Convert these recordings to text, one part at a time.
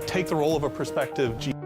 take the role of a prospective GM.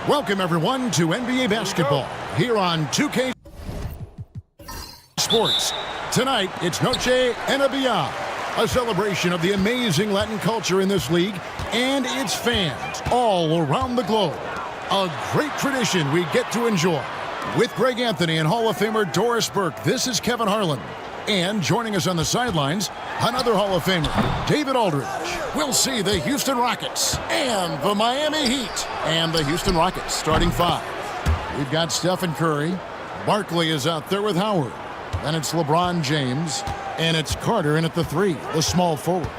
Welcome, everyone, to NBA basketball here on 2K Sports. Tonight, it's Noche Enabia, a celebration of the amazing Latin culture in this league and its fans all around the globe. A great tradition we get to enjoy. With Greg Anthony and Hall of Famer Doris Burke, this is Kevin Harlan. And joining us on the sidelines, another Hall of Famer, David Aldridge. We'll see the Houston Rockets and the Miami Heat. And the Houston Rockets starting five. We've got Stephen Curry. Barkley is out there with Howard. Then it's LeBron James. And it's Carter in at the three, the small forward.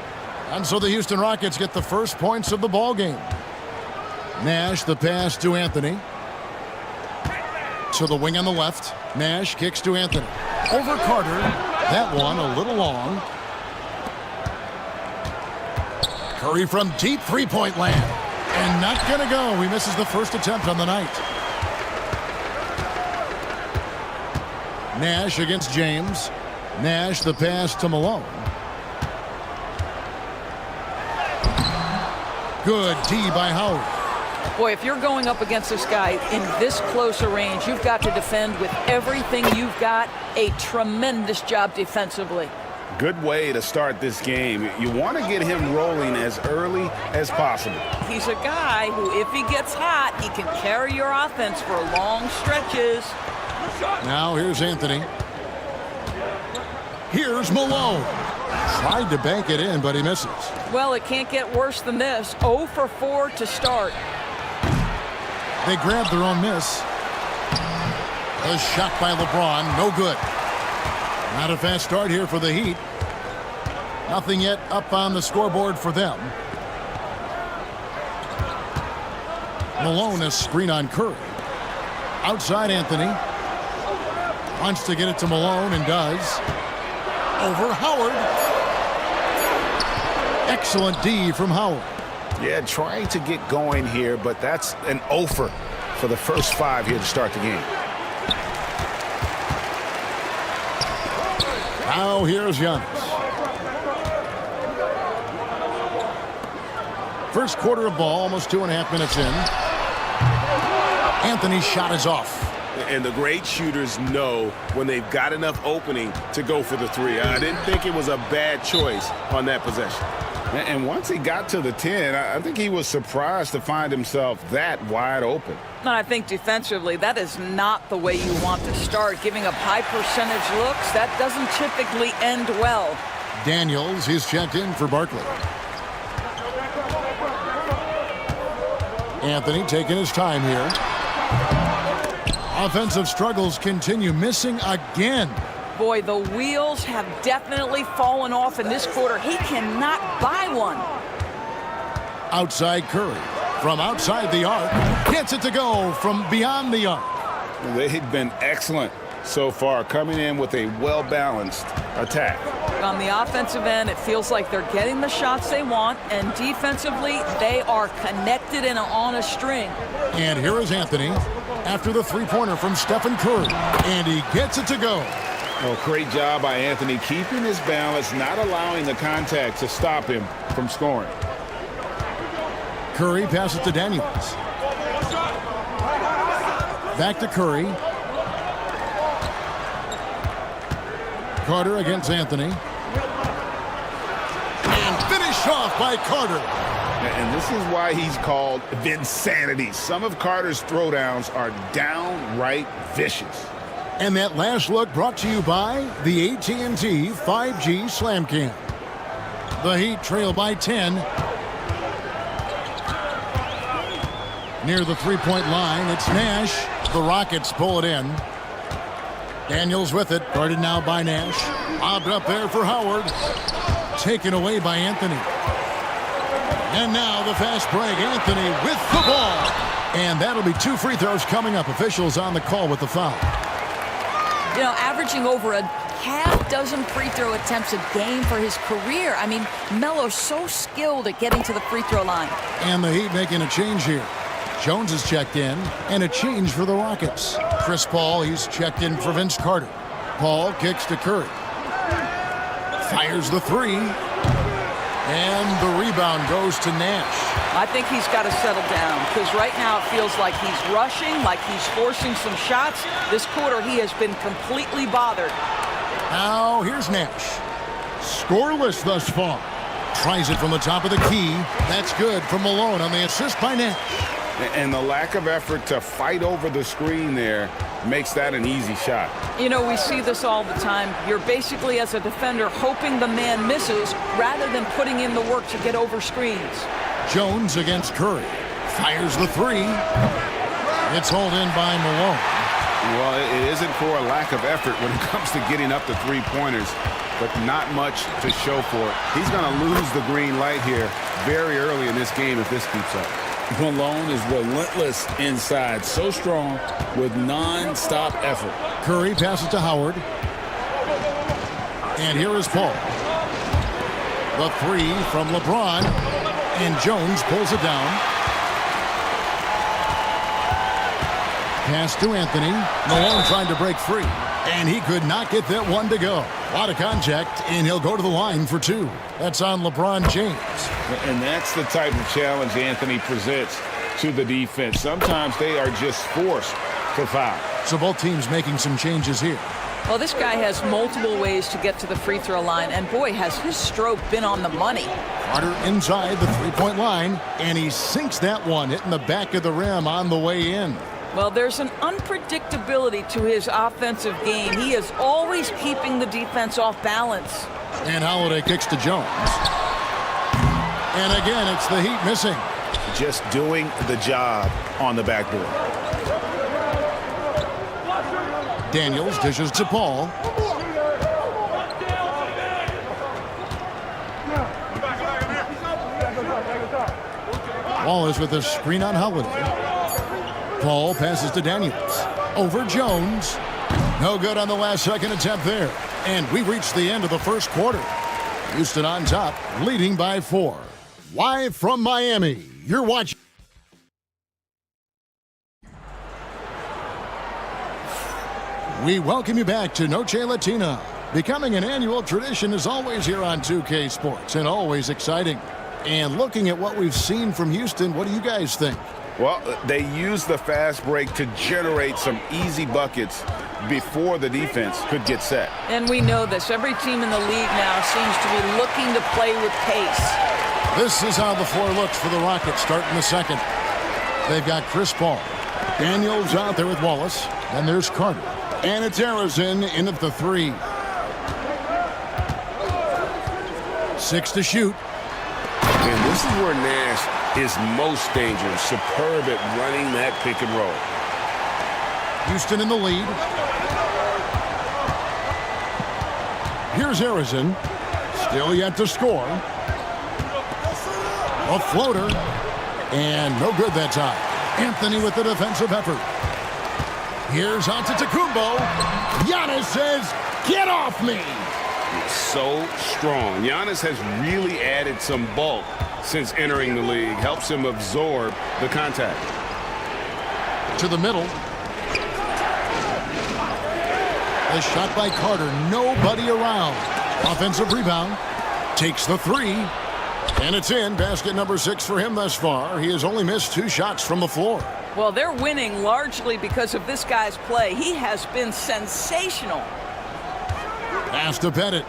And so the Houston Rockets get the first points of the ball game. Nash, the pass to Anthony. To the wing on the left. Nash kicks to Anthony. Over Carter. That one a little long. Curry from deep three-point land. And not going to go. He misses the first attempt on the night. Nash against James. Nash, the pass to Malone. Good D by Howard. Boy, if you're going up against this guy in this close a range, you've got to defend with everything you've got. A tremendous job defensively. Good way to start this game. You want to get him rolling as early as possible. He's a guy who, if he gets hot, he can carry your offense for long stretches. Now here's Anthony. Here's Malone. Tried to bank it in, but he misses. Well, it can't get worse than this. 0 for 4 to start. They grabbed their own miss. A shot by LeBron, no good. Not a fast start here for the Heat. Nothing yet up on the scoreboard for them. Malone, a screen on Curry. Outside Anthony. Wants to get it to Malone and does. Over Howard. Excellent D from Howard. Yeah, trying to get going here, but that's an offer for the first five here to start the game. Now here's Giannis. First quarter of ball, almost 2.5 minutes in. Anthony's shot is off. And the great shooters know when they've got enough opening to go for the three. I didn't think it was a bad choice on that possession. And once he got to the 10, I think he was surprised to find himself that wide open. And I think defensively, that is not the way you want to start. Giving up high percentage looks, that doesn't typically end well. Daniels, he's checked in for Barkley. Anthony taking his time here. Offensive struggles continue, missing again. Boy, the wheels have definitely fallen off in this quarter. He cannot buy one. Outside Curry. From outside the arc. Gets it to go from beyond the arc. They've been excellent so far, coming in with a well-balanced attack. On the offensive end, it feels like they're getting the shots they want, and defensively, they are connected and on a string. And here is Anthony after the three-pointer from Stephen Curry. And he gets it to go. Well, great job by Anthony, keeping his balance, not allowing the contact to stop him from scoring. Curry passes to Daniels. Back to Curry. Carter against Anthony. And finished off by Carter. And this is why he's called Vinsanity. Some of Carter's throwdowns are downright vicious. And that last look brought to you by the AT&T 5G Slam Cam. The Heat trail by 10. Near the three-point line, it's Nash. The Rockets pull it in. Daniels with it, guarded now by Nash. Lobbed up there for Howard. Taken away by Anthony. And now the fast break. Anthony with the ball. And that'll be 2 free throws coming up. Officials on the call with the foul. You know, averaging over a half dozen free throw attempts a game for his career. I mean, Melo's so skilled at getting to the free throw line. And the Heat making a change here. Jones is checked in, and a change for the Rockets. Chris Paul, he's checked in for Vince Carter. Paul kicks to Curry. Fires the three. And the rebound goes to Nash. I think he's got to settle down because right now it feels like he's rushing, like he's forcing some shots. This quarter he has been completely bothered. Now here's Nash. Scoreless thus far. Tries it from the top of the key. That's good from Malone on the assist by Nash. And the lack of effort to fight over the screen there makes that an easy shot. You know, we see this all the time. You're basically, as a defender, hoping the man misses rather than putting in the work to get over screens. Jones against Curry. Fires the three. It's hauled in by Malone. Well, it isn't for a lack of effort when it comes to getting up the three-pointers, but not much to show for it. He's going to lose the green light here very early in this game if this keeps up. Malone is relentless inside, so strong with non-stop effort. Curry passes to Howard. And here is Paul. The three from LeBron. And Jones pulls it down. Pass to Anthony. Malone trying to break free. And he could not get that one to go. A lot of contact, and he'll go to the line for two. That's on LeBron James. And that's the type of challenge Anthony presents to the defense. Sometimes they are just forced to foul. So both teams making some changes here. Well, this guy has multiple ways to get to the free throw line, and boy, has his stroke been on the money. Carter inside the three-point line, and he sinks that one, hitting the back of the rim on the way in. Well, there's an unpredictability to his offensive game. He is always keeping the defense off balance. And Holiday kicks to Jones. And again, it's the Heat missing. Just doing the job on the backboard. Daniels dishes to Paul. Wallace with a screen on Holiday. Paul passes to Daniels. Over Jones. No good on the last second attempt there. And we reached the end of the first quarter. Houston on top, leading by 4. Live from Miami, you're watching. We welcome you back to Noche Latina. Becoming an annual tradition is always here on 2K Sports and always exciting. And looking at what we've seen from Houston, what do you guys think? Well, they use the fast break to generate some easy buckets before the defense could get set. And we know this. Every team in the league now seems to be looking to play with pace. This is how the floor looks for the Rockets starting the second. They've got Chris Paul. Daniels out there with Wallace. Then there's Carter. And it's Arizin in at the three. 6 to shoot. And this is where Nash is most dangerous. Superb at running that pick and roll. Houston in the lead. Here's Arizin. Still yet to score. A floater. And no good that time. Anthony with the defensive effort. Here's Antetokounmpo. Giannis says, "Get off me." So strong. Giannis has really added some bulk since entering the league. Helps him absorb the contact. To the middle. A shot by Carter. Nobody around. Offensive rebound. Takes the three. And it's in. Basket number 6 for him thus far. He has only missed 2 shots from the floor. Well, they're winning largely because of this guy's play. He has been sensational. Pass to Pettit.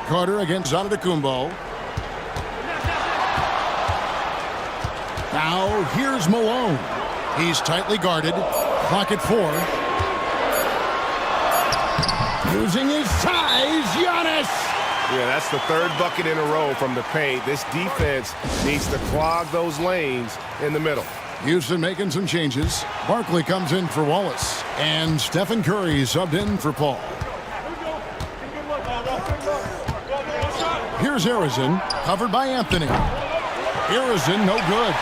Carter against Antetokounmpo. Now here's Malone. He's tightly guarded. Clock at 4. Using his size, Giannis. Yeah, that's the 3rd bucket in a row from the paint. This defense needs to clog those lanes in the middle. Houston making some changes. Barkley comes in for Wallace. And Stephen Curry subbed in for Paul. Here's Harrison, covered by Anthony. Harrison, no good.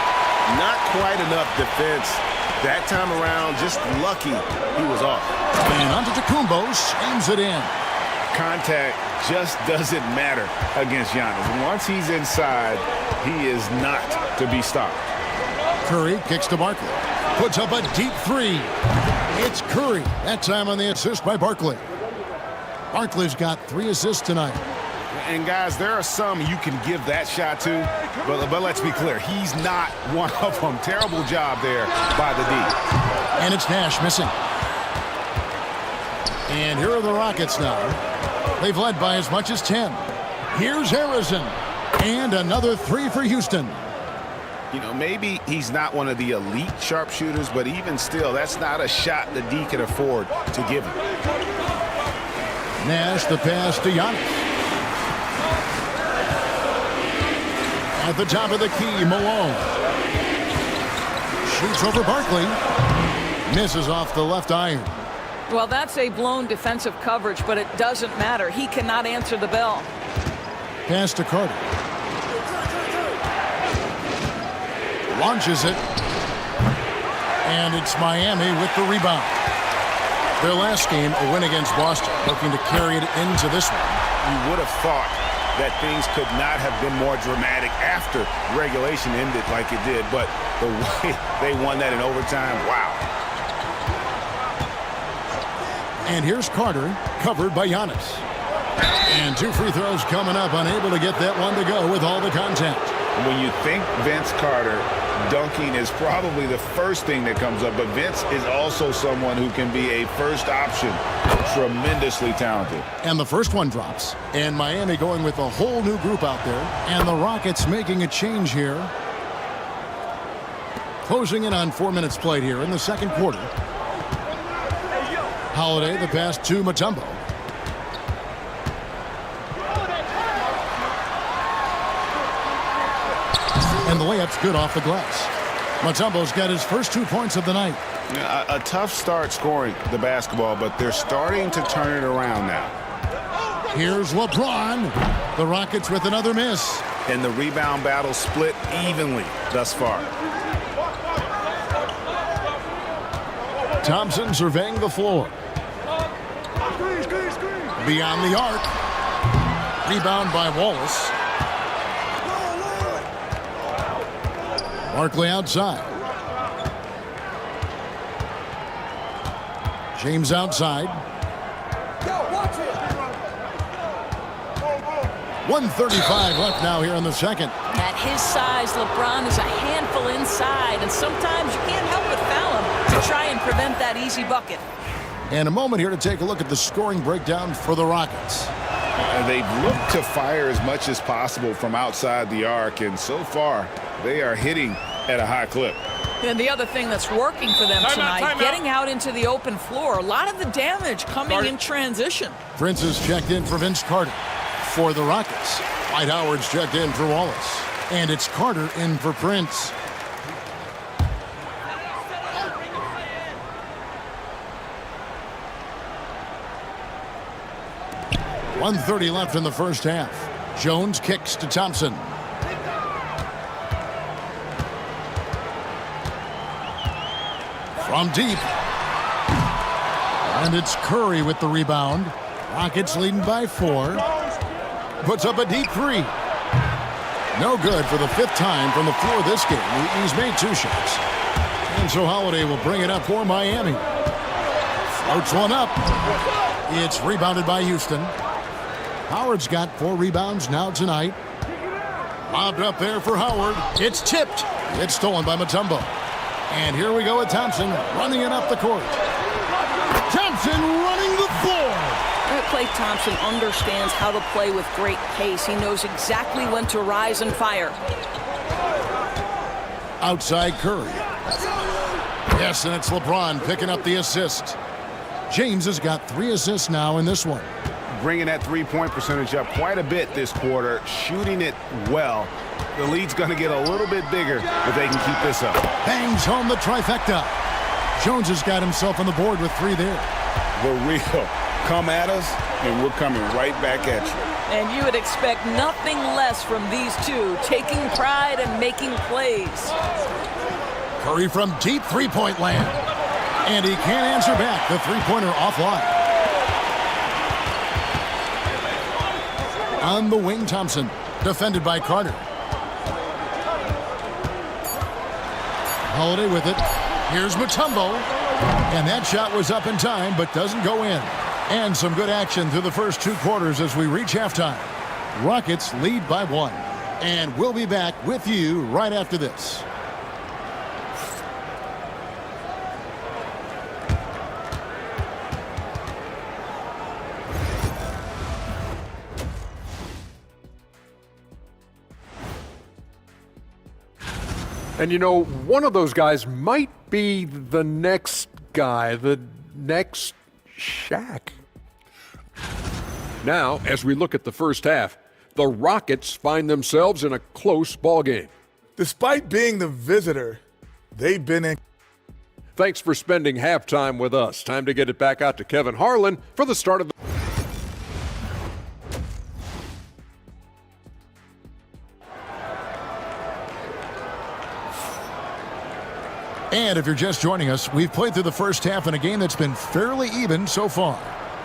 Not quite enough defense. That time around, just lucky he was off. And Antetokounmpo slams it in. Contact just doesn't matter against Giannis. Once he's inside, he is not to be stopped. Curry kicks to Barkley. Puts up a deep 3. It's Curry. That time on the assist by Barkley. Barkley's got 3 assists tonight. And guys, there are some you can give that shot to, but let's be clear, he's not one of them. Terrible job there by the D. And it's Nash missing. And here are the Rockets now. They've led by as much as 10. Here's Harrison. And another 3 for Houston. You know, maybe he's not one of the elite sharpshooters, but even still, that's not a shot the D can afford to give him. Nash the pass to Giannis. At the top of the key, Malone. Shoots over Barkley. Misses off the left iron. Well, that's a blown defensive coverage, but it doesn't matter. He cannot answer the bell. Pass to Carter. Launches it. And it's Miami with the rebound. Their last game, a win against Boston, looking to carry it into this one. You would have thought that things could not have been more dramatic after regulation ended like it did, but the way they won that in overtime, wow. And here's Carter, covered by Giannis. And 2 free throws coming up, unable to get that one to go with all the contact. When you think Vince Carter, dunking is probably the first thing that comes up, but Vince is also someone who can be a first option. Tremendously talented. And the first one drops. And Miami going with a whole new group out there. And the Rockets making a change here. Closing in on 4 minutes played here in the second quarter. Holiday the pass to Mutombo. And the layup's good off the glass. Mutombo's got his first 2 points of the night. A tough start scoring the basketball, but they're starting to turn it around now. Here's LeBron. The Rockets with another miss. And the rebound battle split evenly thus far. Thompson surveying the floor. Beyond the arc. Rebound by Wallace. Barkley outside. James outside. 1:35 left now here in the second. At his size, LeBron is a handful inside, and sometimes you can't help but foul him to try and prevent that easy bucket. And a moment here to take a look at the scoring breakdown for the Rockets. They've looked to fire as much as possible from outside the arc, and so far they are hitting at a high clip. And the other thing that's working for them tonight, getting out into the open floor. A lot of the damage coming in transition. Prince is checked in for Vince Carter for the Rockets. Dwight Howard's checked in for Wallace. And it's Carter in for Prince. .130 left in the first half. Jones kicks to Thompson. From deep. And it's Curry with the rebound. Rockets leading by 4. Puts up a deep 3. No good for the 5th time from the floor this game. He's made 2 shots. And so Holiday will bring it up for Miami. Floats one up. It's rebounded by Houston. Howard's got 4 rebounds now tonight. Lobbed up there for Howard. It's tipped. It's stolen by Mutombo. And here we go with Thompson running it up the court. Thompson running the floor. Klay Thompson understands how to play with great pace. He knows exactly when to rise and fire. Outside Curry. Yes, and it's LeBron picking up the assist. James has got 3 assists now in this one. Bringing that three-point percentage up quite a bit this quarter, shooting it well. The lead's going to get a little bit bigger if they can keep this up. Bangs home the trifecta. Jones has got himself on the board with 3 there. The real. Come at us, and we're coming right back at you. And you would expect nothing less from these two, taking pride and making plays. Curry from deep three-point land. And he can't answer back. The three-pointer offline. On the wing, Thompson. Defended by Carter. Holiday with it. Here's Mutombo. And that shot was up in time, but doesn't go in. And some good action through the first 2 quarters as we reach halftime. Rockets lead by 1. And we'll be back with you right after this. And you know, one of those guys might be the next guy, the next Shaq. Now, as we look at the first half, the Rockets find themselves in a close ballgame. Despite being the visitor, they've been in. Thanks for spending halftime with us. Time to get it back out to Kevin Harlan for the start of the And if you're just joining us, we've played through the first half in a game that's been fairly even so far.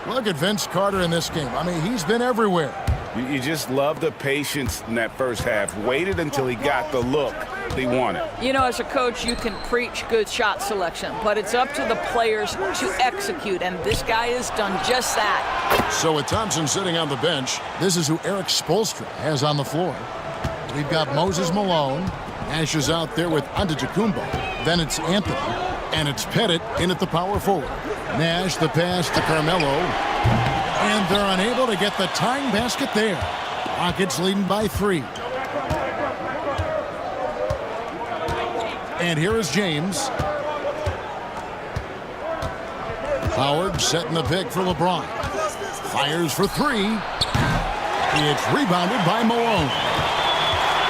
Look at Vince Carter in this game. I mean, he's been everywhere. You just love the patience in that first half. Waited until he got the look he wanted. You know, as a coach, you can preach good shot selection, but it's up to the players to execute, and this guy has done just that. So with Thompson sitting on the bench, this is who Eric Spoelstra has on the floor. We've got Moses Malone. Nash is out there with Antetokounmpo. Then it's Anthony, and it's Pettit in at the power forward. Nash the pass to Carmelo, and they're unable to get the tying basket there. Rockets leading by 3. And here is James. Howard setting the pick for LeBron. Fires for 3. It's rebounded by Malone.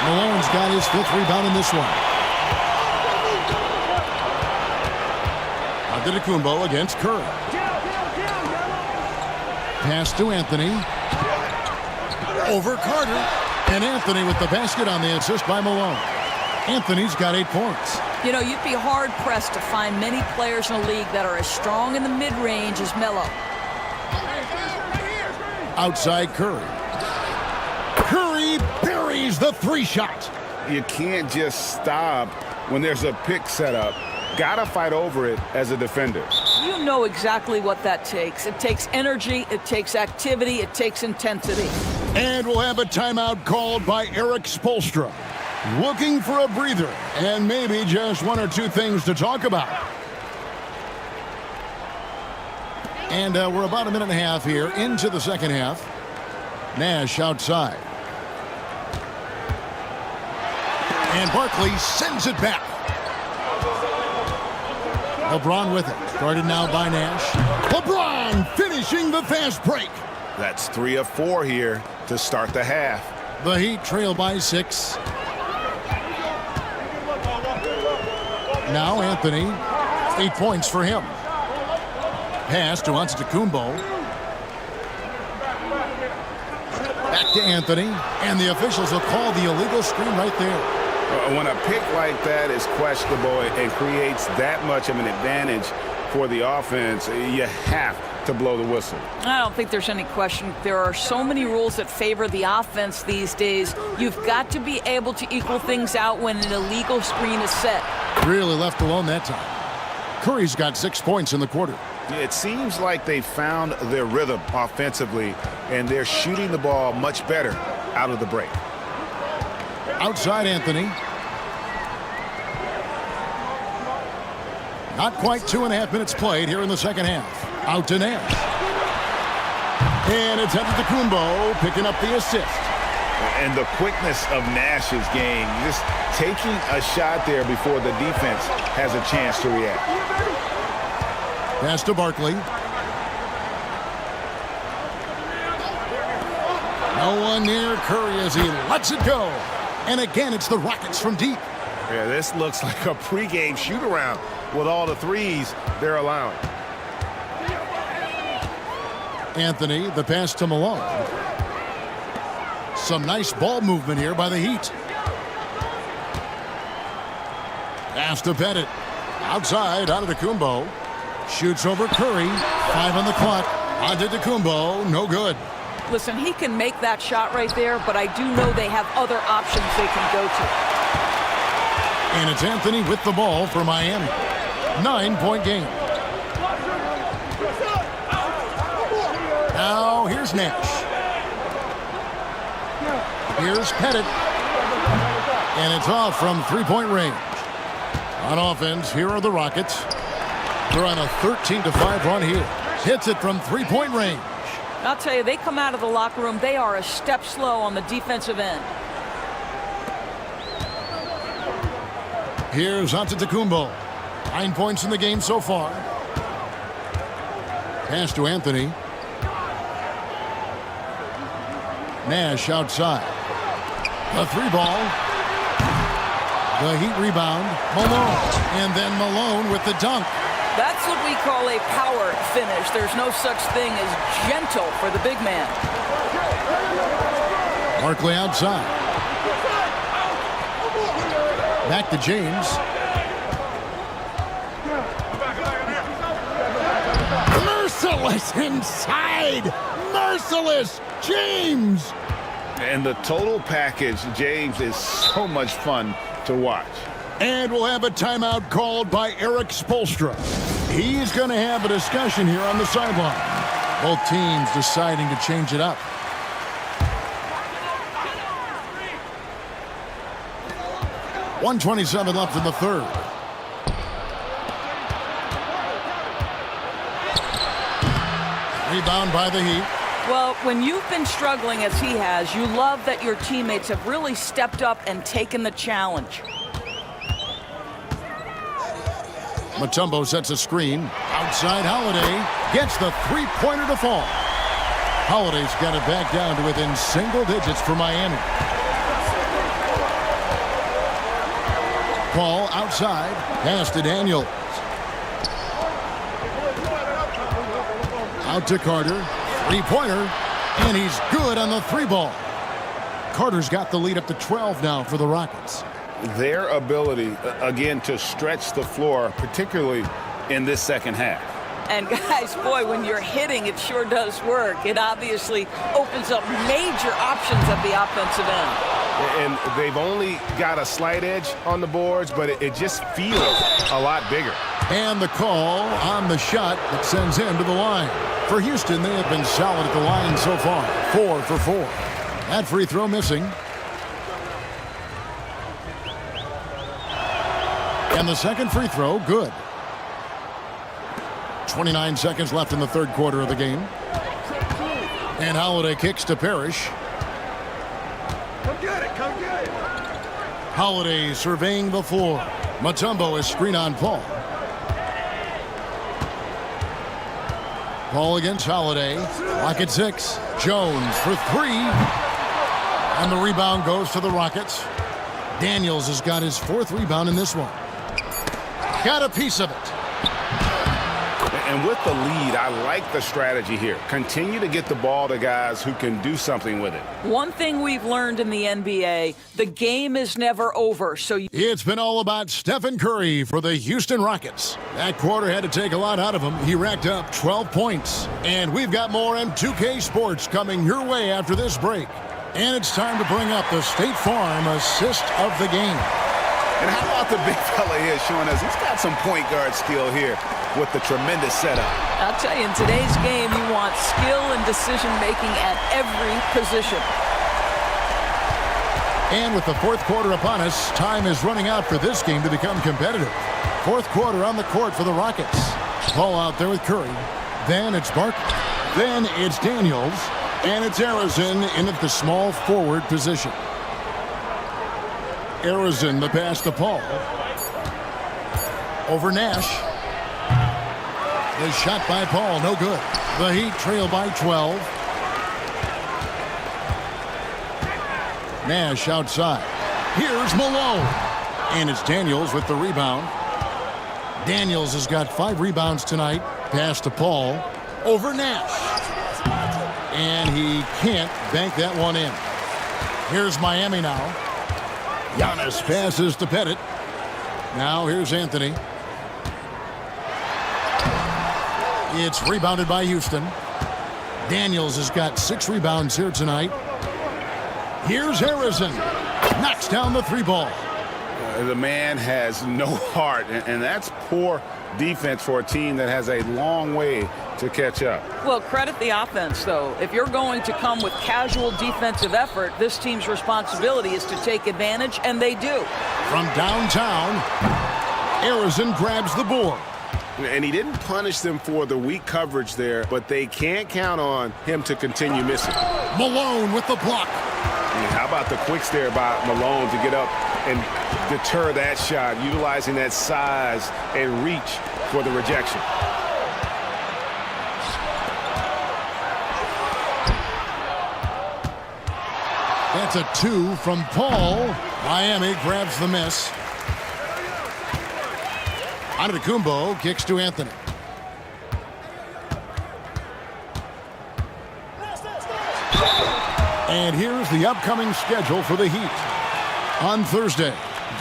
Malone's got his 5th rebound in this one. Antetokounmpo against Curry. Pass to Anthony. Over Carter. And Anthony with the basket on the assist by Malone. Anthony's got 8 points. You know, you'd be hard-pressed to find many players in the league that are as strong in the mid-range as Melo. Outside Curry. Curry buries the 3-shot. You can't just stop when there's a pick set up. Gotta fight over it as a defender. You know exactly what that takes. It takes energy, it takes activity, it takes intensity. And we'll have a timeout called by Eric Spoelstra. Looking for a breather and maybe just 1 or 2 things to talk about. And we're about a minute and a half here into the second half. Nash outside. And Barkley sends it back. LeBron with it. Guarded now by Nash. LeBron finishing the fast break. That's 3 of 4 here to start the half. The Heat trail by 6. Now Anthony. 8 points for him. Pass to Antetokounmpo. Back to Anthony. And the officials will call the illegal screen right there. When a pick like that is questionable and creates that much of an advantage for the offense, you have to blow the whistle. I don't think there's any question. There are so many rules that favor the offense these days. You've got to be able to equal things out when an illegal screen is set. Really left alone that time. Curry's got 6 points in the quarter. It seems like they found their rhythm offensively, and they're shooting the ball much better out of the break. Outside Anthony. Not quite 2.5 minutes played here in the second half. Out to Nash. And it's Antetokounmpo picking up the assist. And the quickness of Nash's game, just taking a shot there before the defense has a chance to react. Pass to Barkley. No one near Curry as he lets it go. And again, it's the Rockets from deep. Yeah, this looks like a pregame shoot-around with all the threes they're allowing. Anthony, the pass to Malone. Some nice ball movement here by the Heat. Pass to Pettit. Outside, Antetokounmpo. Shoots over Curry. 5 on the clock. Antetokounmpo, no good. Listen, he can make that shot right there, but I do know they have other options they can go to. And it's Anthony with the ball for Miami. 9-point game. Now here's Nash. Here's Pettit. And it's off from three-point range. On offense, here are the Rockets. They're on a 13-5 run here. Hits it from three-point range. I'll tell you, they come out of the locker room, they are a step slow on the defensive end. Here's Antetokounmpo. 9 points in the game so far. Pass to Anthony. Nash outside. The three ball. The Heat rebound. Malone. And then Malone with the dunk. That's what we call a power finish. There's no such thing as gentle for the big man. Barkley outside. Back to James. Merciless inside. Merciless. James. And the total package, James, is so much fun to watch. And we'll have a timeout called by Eric Spoelstra. He's going to have a discussion here on the sideline. Both teams deciding to change it up. .127 left in the third. Rebound by the Heat. Well, when you've been struggling as he has, you love that your teammates have really stepped up and taken the challenge. Mutombo sets a screen. Outside Holiday gets the three-pointer to fall. Holiday's got it back down to within single digits for Miami. Paul outside. Pass to Daniels. Out to Carter. Three-pointer. And he's good on the three ball. Carter's got the lead up to 12 now for the Rockets. Their ability, again, to stretch the floor, particularly in this second half. And guys, boy, when you're hitting, it sure does work. It obviously opens up major options at the offensive end. And they've only got a slight edge on the boards, but it just feels a lot bigger. And the call on the shot that sends him to the line. For Houston, they have been solid at the line so far. 4 for 4. That free throw missing. And the second free throw, good. 29 seconds left in the third quarter of the game. And Holiday kicks to Parrish. Come get it, come get it. Holiday surveying the floor. Mutombo is screen on Paul. Paul against Holiday. Clock at 6. Jones for 3. And the rebound goes to the Rockets. Daniels has got his 4th rebound in this one. Got a piece of it. And with the lead, I like the strategy here. Continue to get the ball to guys who can do something with it. One thing we've learned in the NBA, the game is never over. So It's been all about Stephen Curry for the Houston Rockets. That quarter had to take a lot out of him. He racked up 12 points. And we've got more M2K Sports coming your way after this break. And it's time to bring up the State Farm assist of the game. And how about the big fella here showing us he's got some point guard skill here with the tremendous setup. I'll tell you, in today's game, you want skill and decision-making at every position. And with the fourth quarter upon us, time is running out for this game to become competitive. Fourth quarter on the court for the Rockets. Ball out there with Curry. Then it's Barkley. Then it's Daniels. And it's Arizin in at the small forward position. Arizin, the pass to Paul. Over Nash. The shot by Paul, no good. The Heat trail by 12. Nash outside. Here's Malone. And it's Daniels with the rebound. Daniels has got 5 rebounds tonight. Pass to Paul. Over Nash. And he can't bank that one in. Here's Miami now. Giannis passes to Pettit. Now here's Anthony. It's rebounded by Houston. Daniels has got 6 rebounds here tonight. Here's Harrison. Knocks down the 3 ball. The man has no heart, and that's poor defense for a team that has a long way to catch up. Well, credit the offense, though. If you're going to come with casual defensive effort, this team's responsibility is to take advantage, and they do. From downtown, Harrison grabs the board. And he didn't punish them for the weak coverage there, but they can't count on him to continue missing. Malone with the block. How about the quick stare by Malone to get up and deter that shot, utilizing that size and reach for the rejection. That's a 2 from Paul. Miami grabs the miss. Antetokounmpo kicks to Anthony. And here's the upcoming schedule for the Heat. On Thursday,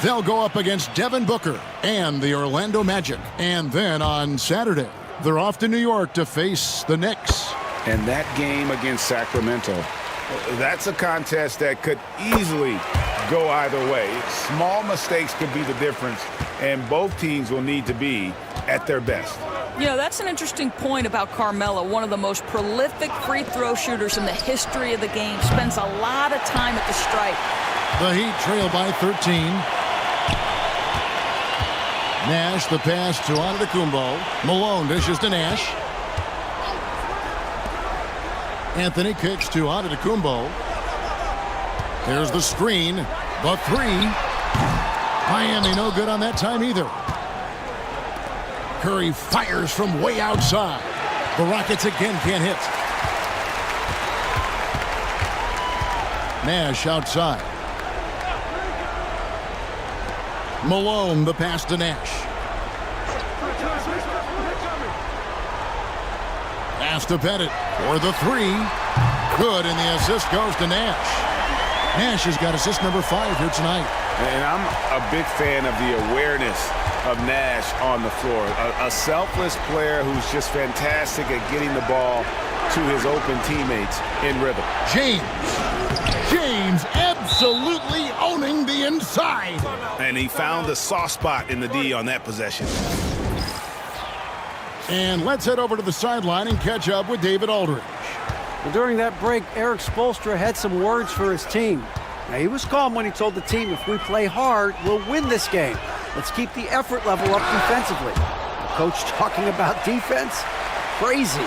they'll go up against Devin Booker and the Orlando Magic. And then on Saturday, they're off to New York to face the Knicks. And that game against Sacramento, that's a contest that could easily go either way. Small mistakes could be the difference, and both teams will need to be at their best. You know, that's an interesting point about Carmelo, one of the most prolific free throw shooters in the history of the game. Spends a lot of time at the stripe. The Heat trail by 13. Nash, the pass to Antetokounmpo. Malone dishes to Nash. Anthony kicks to Antetokounmpo. There's the screen. The 3. Miami no good on that time either. Curry fires from way outside. The Rockets again can't hit. Nash outside. Malone, the pass to Nash. Pass to Pettit for the 3. Good, and the assist goes to Nash. Nash has got assist number 5 here tonight. And I'm a big fan of the awareness of Nash on the floor. A selfless player who's just fantastic at getting the ball to his open teammates in rhythm. James absolutely owning the inside. And he found the soft spot in the D on that possession. And let's head over to the sideline and catch up with David Aldridge. Well, during that break, Eric Spoelstra had some words for his team. Now, he was calm when he told the team, if we play hard, we'll win this game. Let's keep the effort level up defensively. The coach talking about defense? Crazy.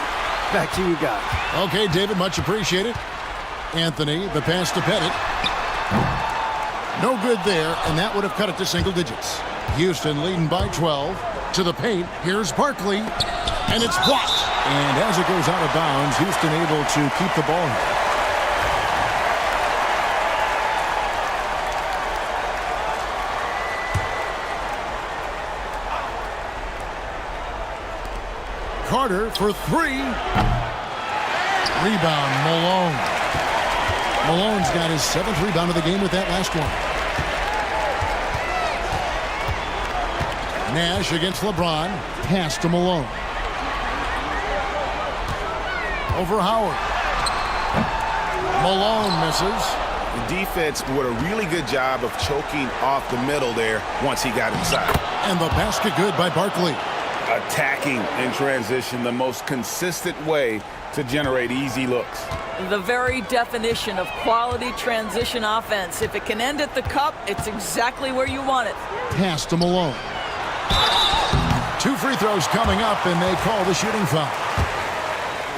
Back to you guys. Okay, David, much appreciated. Anthony, the pass to Pettit. No good there, and that would have cut it to single digits. Houston leading by 12. To the paint, here's Barkley, and it's blocked. And as it goes out of bounds, Houston able to keep the ball here. Carter for 3. Rebound, Malone. Malone's got his 7th rebound of the game with that last one. Nash against LeBron. Pass to Malone. Over Howard. Malone misses. The defense did a really good job of choking off the middle there once he got inside. And the basket good by Barkley. Attacking in transition, the most consistent way to generate easy looks. The very definition of quality transition offense. If it can end at the cup, it's exactly where you want it. Pass to Malone. 2 free throws coming up, and they call the shooting foul.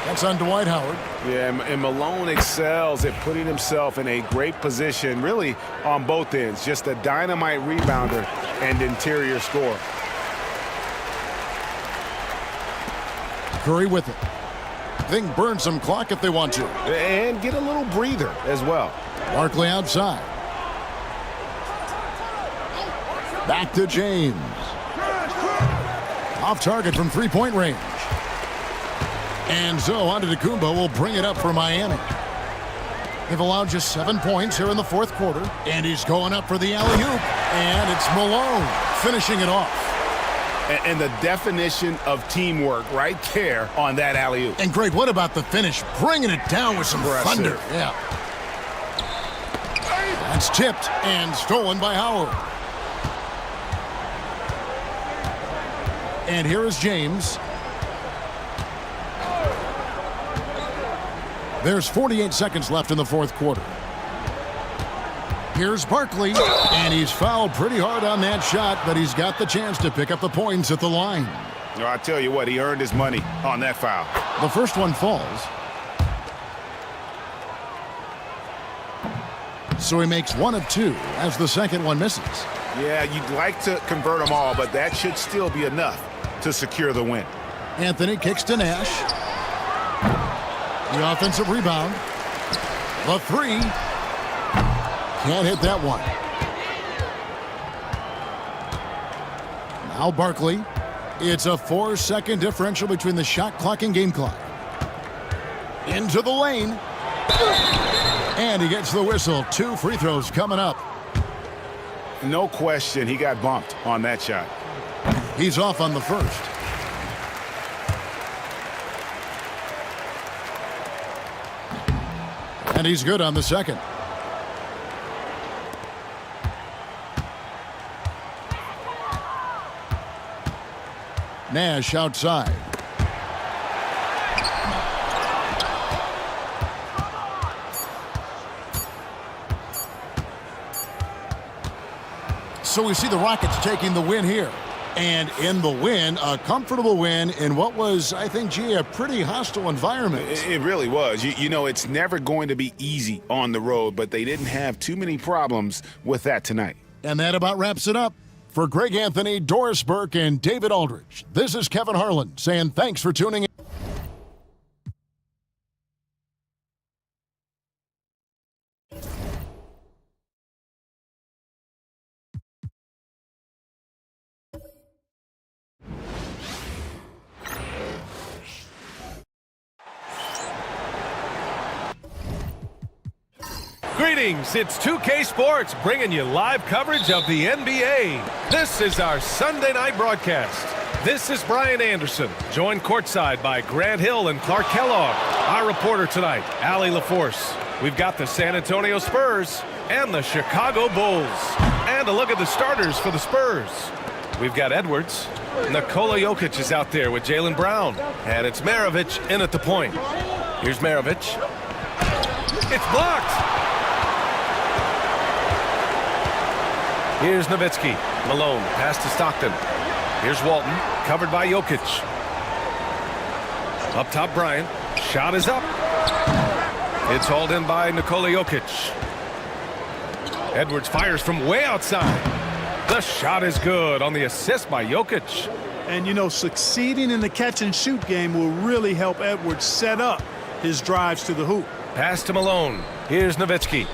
That's on Dwight Howard. Yeah, and Malone excels at putting himself in a great position, really on both ends. Just a dynamite rebounder and interior scorer. Curry with it. They can burn some clock if they want to. And get a little breather as well. Barkley outside. Back to James. Off target from three-point range. And so Antetokounmpo will bring it up for Miami. They've allowed just 7 points here in the fourth quarter. And he's going up for the alley-oop. And it's Malone finishing it off. And the definition of teamwork right there on that alley-oop. And Greg, what about the finish? Bringing it down with some thunder. Yeah. That's tipped and stolen by Howard. And here is James. There's 48 seconds left in the fourth quarter. Here's Barkley, and he's fouled pretty hard on that shot, but he's got the chance to pick up the points at the line. No, I tell you what, he earned his money on that foul. The first one falls. So he makes 1 of 2 as the second one misses. Yeah, you'd like to convert them all, but that should still be enough to secure the win. Anthony kicks to Nash. The offensive rebound. The 3. Can't hit that one. Now Barkley. It's a 4-second differential between the shot clock and game clock. Into the lane. And he gets the whistle. 2 free throws coming up. No question, he got bumped on that shot. He's off on the first. And he's good on the second. Nash outside. So we see the Rockets taking the win here. And in the win, a comfortable win in what was, I think, G, a pretty hostile environment. It really was. You know, it's never going to be easy on the road, but they didn't have too many problems with that tonight. And that about wraps it up. For Greg Anthony, Doris Burke, and David Aldridge, this is Kevin Harlan saying thanks for tuning in. Greetings, it's 2K Sports bringing you live coverage of the NBA. This is our Sunday night broadcast. This is Brian Anderson, joined courtside by Grant Hill and Clark Kellogg. Our reporter tonight, Allie LaForce. We've got the San Antonio Spurs and the Chicago Bulls. And a look at the starters for the Spurs. We've got Edwards. Nikola Jokic is out there with Jaylen Brown. And it's Maravich in at the point. Here's Maravich. It's blocked. Here's Nowitzki. Malone, pass to Stockton. Here's Walton, covered by Jokic. Up top, Bryant. Shot is up. It's hauled in by Nikola Jokic. Edwards fires from way outside. The shot is good on the assist by Jokic. And, you know, succeeding in the catch-and-shoot game will really help Edwards set up his drives to the hoop. Pass to Malone. Here's Nowitzki.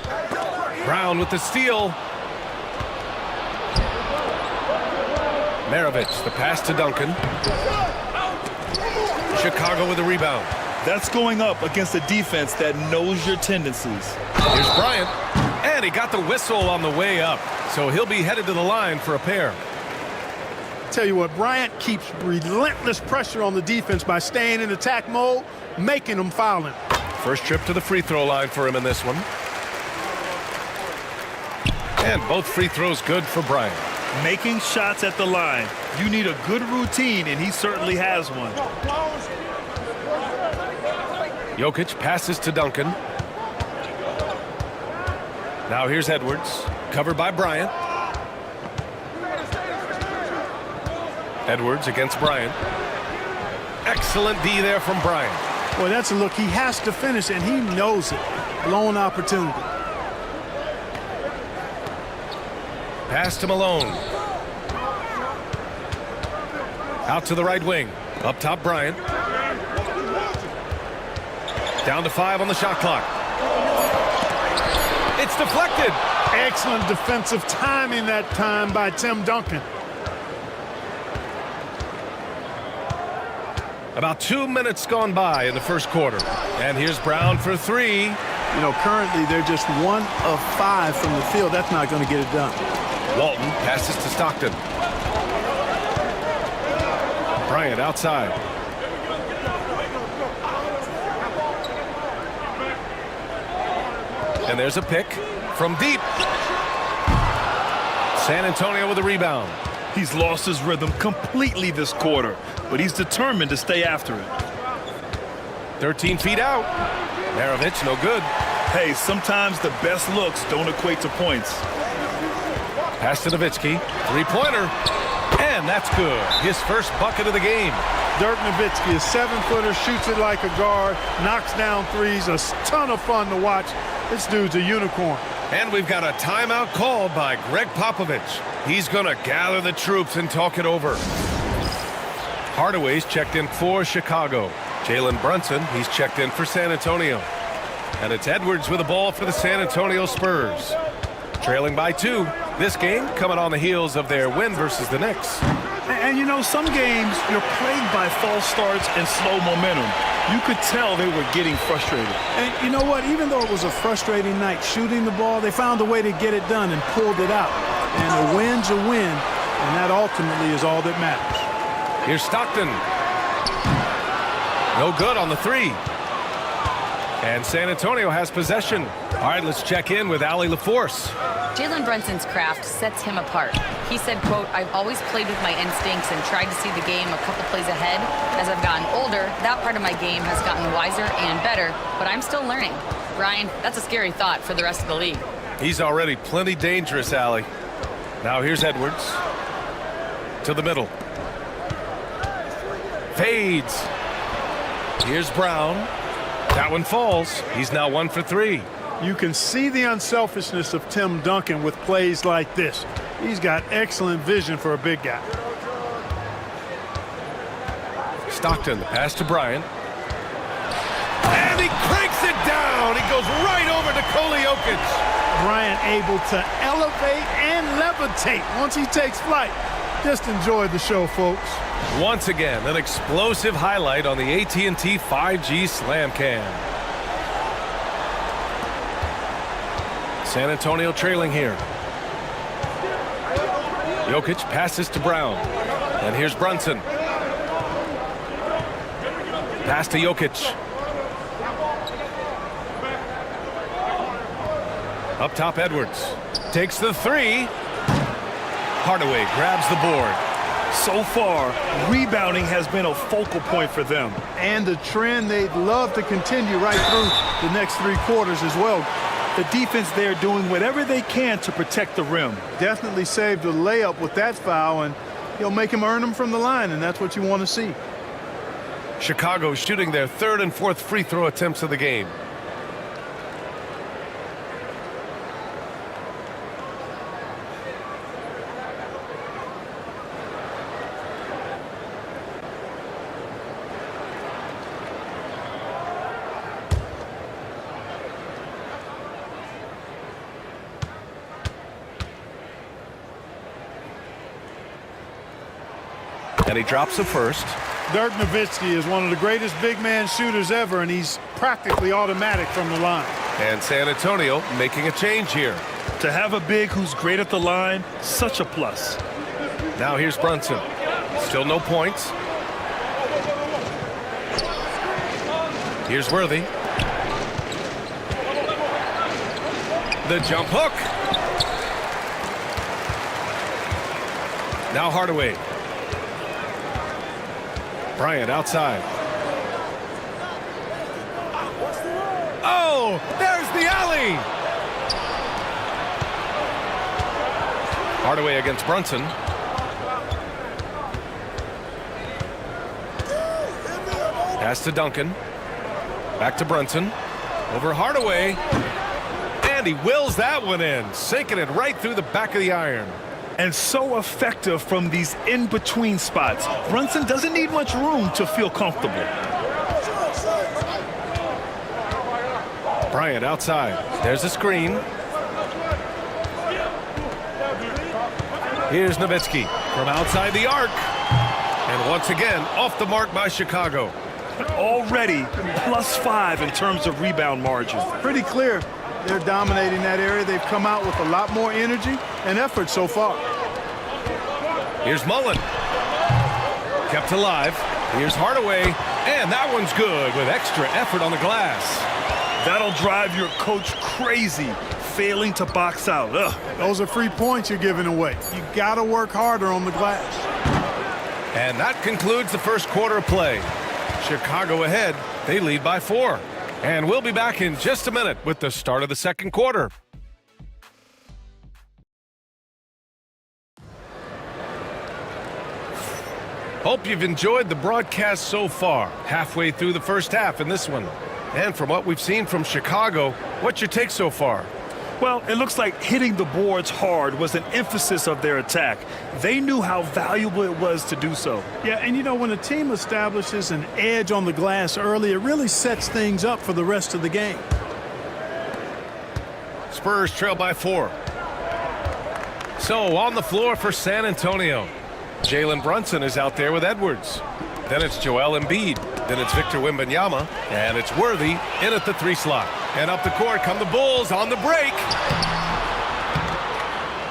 Brown with the steal. Maravich, the pass to Duncan. Chicago with the rebound. That's going up against a defense that knows your tendencies. Here's Bryant. And he got the whistle on the way up. So he'll be headed to the line for a pair. Tell you what, Bryant keeps relentless pressure on the defense by staying in attack mode, making them foul him. First trip to the free throw line for him in this one. And both free throws good for Bryant. Making shots at the line. You need a good routine, and he certainly has one. Jokic passes to Duncan. Now here's Edwards, covered by Bryant. Edwards against Bryant. Excellent D there from Bryant. Boy, that's a look he has to finish, and he knows it. Blown opportunity. Pass to Malone. Out to the right wing. Up top, Bryant. Down to 5 on the shot clock. It's deflected. Excellent defensive timing that time by Tim Duncan. About 2 minutes gone by in the first quarter. And here's Brown for 3. You know, currently they're just 1 of 5 from the field. That's not going to get it done. Walton passes to Stockton. Bryant outside. And there's a pick from deep. San Antonio with a rebound. He's lost his rhythm completely this quarter, but he's determined to stay after it. 13 feet out. Maravich, no good. Hey, sometimes the best looks don't equate to points. Pass to Nowitzki. Three-pointer. And that's good. His first bucket of the game. Dirk Nowitzki, a 7-footer, shoots it like a guard, knocks down threes. A ton of fun to watch. This dude's a unicorn. And we've got a timeout called by Greg Popovich. He's going to gather the troops and talk it over. Hardaway's checked in for Chicago. Jalen Brunson, he's checked in for San Antonio. And it's Edwards with the ball for the San Antonio Spurs. Trailing by 2. This game coming on the heels of their win versus the Knicks. And you know, some games you're plagued by false starts and slow momentum. You could tell they were getting frustrated. And you know what? Even though it was a frustrating night shooting the ball, they found a way to get it done and pulled it out. And a win's a win, and that ultimately is all that matters. Here's Stockton. No good on the 3. And San Antonio has possession. All right, let's check in with Allie LaForce. Jalen Brunson's craft sets him apart. He said, quote, "I've always played with my instincts and tried to see the game a couple plays ahead. As I've gotten older, that part of my game has gotten wiser and better, but I'm still learning." Brian, that's a scary thought for the rest of the league. He's already plenty dangerous, Allie. Now here's Edwards. To the middle. Fades. Here's Brown. That one falls. He's now 1 for 3. You can see the unselfishness of Tim Duncan with plays like this. He's got excellent vision for a big guy. Stockton, the pass to Bryant. And he cranks it down. He goes right over to Nikola Jokic. Bryant able to elevate and levitate once he takes flight. Just enjoy the show, folks. Once again, an explosive highlight on the AT&T 5G Slam Cam. San Antonio trailing here. Jokic passes to Brown. And here's Brunson. Pass to Jokic. Up top, Edwards. Takes the 3. Hardaway grabs the board. So far, rebounding has been a focal point for them. And the trend they'd love to continue right through the next 3 quarters as well. The defense there doing whatever they can to protect the rim. Definitely saved a layup with that foul, and he'll make him earn them from the line, and that's what you want to see. Chicago shooting their 3rd and 4th free throw attempts of the game. And he drops the first. Dirk Nowitzki is one of the greatest big man shooters ever, and he's practically automatic from the line. And San Antonio making a change here. To have a big who's great at the line, such a plus. Now here's Brunson. Still no points. Here's Worthy. The jump hook. Now Hardaway. Bryant outside. Oh, there's the alley. Hardaway against Brunson. Pass to Duncan. Back to Brunson. Over Hardaway. And he wills that one in, sinking it right through the back of the iron. And so effective from these in-between spots. Brunson doesn't need much room to feel comfortable. Bryant outside. There's a screen. Here's Nowitzki from outside the arc. And once again, off the mark by Chicago. Already +5 in terms of rebound margin. Pretty clear. They're dominating that area. They've come out with a lot more energy and effort so far. Here's Mullen. Kept alive. Here's Hardaway. And that one's good with extra effort on the glass. That'll drive your coach crazy, failing to box out. Ugh. Those are free points you're giving away. You got to work harder on the glass. And that concludes the first quarter of play. Chicago ahead. They lead by 4. And we'll be back in just a minute with the start of the second quarter. Hope you've enjoyed the broadcast so far. Halfway through the first half in this one. And from what we've seen from Chicago, what's your take so far? Well, it looks like hitting the boards hard was an emphasis of their attack. They knew how valuable it was to do so. Yeah, and you know, when a team establishes an edge on the glass early, it really sets things up for the rest of the game. Spurs trail by 4. So on the floor for San Antonio. Jalen Brunson is out there with Edwards. Then it's Joel Embiid. Then it's Victor Wembanyama. And it's Worthy in at the 3 slot. And up the court come the Bulls on the break.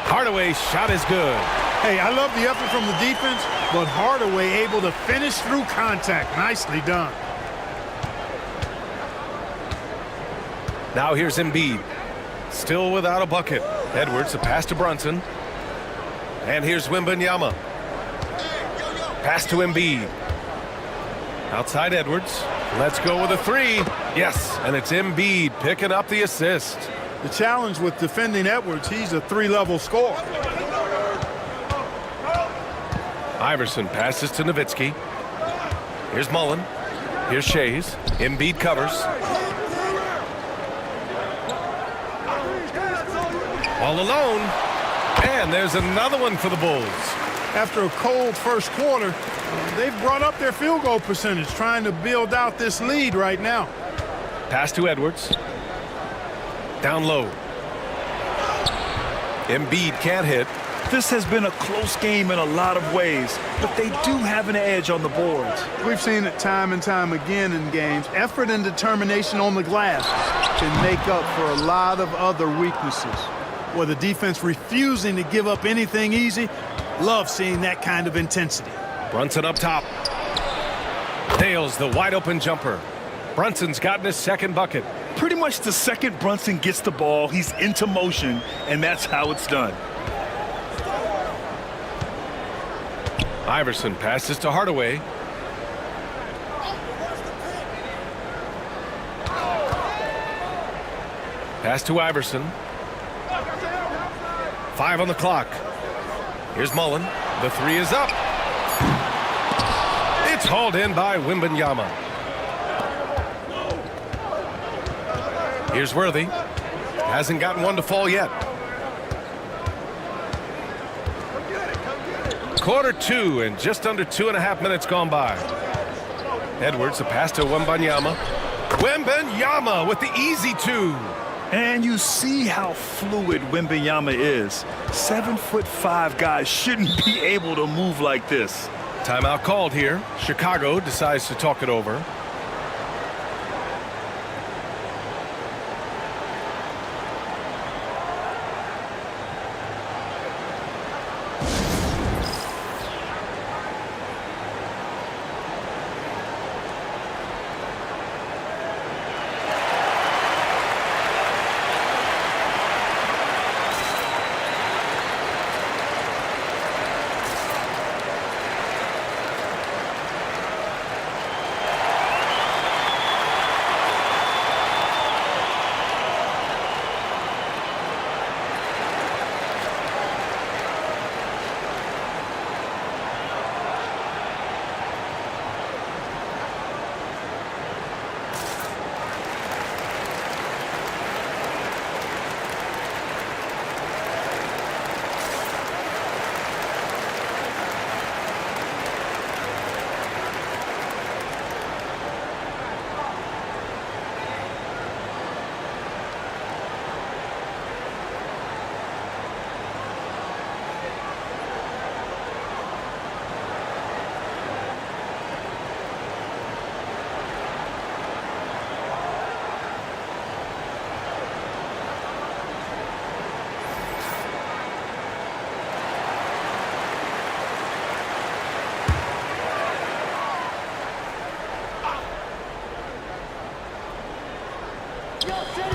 Hardaway's shot is good. Hey, I love the effort from the defense, but Hardaway able to finish through contact. Nicely done. Now here's Embiid. Still without a bucket. Edwards, the pass to Brunson. And here's Wembanyama. Pass to Embiid. Outside Edwards. Let's go with a 3. Yes, and it's Embiid picking up the assist. The challenge with defending Edwards, he's a 3-level scorer. Iverson passes to Nowitzki. Here's Mullen. Here's Shays. Embiid covers. All alone. And there's another one for the Bulls. After a cold first quarter, they've brought up their field goal percentage, trying to build out this lead right now. Pass to Edwards. Down low. Embiid can't hit. This has been a close game in a lot of ways, but they do have an edge on the boards. We've seen it time and time again in games. Effort and determination on the glass can make up for a lot of other weaknesses. Where the defense refusing to give up anything easy, love seeing that kind of intensity. Brunson up top. Nails the wide open jumper. Brunson's gotten his second bucket. Pretty much the second Brunson gets the ball, he's into motion, and that's how it's done. Iverson passes to Hardaway. Pass to Iverson. 5 on the clock. Here's Mullen. The 3 is up. It's hauled in by Wembanyama. Here's Worthy. Hasn't gotten one to fall yet. Quarter 2 and just under 2.5 minutes gone by. Edwards, the pass to Wembanyama. Wembanyama with the easy 2. And you see how fluid Wembanyama is. 7'5" guys shouldn't be able to move like this. Timeout called here. Chicago decides to talk it over.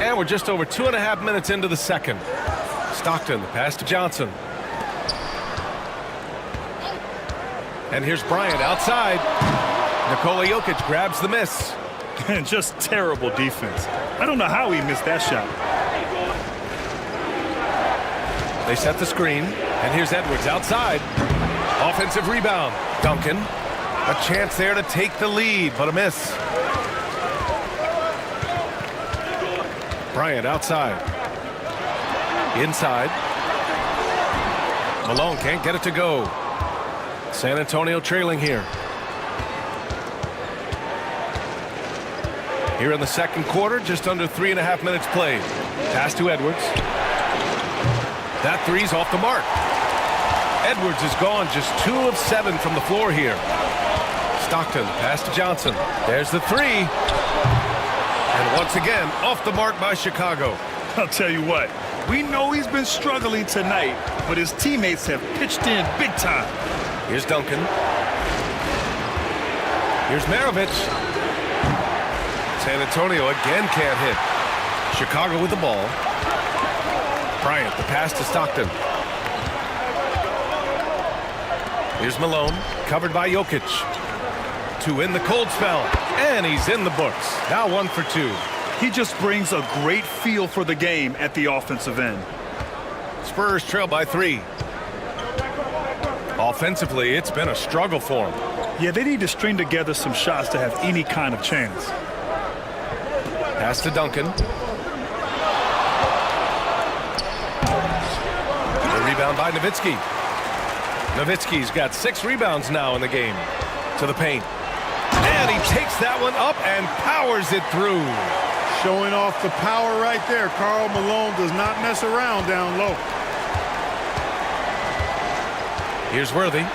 And we're just over 2.5 minutes into the second. Stockton, the pass to Johnson. And here's Bryant outside. Nikola Jokic grabs the miss. And just terrible defense. I don't know how he missed that shot. They set the screen, and here's Edwards outside. Offensive rebound. Duncan. A chance there to take the lead, but a miss. Bryant outside. Inside. Malone can't get it to go. San Antonio trailing here. Here in the second quarter, just under 3.5 minutes played. Pass to Edwards. That three's off the mark. Edwards is gone, just 2 of 7 from the floor here. Stockton, pass to Johnson. There's the three. And once again, off the mark by Chicago. I'll tell you what, we know he's been struggling tonight, but his teammates have pitched in big time. Here's Duncan. Here's Maravich. San Antonio again can't hit. Chicago with the ball. Bryant, the pass to Stockton. Here's Malone, covered by Jokic. To end the cold spell, and he's in the books. Now 1 for 2. He just brings a great feel for the game at the offensive end. Spurs trail by 3. Offensively, it's been a struggle for him. Yeah, they need to string together some shots to have any kind of chance. Pass to Duncan. The rebound by Nowitzki. Nowitzki's got 6 rebounds now in the game. To the paint. And he takes that one up and powers it through. Showing off the power right there. Karl Malone does not mess around down low. Here's Worthy.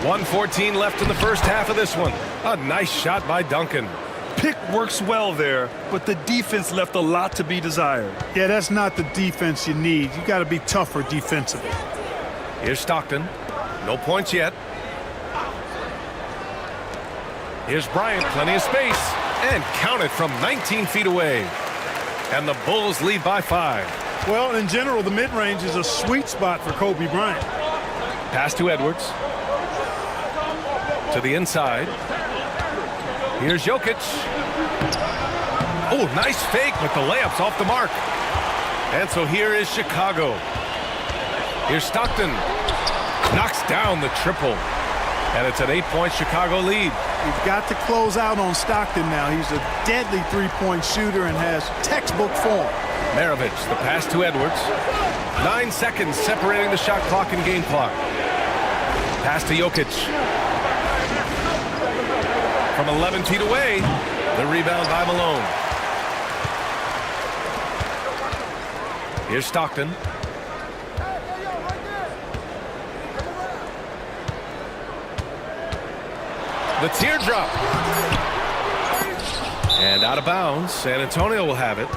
1:14 left in the first half of this one. A nice shot by Duncan. Pick works well there, but the defense left a lot to be desired. Yeah, that's not the defense you need. You got to be tougher defensively. Here's Stockton. No points yet. Here's Bryant, plenty of space. And count it from 19 feet away. And the Bulls lead by 5. Well, in general, the mid-range is a sweet spot for Kobe Bryant. Pass to Edwards. To the inside. Here's Jokic. Oh, nice fake, but the layup's off the mark. And so here is Chicago. Here's Stockton. Knocks down the triple. And it's an 8-point Chicago lead. You've got to close out on Stockton now. He's a deadly three-point shooter and has textbook form. Maravich, the pass to Edwards. 9 seconds separating the shot clock and game clock. Pass to Jokic. From 11 feet away, the rebound by Malone. Here's Stockton. The teardrop. And out of bounds. San Antonio will have it.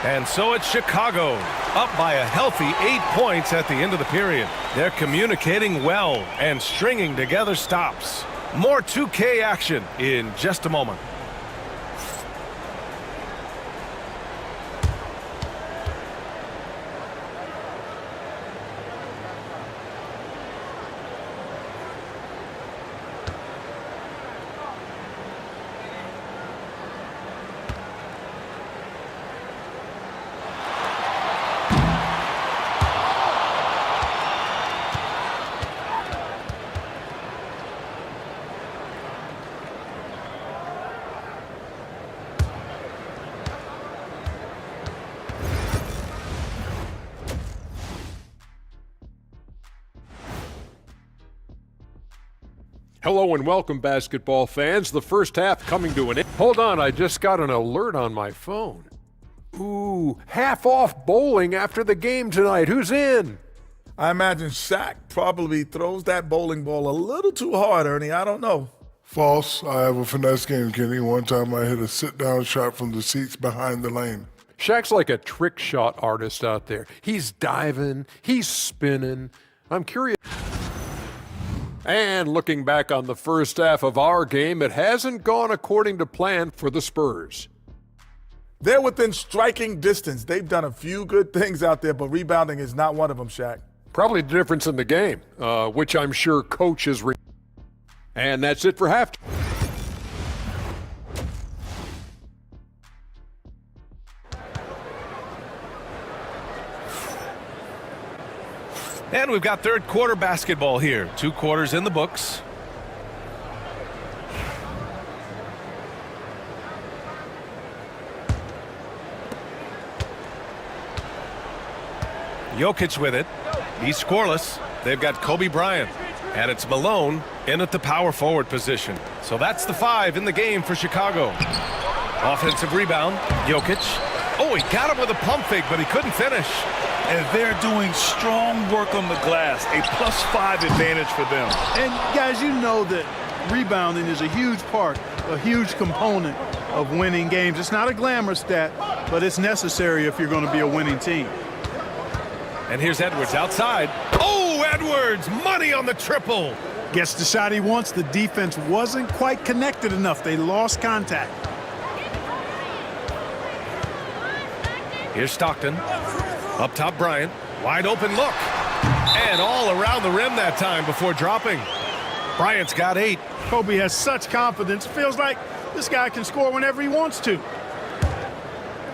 And so it's Chicago, up by a healthy 8 points at the end of the period. They're communicating well and stringing together stops. More 2K action in just a moment. Hello and welcome, basketball fans. The first half coming to an end. Hold on, I just got an alert on my phone. Ooh, half off bowling after the game tonight. Who's in? I imagine Shaq probably throws that bowling ball a little too hard, Ernie. I don't know. False. I have a finesse game, Kenny. One time I hit a sit-down shot from the seats behind the lane. Shaq's like a trick shot artist out there. He's diving, he's spinning. I'm curious. And looking back on the first half of our game, it hasn't gone according to plan for the Spurs. They're within striking distance. They've done a few good things out there, but rebounding is not one of them, Shaq. Probably the difference in the game, which I'm sure coach is. And that's it for halftime. And we've got third quarter basketball here. 2 quarters in the books. Jokic with it. He's scoreless. They've got Kobe Bryant. And it's Malone in at the power forward position. So that's the 5 in the game for Chicago. Offensive rebound. Jokic. Oh, he got him with a pump fake, but he couldn't finish. And they're doing strong work on the glass. A +5 advantage for them. And guys, you know that rebounding is a huge part, a huge component of winning games. It's not a glamour stat, but it's necessary if you're going to be a winning team. And here's Edwards outside. Oh, Edwards, money on the triple. Gets the shot he wants. The defense wasn't quite connected enough. They lost contact. Here's Stockton. Up top, Bryant. Wide open look. And all around the rim that time before dropping. Bryant's got 8. Kobe has such confidence. Feels like this guy can score whenever he wants to.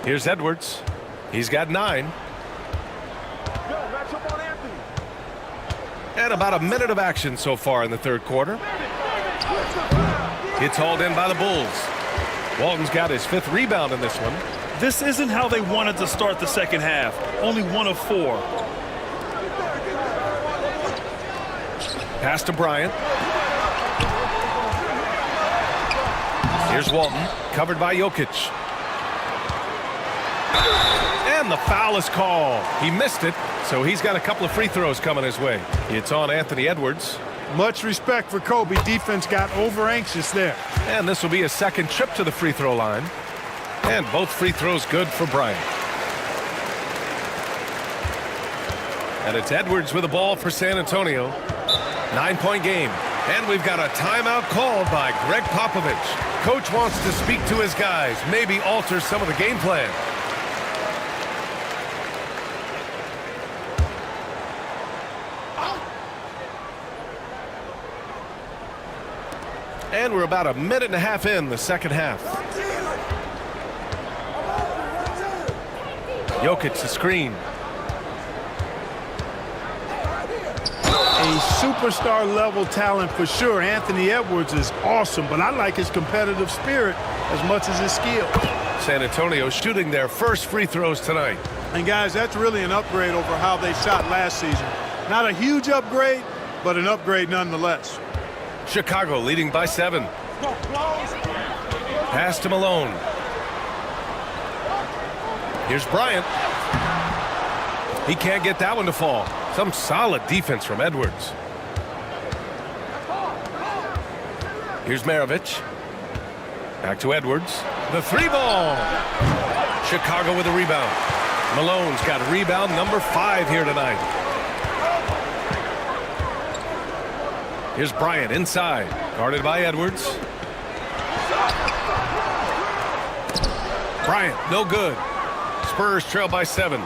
Here's Edwards. He's got 9. And about a minute of action so far in the third quarter. It's hauled in by the Bulls. Walton's got his 5th rebound in this one. This isn't how they wanted to start the second half. Only 1 of 4. Pass to Bryant. Here's Walton, covered by Jokic. And the foul is called. He missed it, so he's got a couple of free throws coming his way. It's on Anthony Edwards. Much respect for Kobe. Defense got over anxious there. And this will be a second trip to the free throw line. And both free throws good for Bryant. And it's Edwards with the ball for San Antonio. 9-point game. And we've got a timeout called by Greg Popovich. Coach wants to speak to his guys, maybe alter some of the game plan. And we're about a minute and a half in the second half. Jokic the screen. A superstar level talent for sure. Anthony Edwards is awesome, but I like his competitive spirit as much as his skill. San Antonio shooting their first free throws tonight. And guys, that's really an upgrade over how they shot last season. Not a huge upgrade, but an upgrade nonetheless. Chicago leading by 7. Pass to Malone. Here's Bryant. He can't get that one to fall. Some solid defense from Edwards. Here's Maravich. Back to Edwards. The 3-ball. Chicago with a rebound. Malone's got rebound number 5 here tonight. Here's Bryant inside. Guarded by Edwards. Bryant, no good. Spurs trail by 7.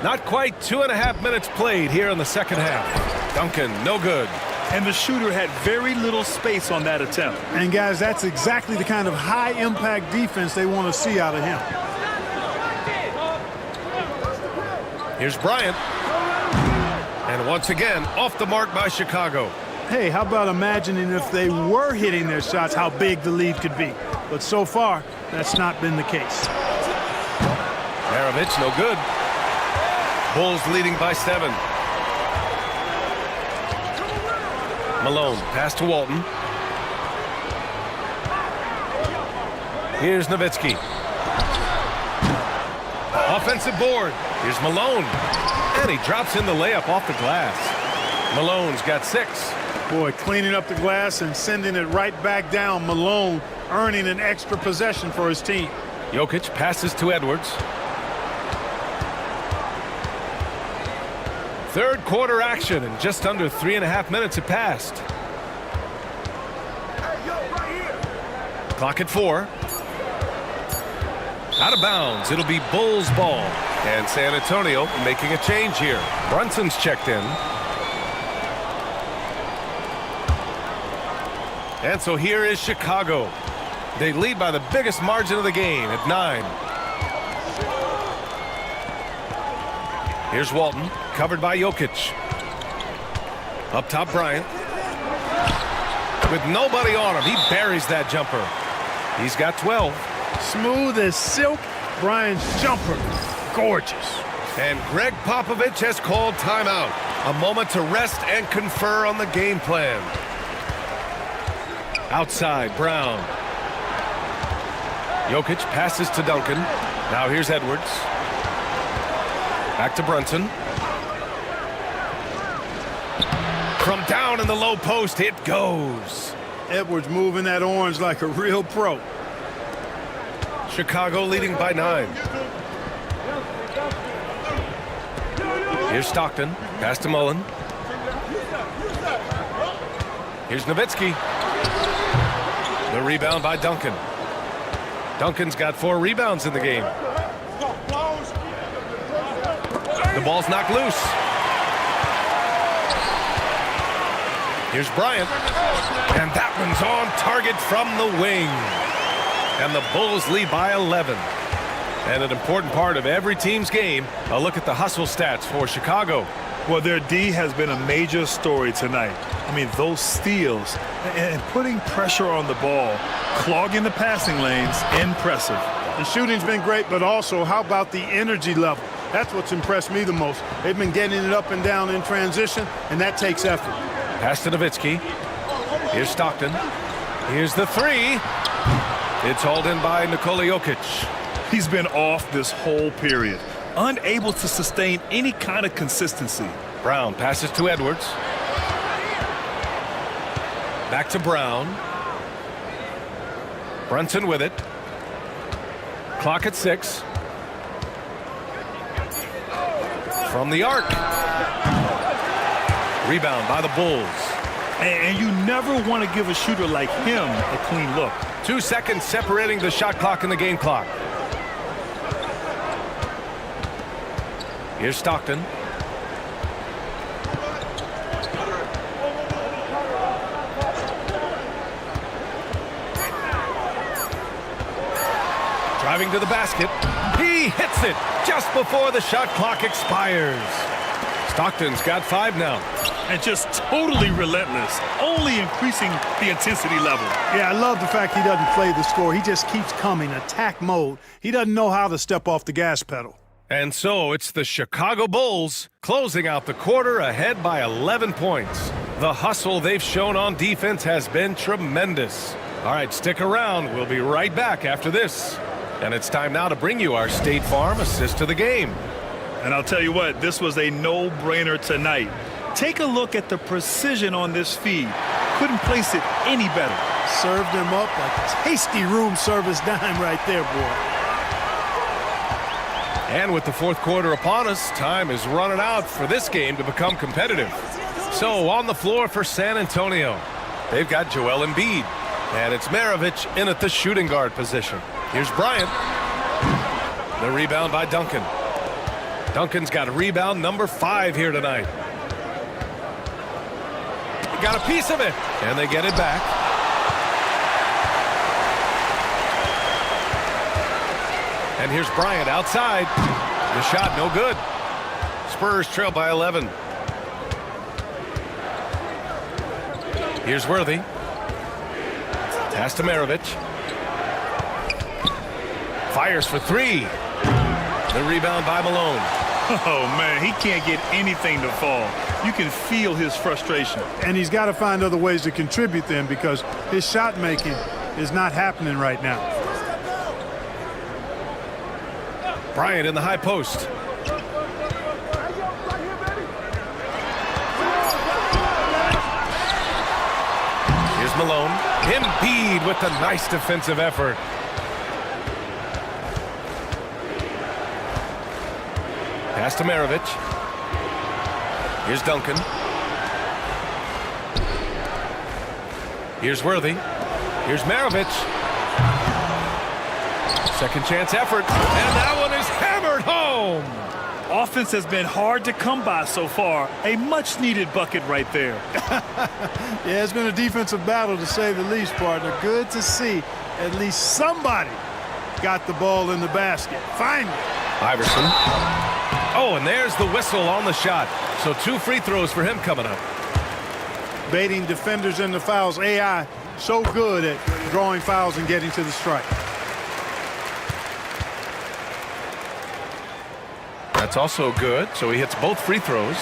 Not quite 2.5 minutes played here in the second half. Duncan, no good. And the shooter had very little space on that attempt. And guys, that's exactly the kind of high-impact defense they want to see out of him. Here's Bryant. And once again, off the mark by Chicago. Hey, how about imagining if they were hitting their shots, how big the lead could be. But so far, that's not been the case. Maravich, no good. Bulls leading by 7. Malone, pass to Walton. Here's Nowitzki. Offensive board. Here's Malone. And he drops in the layup off the glass. Malone's got 6. Boy, cleaning up the glass and sending it right back down. Malone earning an extra possession for his team. Jokic passes to Edwards. Third quarter action, and just under 3.5 minutes have passed. Clock at 4. Out of bounds. It'll be Bulls ball. And San Antonio making a change here. Brunson's checked in. And so here is Chicago. They lead by the biggest margin of the game at 9. Here's Walton, covered by Jokic. Up top, Bryant. With nobody on him, he buries that jumper. He's got 12. Smooth as silk. Bryant's jumper. Gorgeous. And Greg Popovich has called timeout. A moment to rest and confer on the game plan. Outside, Brown. Jokic passes to Duncan. Now here's Edwards. Back to Brunson. From down in the low post, it goes. Edwards moving that orange like a real pro. Chicago leading by 9. Here's Stockton. Pass to Mullen. Here's Nowitzki. The rebound by Duncan. Duncan's got 4 rebounds in the game. The ball's knocked loose. Here's Bryant. And that one's on target from the wing. And the Bulls lead by 11. And an important part of every team's game, a look at the hustle stats for Chicago. Well, their D has been a major story tonight. I mean, those steals and putting pressure on the ball, clogging the passing lanes, impressive. The shooting's been great, but also how about the energy level? That's what's impressed me the most. They've been getting it up and down in transition, and that takes effort. Pass to Nowitzki. Here's Stockton. Here's the 3. It's hauled in by Nikola Jokic. He's been off this whole period, unable to sustain any kind of consistency. Brown passes to Edwards. Back to Brown. Brunson with it. Clock at 6. From the arc. Rebound by the Bulls. And you never want to give a shooter like him a clean look. 2 seconds separating the shot clock and the game clock. Here's Stockton. Driving to the basket. He hits it just before the shot clock expires. Stockton's got 5 now. And just totally relentless, only increasing the intensity level. Yeah, I love the fact he doesn't play the score. He just keeps coming, attack mode. He doesn't know how to step off the gas pedal. And so it's the Chicago Bulls closing out the quarter ahead by 11 points. The hustle they've shown on defense has been tremendous. All right, stick around. We'll be right back after this. And it's time now to bring you our State Farm assist to the game. And I'll tell you what, this was a no-brainer tonight. Take a look at the precision on this feed. Couldn't place it any better. Served him up a tasty room service dime right there, boy. And with the fourth quarter upon us, time is running out for this game to become competitive. So on the floor for San Antonio, they've got Joel Embiid. And it's Maravich in at the shooting guard position. Here's Bryant. The rebound by Duncan. Duncan's got a rebound number 5 here tonight. He got a piece of it, and they get it back. And here's Bryant outside. The shot no good. Spurs trail by 11. Here's Worthy. Pass to Maravich. Fires for 3. The rebound by Malone. Oh, man, he can't get anything to fall. You can feel his frustration. And he's got to find other ways to contribute then because his shot making is not happening right now. Bryant in the high post. Malone. Embiid with the nice defensive effort. Pass to Maravich. Here's Duncan. Here's Worthy. Here's Maravich. Second chance effort. And that one is hammered home. Offense has been hard to come by so far. A much-needed bucket right there. Yeah, it's been a defensive battle, to say the least, partner. Good to see at least somebody got the ball in the basket. Finally. Iverson. Oh, and there's the whistle on the shot. So 2 free throws for him coming up. Baiting defenders into fouls. AI so good at drawing fouls and getting to the strike. That's also good. So he hits both free throws.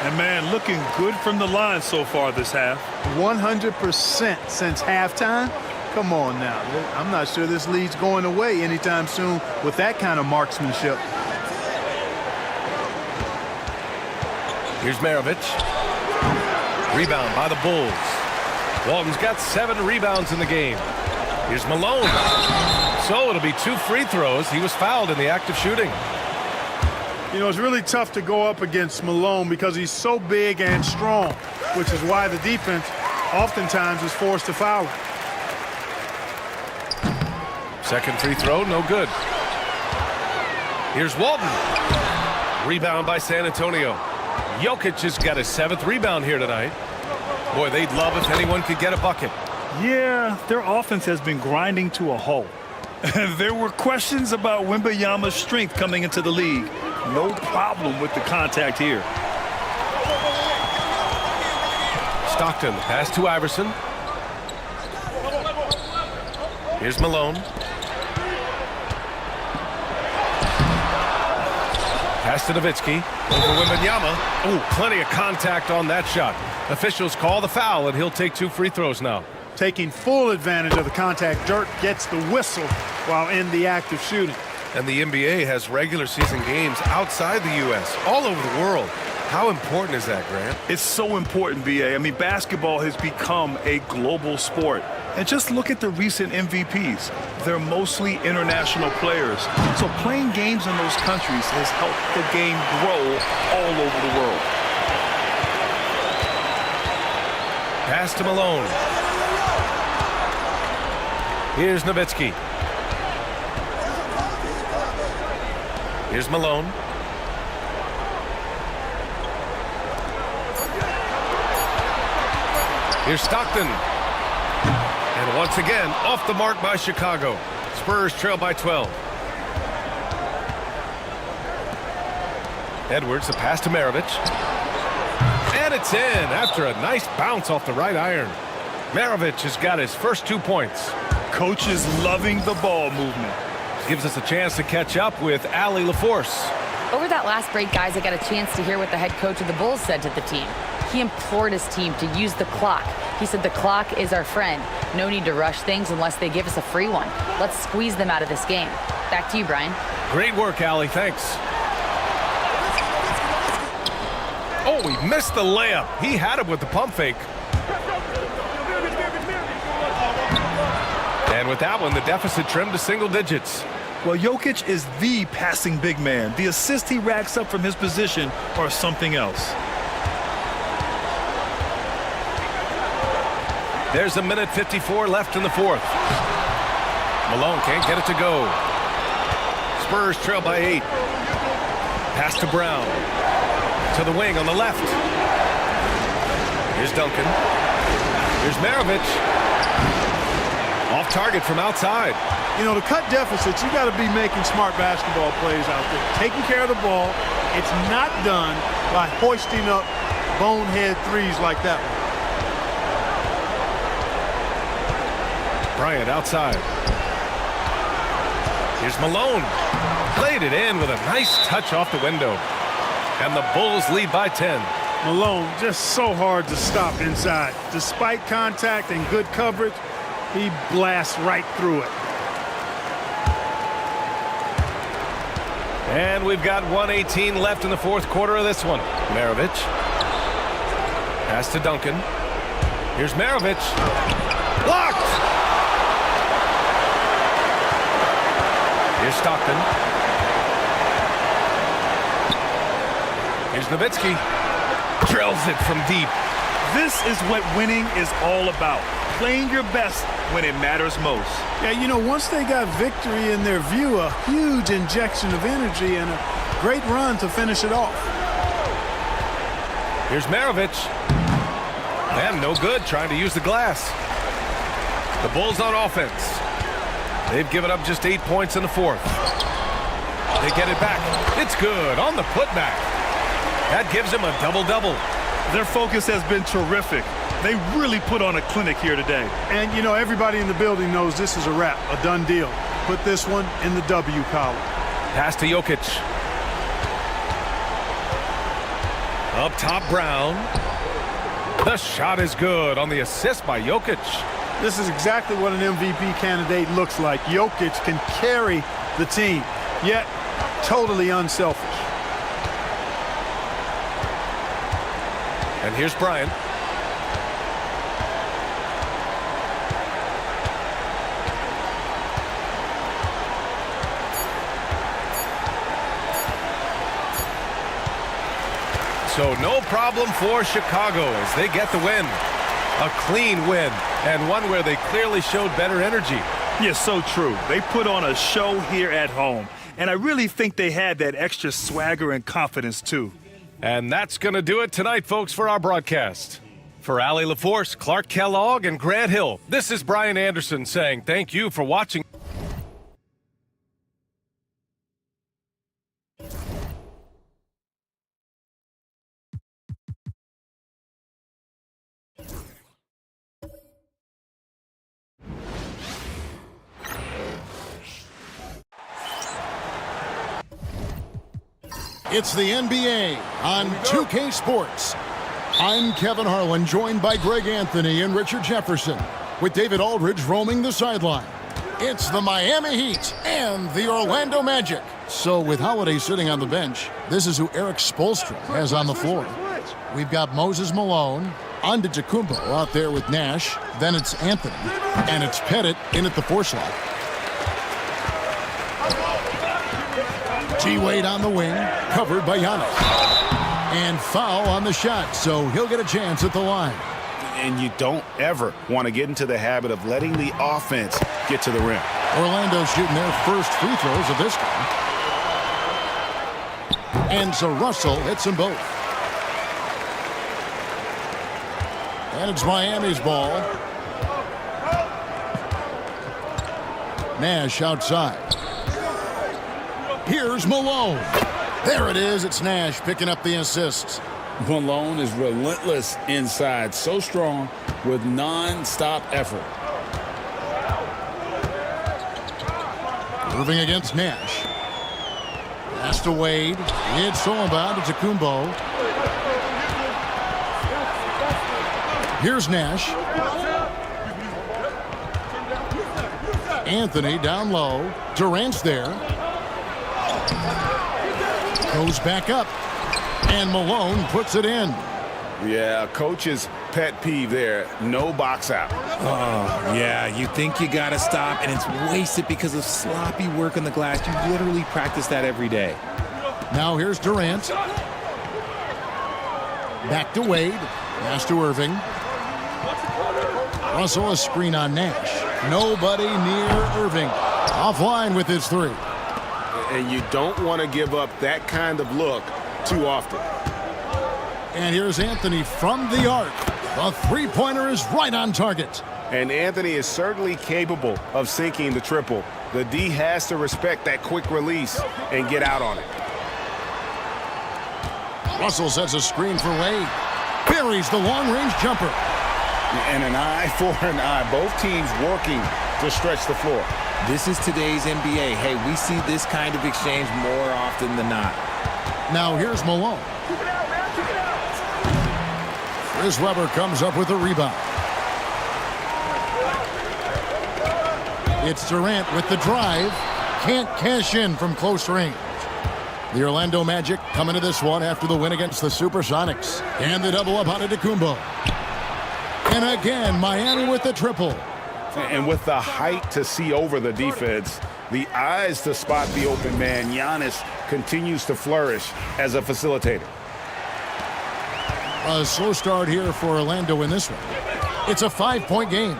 And, man, looking good from the line so far this half. 100% since halftime. Come on now. I'm not sure this lead's going away anytime soon with that kind of marksmanship. Here's Maravich. Rebound by the Bulls. Walton's got 7 rebounds in the game. Here's Malone. So it'll be 2 free throws. He was fouled in the act of shooting. You know, it's really tough to go up against Malone because he's so big and strong, which is why the defense oftentimes is forced to foul him. Second free throw, no good. Here's Walton. Rebound by San Antonio. Jokic has got his 7th rebound here tonight. Boy, they'd love if anyone could get a bucket. Yeah, their offense has been grinding to a halt. There were questions about Wembanyama's strength coming into the league. No problem with the contact here. Stockton, pass to Iverson. Here's Malone. Pass to Nowitzki. Over Wembanyama. Oh, plenty of contact on that shot. Officials call the foul, and he'll take 2 free throws now. Taking full advantage of the contact. Dirk gets the whistle while in the act of shooting. And the NBA has regular season games outside the U.S., all over the world. How important is that, Grant? It's so important, B.A. I mean, basketball has become a global sport. And just look at the recent MVPs. They're mostly international players. So playing games in those countries has helped the game grow all over the world. Pass to Malone. Here's Nowitzki. Here's Malone. Here's Stockton. And once again, off the mark by Chicago. Spurs trail by 12. Edwards, the pass to Maravich. And it's in after a nice bounce off the right iron. Maravich has got his first 2 points. Coach is loving the ball movement. Gives us a chance to catch up with Allie LaForce. Over that last break, guys, I got a chance to hear what the head coach of the Bulls said to the team. He implored his team to use the clock. He said the clock is our friend. No need to rush things unless they give us a free one. Let's squeeze them out of this game. Back to you, Brian. Great work, Allie. Thanks. Oh, he missed the layup. He had it with the pump fake. And with that one, the deficit trimmed to single digits. Well, Jokic is the passing big man. The assists he racks up from his position are something else. There's a minute 54 left in the 4th. Malone can't get it to go. Spurs trail by 8. Pass to Brown. To the wing on the left. Here's Duncan. Here's Maravich. Off target from outside. You know, to cut deficits, you got to be making smart basketball plays out there. Taking care of the ball. It's not done by hoisting up bonehead threes like that one. Bryant outside. Here's Malone. Played it in with a nice touch off the window. And the Bulls lead by 10. Malone just so hard to stop inside. Despite contact and good coverage, he blasts right through it. And we've got 1:18 left in the 4th quarter of this one. Maravich. Pass to Duncan. Here's Maravich. Blocked! Here's Stockton. Here's Nowitzki. Drills it from deep. This is what winning is all about. Playing your best when it matters most. Yeah, you know, once they got victory in their view, a huge injection of energy and a great run to finish it off. Here's Maravich. And no good trying to use the glass. The Bulls on offense. They've given up just 8 points in the fourth. They get it back. It's good on the putback. That gives them a double-double. Their focus has been terrific. They really put on a clinic here today. And, you know, everybody in the building knows this is a wrap, a done deal. Put this one in the W column. Pass to Jokic. Up top, Brown. The shot is good on the assist by Jokic. This is exactly what an MVP candidate looks like. Jokic can carry the team, yet totally unselfish. And here's Bryant. So no problem for Chicago as they get the win. A clean win, and one where they clearly showed better energy. Yes, so true. They put on a show here at home, and I really think they had that extra swagger and confidence too. And that's going to do it tonight, folks, for our broadcast. For Allie LaForce, Clark Kellogg, and Grant Hill, this is Brian Anderson saying thank you for watching. It's the NBA on 2K Sports. I'm Kevin Harlan, joined by Greg Anthony and Richard Jefferson, with David Aldridge roaming the sideline. It's the Miami Heat and the Orlando Magic. So with Holiday sitting on the bench, this is who Erik Spoelstra has on the floor. We've got Moses Malone, Antetokounmpo out there with Nash, then it's Anthony, and it's Pettit in at the 4 slot. T-Wade on the wing, covered by Giannis. And foul on the shot, so he'll get a chance at the line. And you don't ever want to get into the habit of letting the offense get to the rim. Orlando's shooting their first free throws of this game. And so Russell hits them both. And it's Miami's ball. Nash outside. Here's Malone. There it is. It's Nash picking up the assist. Malone is relentless inside, so strong with non-stop effort. Irving against Nash. Pass to Wade. It's Solomon to Kumbo. Here's Nash. Anthony down low. Durant's there. Goes back up. And Malone puts it in. Yeah, coach's pet peeve there. No box out. Oh, yeah, you think you got to stop, and it's wasted because of sloppy work on the glass. You literally practice that every day. Now here's Durant. Back to Wade. Pass to Irving. Russell a screen on Nash. Nobody near Irving. Offline with his 3. And you don't want to give up that kind of look too often. And here's Anthony from the arc. The three-pointer is right on target. And Anthony is certainly capable of sinking the triple. The D has to respect that quick release and get out on it. Russell sets a screen for Wade. Buries the long-range jumper. And an eye for an eye. Both teams working to stretch the floor. This is today's NBA. Hey, we see this kind of exchange more often than not. Now here's Malone. Chris Webber comes up with a rebound. It's Durant with the drive. Can't cash in from close range. The Orlando Magic coming to this one after the win against the Supersonics. And the double up on Antetokounmpo. And again, Miami with the triple. And with the height to see over the defense, the eyes to spot the open man, Giannis continues to flourish as a facilitator. A slow start here for Orlando in this one. It's a 5-point game.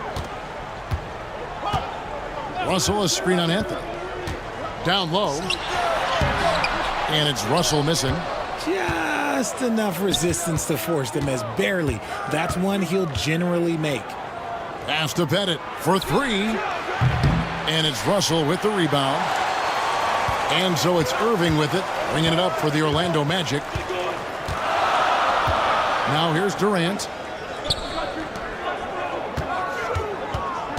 Russell, a screen on Anthony. Down low. And it's Russell missing. Just enough resistance to force the miss. Barely. That's one he'll generally make. Pass to Pettit for three. And it's Russell with the rebound. And so it's Irving with it, bringing it up for the Orlando Magic. Now here's Durant.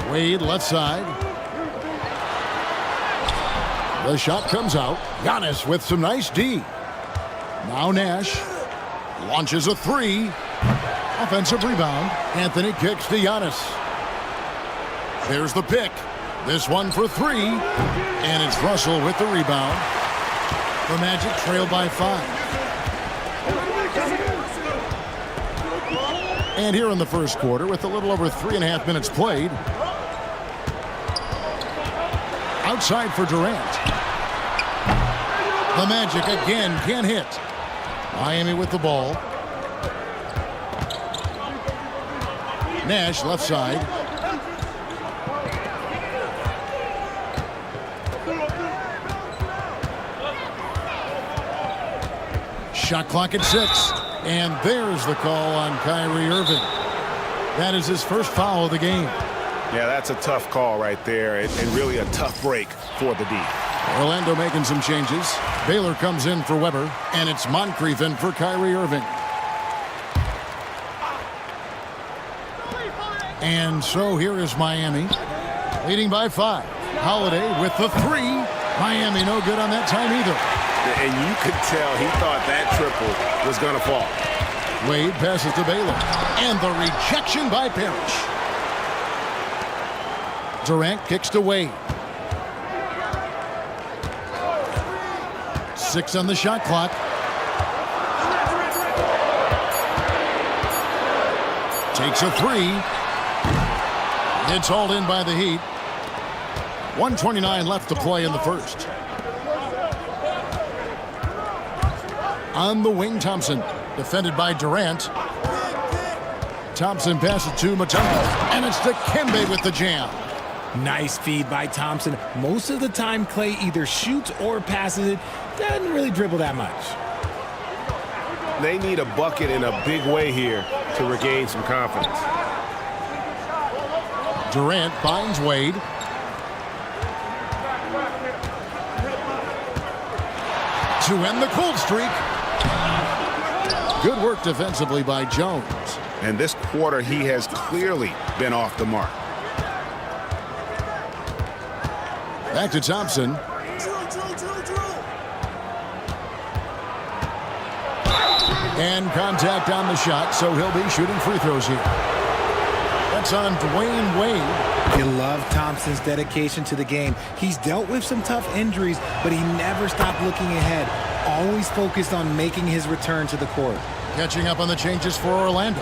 Wade left side. The shot comes out. Giannis with some nice D. Now Nash launches a three. Offensive rebound. Anthony kicks to Giannis. There's the pick. This one for three. And it's Russell with the rebound. The Magic trail by 5. And here in the first quarter, with a little over 3.5 minutes played. Outside for Durant. The Magic again can't hit. Miami with the ball. Nash left side. Shot clock at 6. And there's the call on Kyrie Irving. That is his first foul of the game. Yeah, that's a tough call right there, and really a tough break for the D. Orlando making some changes. Baylor comes in for Weber, and it's Moncrief in for Kyrie Irving. And so here is Miami, leading by 5. Holiday with the three. Miami no good on that time either. And you could tell he thought that triple was going to fall. Wade passes to Baylor. And the rejection by Parrish. Durant kicks to Wade. 6 on the shot clock. Takes a three. It's hauled in by the Heat. 1:29 left to play in the first. On the wing, Thompson, defended by Durant. Thompson passes to Mutombo, and it's Dikembe with the jam. Nice feed by Thompson. Most of the time, Clay either shoots or passes it. Doesn't really dribble that much. They need a bucket in a big way here to regain some confidence. Durant finds Wade. To end the cold streak. Good work defensively by Jones. And this quarter, he has clearly been off the mark. Back to Thompson. And contact on the shot, so he'll be shooting free throws here. That's on Dwayne Wade. You love Thompson's dedication to the game. He's dealt with some tough injuries, but he never stopped looking ahead. Always focused on making his return to the court. Catching up on the changes for Orlando.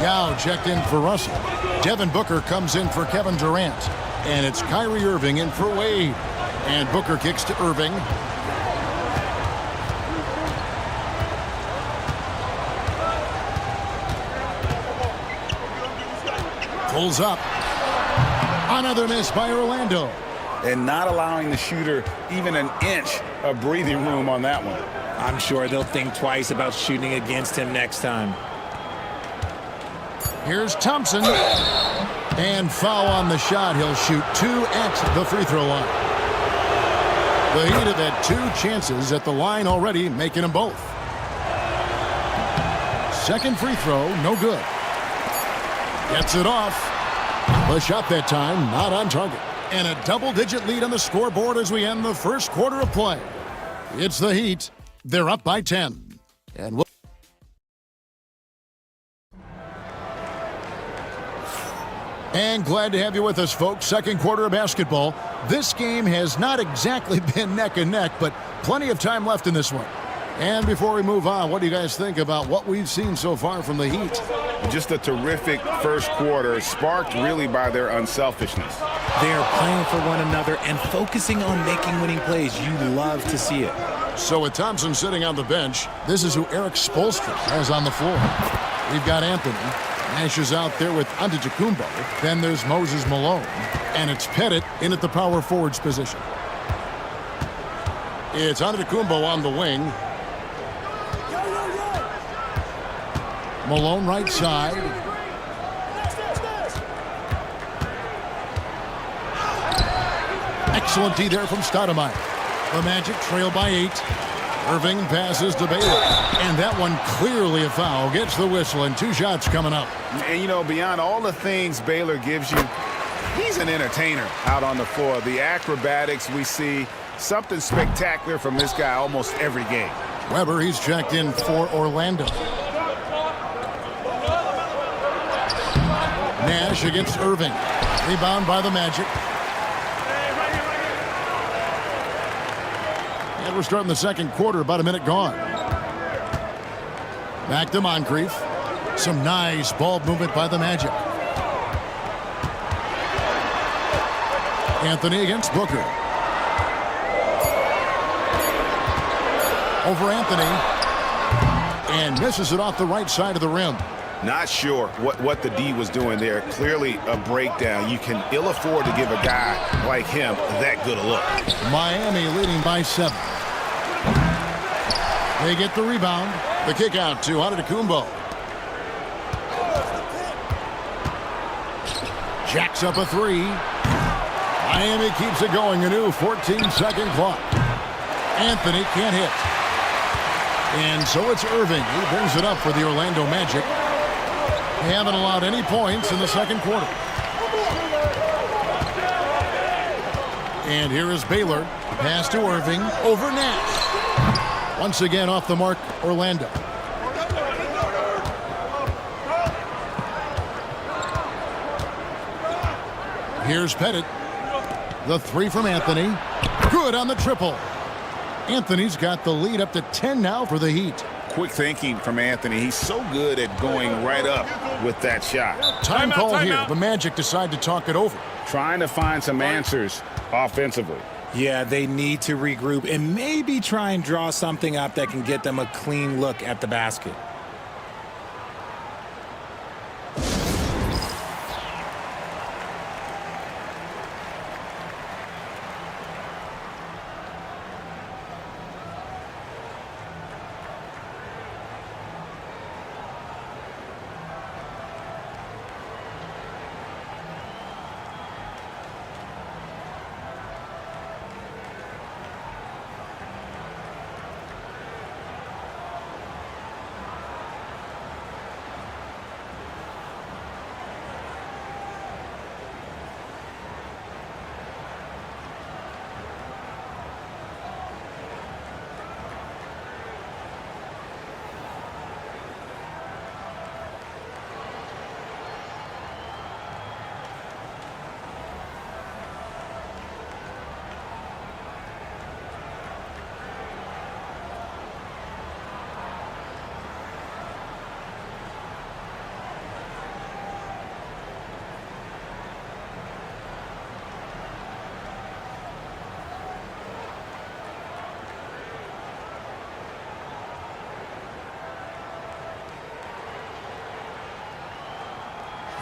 Yao checked in for Russell. Devin Booker comes in for Kevin Durant. And it's Kyrie Irving in for Wade. And Booker kicks to Irving. Pulls up. Another miss by Orlando. And not allowing the shooter even an inch of breathing room on that one. I'm sure they'll think twice about shooting against him next time. Here's Thompson. And foul on the shot. He'll shoot 2 at the free throw line. The Heat have had 2 chances at the line already, making them both. Second free throw, no good. Gets it off. The shot that time, not on target. And a double-digit lead on the scoreboard as we end the first quarter of play. It's the Heat. They're up by 10. And And glad to have you with us, folks. Second quarter of basketball. This game has not exactly been neck and neck, but plenty of time left in this one. And before we move on, what do you guys think about what we've seen so far from the Heat? Just a terrific first quarter, sparked really by their unselfishness. They are playing for one another and focusing on making winning plays. You love to see it. So with Thompson sitting on the bench, this is who Eric Spoelstra has on the floor. We've got Anthony. Nash is out there with Antetokounmpo. Then there's Moses Malone. And it's Pettit in at the power forwards position. It's Antetokounmpo on the wing. Malone right side. Excellent D there from Stoudemire. The Magic trail by 8. Irving passes to Baylor. And that one clearly a foul. Gets the whistle and 2 shots coming up. And, you know, beyond all the things Baylor gives you, he's an entertainer out on the floor. The acrobatics we see, something spectacular from this guy almost every game. Weber, he's checked in for Orlando. Nash against Irving. Rebound by the Magic. And we're starting the second quarter, about a minute gone. Back to Moncrief. Some nice ball movement by the Magic. Anthony against Booker. Over Anthony. And misses it off the right side of the rim. Not sure what the D was doing there. Clearly a breakdown. You can ill afford to give a guy like him that good a look. Miami leading by 7. They get the rebound. The kick out to Antetokounmpo. Jacks up a 3. Miami keeps it going. A new 14-second clock. Anthony can't hit. And so it's Irving. He brings it up for the Orlando Magic. They haven't allowed any points in the second quarter. And here is Baylor. Pass to Irving over Nash. Once again off the mark, Orlando. Here's Pettit. The 3 from Anthony. Good on the triple. Anthony's got the lead up to 10 now for the Heat. Quick thinking from Anthony. He's so good at going right up with that shot. Time call here. The Magic decide to talk it over. Trying to find some answers offensively. Yeah, they need to regroup and maybe try and draw something up that can get them a clean look at the basket.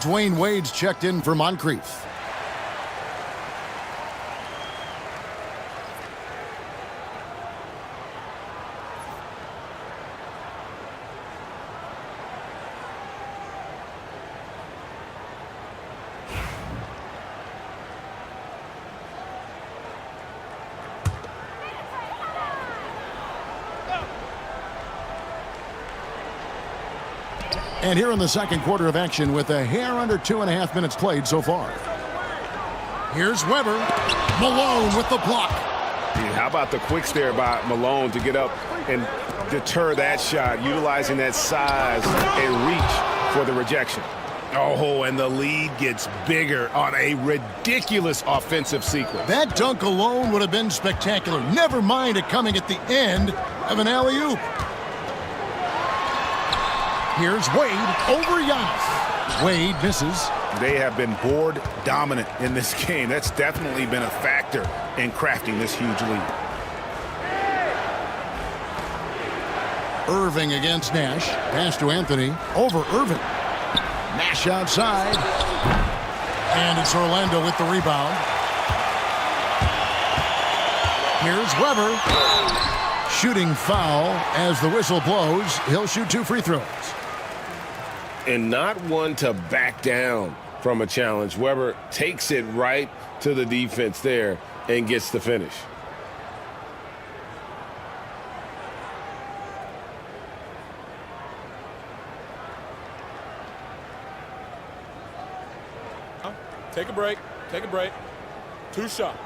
Dwayne Wade's checked in for Moncrief. And here in the second quarter of action with a hair under 2.5 minutes played so far. Here's Weber. Malone with the block. Dude, how about the quick stare by Malone to get up and deter that shot, utilizing that size and reach for the rejection. Oh, and the lead gets bigger on a ridiculous offensive sequence. That dunk alone would have been spectacular. Never mind it coming at the end of an alley-oop. Here's Wade over Giannis. Wade misses. They have been board dominant in this game. That's definitely been a factor in crafting this huge lead. Irving against Nash. Pass to Anthony. Over Irving. Nash outside. And it's Orlando with the rebound. Here's Weber. Shooting foul as the whistle blows. He'll shoot 2 free throws. And not one to back down from a challenge. Weber takes it right to the defense there and gets the finish. Take a break. Take a break. 2 shots.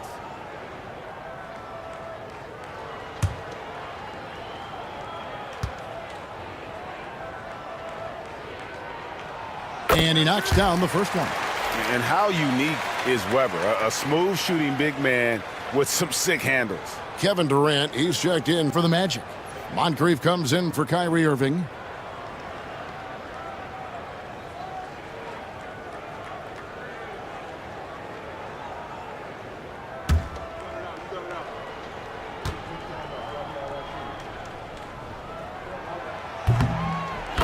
And he knocks down the first one. And how unique is Weber? A smooth shooting big man with some sick handles. Kevin Durant, he's checked in for the Magic. Moncrief comes in for Kyrie Irving.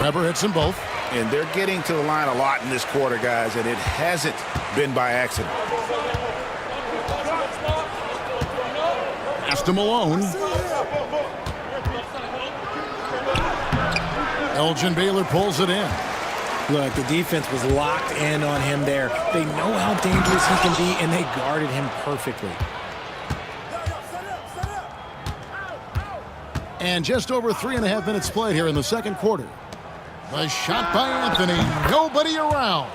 Weber hits them both. And they're getting to the line a lot in this quarter, guys, and it hasn't been by accident. Pass to Malone. Elgin Baylor pulls it in. Look, the defense was locked in on him there. They know how dangerous he can be, and they guarded him perfectly. And just over 3.5 minutes played here in the second quarter. The shot by Anthony. Nobody around.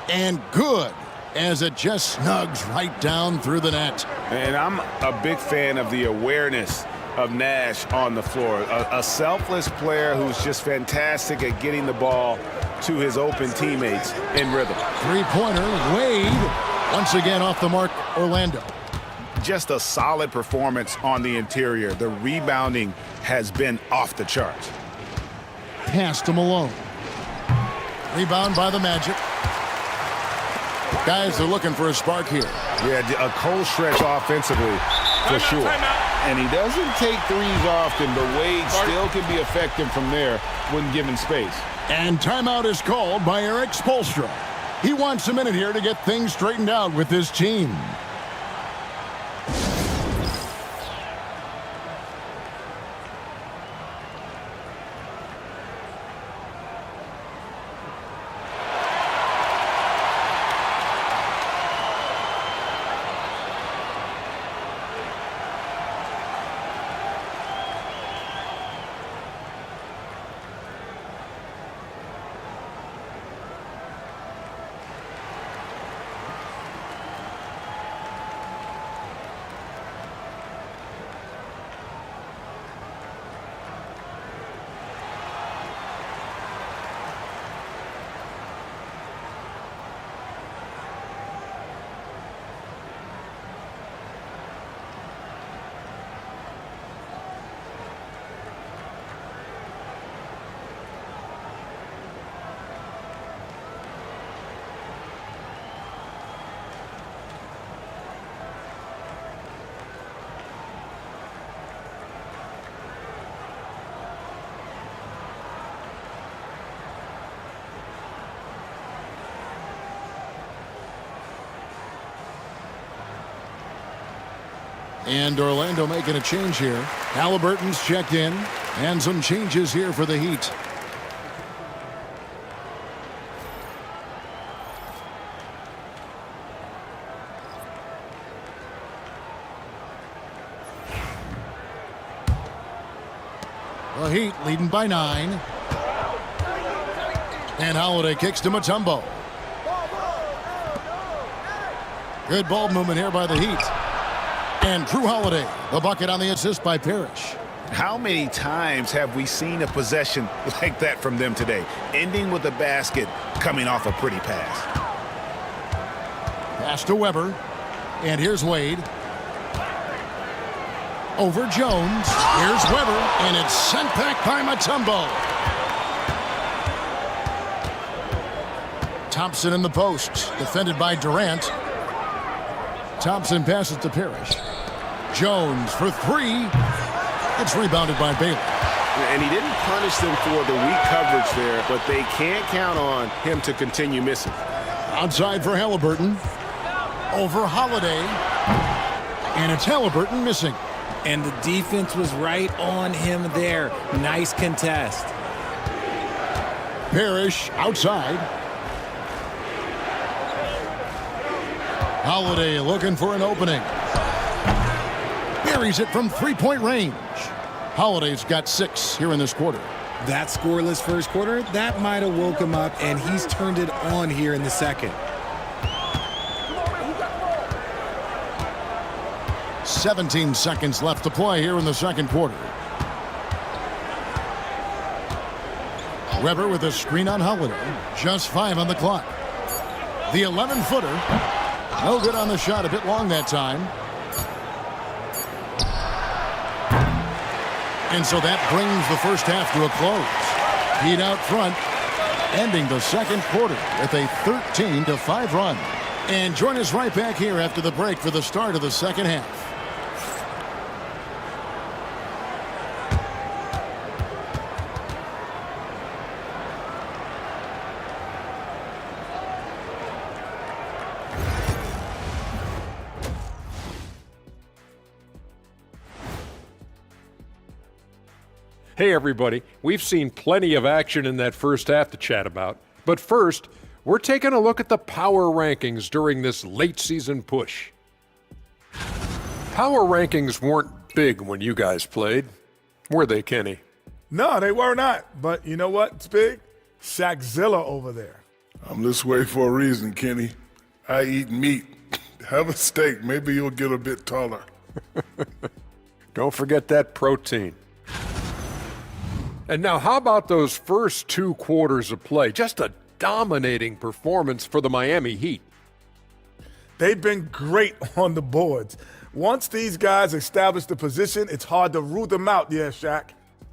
And good, as it just snugs right down through the net. And I'm a big fan of the awareness of Nash on the floor. A selfless player who's just fantastic at getting the ball to his open teammates in rhythm. Three-pointer, Wade. Once again off the mark, Orlando. Just a solid performance on the interior. The rebounding has been off the charts. Pass to Malone. Rebound by the Magic. Guys are looking for a spark here. Yeah, a cold stretch offensively for sure. And he doesn't take threes often, but Wade still can be effective from there when given space. And timeout is called by Erik Spoelstra. He wants a minute here to get things straightened out with his team. And Orlando making a change here. Halliburton's checked in. And some changes here for the Heat. The Heat leading by 9. And Holiday kicks to Mutombo. Good ball movement here by the Heat. And Drew Holiday, the bucket on the assist by Parrish. How many times have we seen a possession like that from them today, ending with a basket coming off a pretty pass? Pass to Weber. And here's Wade. Over Jones. Here's Weber. And it's sent back by Mutombo. Thompson in the post. Defended by Durant. Thompson passes to Parrish. Jones for three. It's rebounded by Baylor. And he didn't punish them for the weak coverage there, but they can't count on him to continue missing. Outside for Halliburton. Over Holiday. And it's Halliburton missing. And the defense was right on him there. Nice contest. Parrish outside. Holiday looking for an opening. Buries it from three-point range. Holiday's got 6 here in this quarter. That scoreless first quarter, that might have woke him up, and he's turned it on here in the second. 17 seconds left to play here in the second quarter. Weber with a screen on Holiday. Just 5 on the clock. The 11-footer. No good on the shot. A bit long that time. And so that brings the first half to a close. Heat out front, ending the second quarter with a 13-5 run. And join us right back here after the break for the start of the second half. Hey everybody, we've seen plenty of action in that first half to chat about. But first, we're taking a look at the power rankings during this late season push. Power rankings weren't big when you guys played, were they, Kenny? No, they were not. But you know what's big? Shaqzilla over there. I'm this way for a reason, Kenny. I eat meat. Have a steak. Maybe you'll get a bit taller. Don't forget that protein. And now how about those first 2 quarters of play? Just a dominating performance for the Miami Heat. They've been great on the boards. Once these guys establish the position, it's hard to root them out, yeah, Shaq.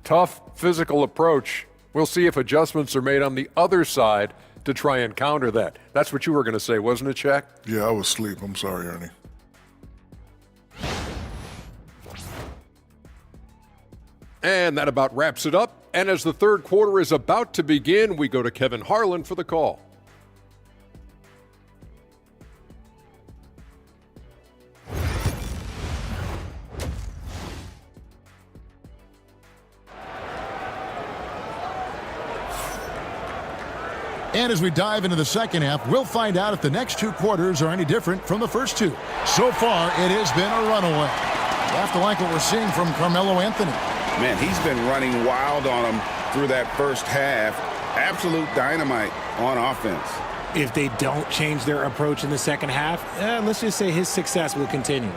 Tough physical approach. We'll see if adjustments are made on the other side to try and counter that. That's what you were going to say, wasn't it, Shaq? Yeah, I was asleep. I'm sorry, Ernie. And that about wraps it up. And as the third quarter is about to begin, we go to Kevin Harlan for the call. And as we dive into the second half, we'll find out if the next 2 quarters are any different from the first 2. So far, it has been a runaway. You have to like what we're seeing from Carmelo Anthony. Man, he's been running wild on them through that first half. Absolute dynamite on offense. If they don't change their approach in the second half, let's just say his success will continue.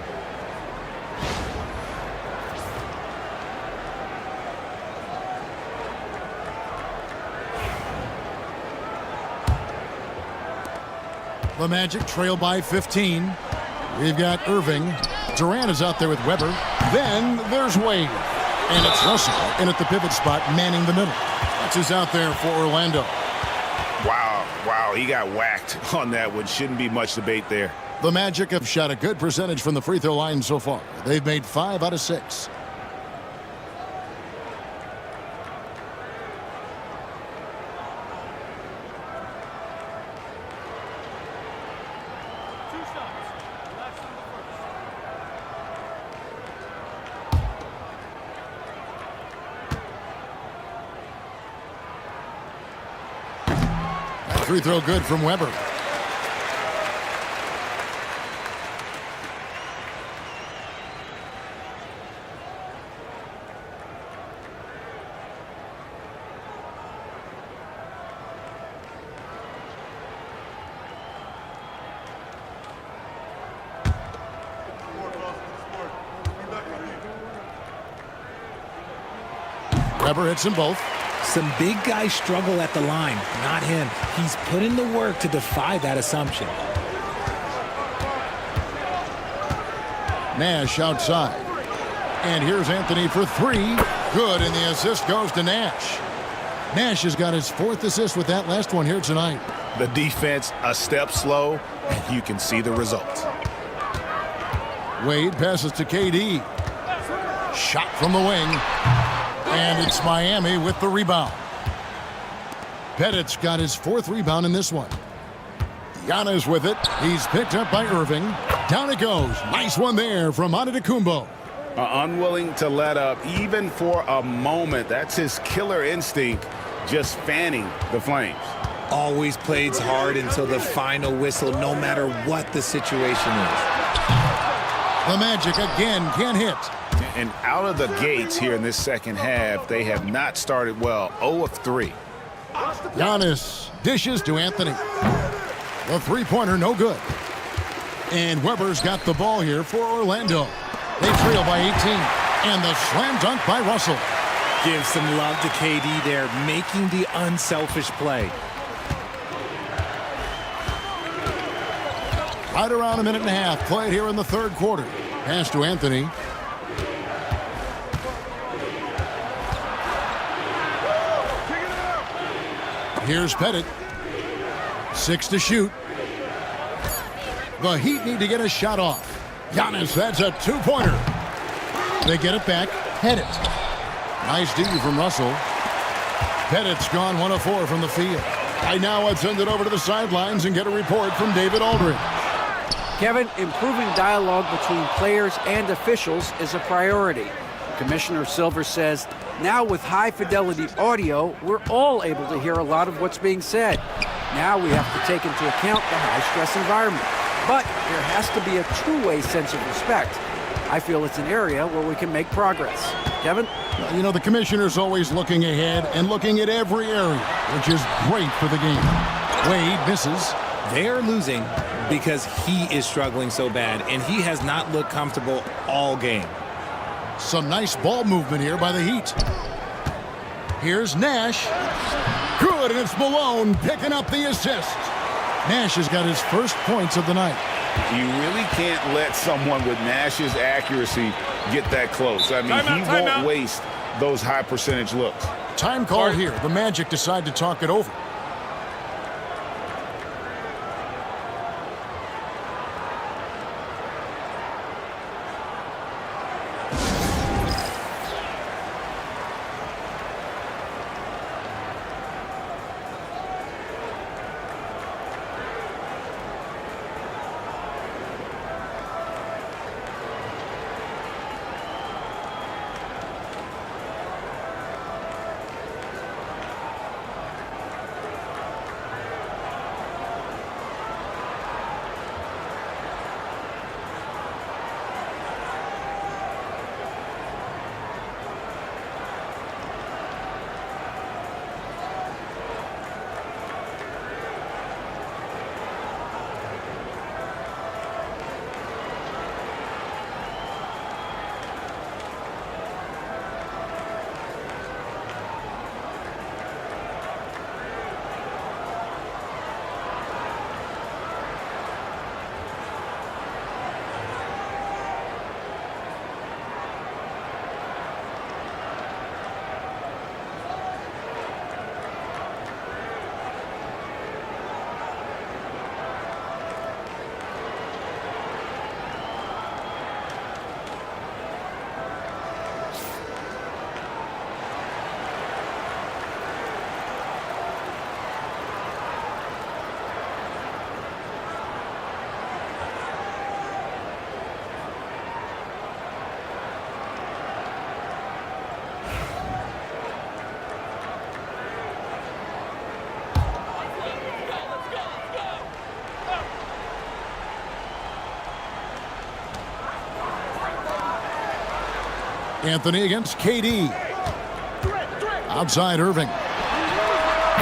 The Magic trail by 15. We've got Irving. Durant is out there with Weber. Then there's Wade. And it's Russell in at the pivot spot, manning the middle. That's who's out there for Orlando. Wow, he got whacked on that one. Shouldn't be much debate there. The Magic have shot a good percentage from the free throw line so far. They've made 5 out of 6. Free throw good from Weber. Weber hits them both. Some big guys struggle at the line, not him. He's put in the work to defy that assumption. Nash outside. And here's Anthony for three. Good, and the assist goes to Nash. Nash has got his 4th assist with that last one here tonight. The defense a step slow, and you can see the results. Wade passes to KD. Shot from the wing. And it's Miami with the rebound. Pettit's got his 4th rebound in this one. Giannis with it. He's picked up by Irving. Down it goes. Nice one there from Antetokounmpo. Unwilling to let up even for a moment. That's his killer instinct, just fanning the flames. Always plays hard until the final whistle, no matter what the situation is. The Magic again can't hit. And out of the gates here in this second half, they have not started well. 0 of 3. Giannis dishes to Anthony. The three-pointer no good. And Weber's got the ball here for Orlando. They trail by 18. And the slam dunk by Russell. Give some love to KD there, making the unselfish play. Right around a minute and a half played here in the 3rd quarter. Pass to Anthony. Here's Pettit. 6 to shoot. The Heat need to get a shot off. Giannis, that's a 2-pointer. They get it back. Pettit. Nice D from Russell. Pettit's gone 1 of 4 from the field. Right now, I'd send it over to the sidelines and get a report from David Aldridge. Kevin, improving dialogue between players and officials is a priority. Commissioner Silver says, now with high-fidelity audio, we're all able to hear a lot of what's being said. Now we have to take into account the high-stress environment. But there has to be a two-way sense of respect. I feel it's an area where we can make progress. Kevin? You know, the commissioner's always looking ahead and looking at every area, which is great for the game. Wade misses. They're losing because he is struggling so bad, and he has not looked comfortable all game. Some nice ball movement here by the Heat. Here's Nash. Good, and it's Malone picking up the assist. Nash has got his first points of the night. You really can't let someone with Nash's accuracy get that close. I mean, he won't waste those high percentage looks. Time call here. The Magic decide to talk it over. Anthony against KD. Outside Irving.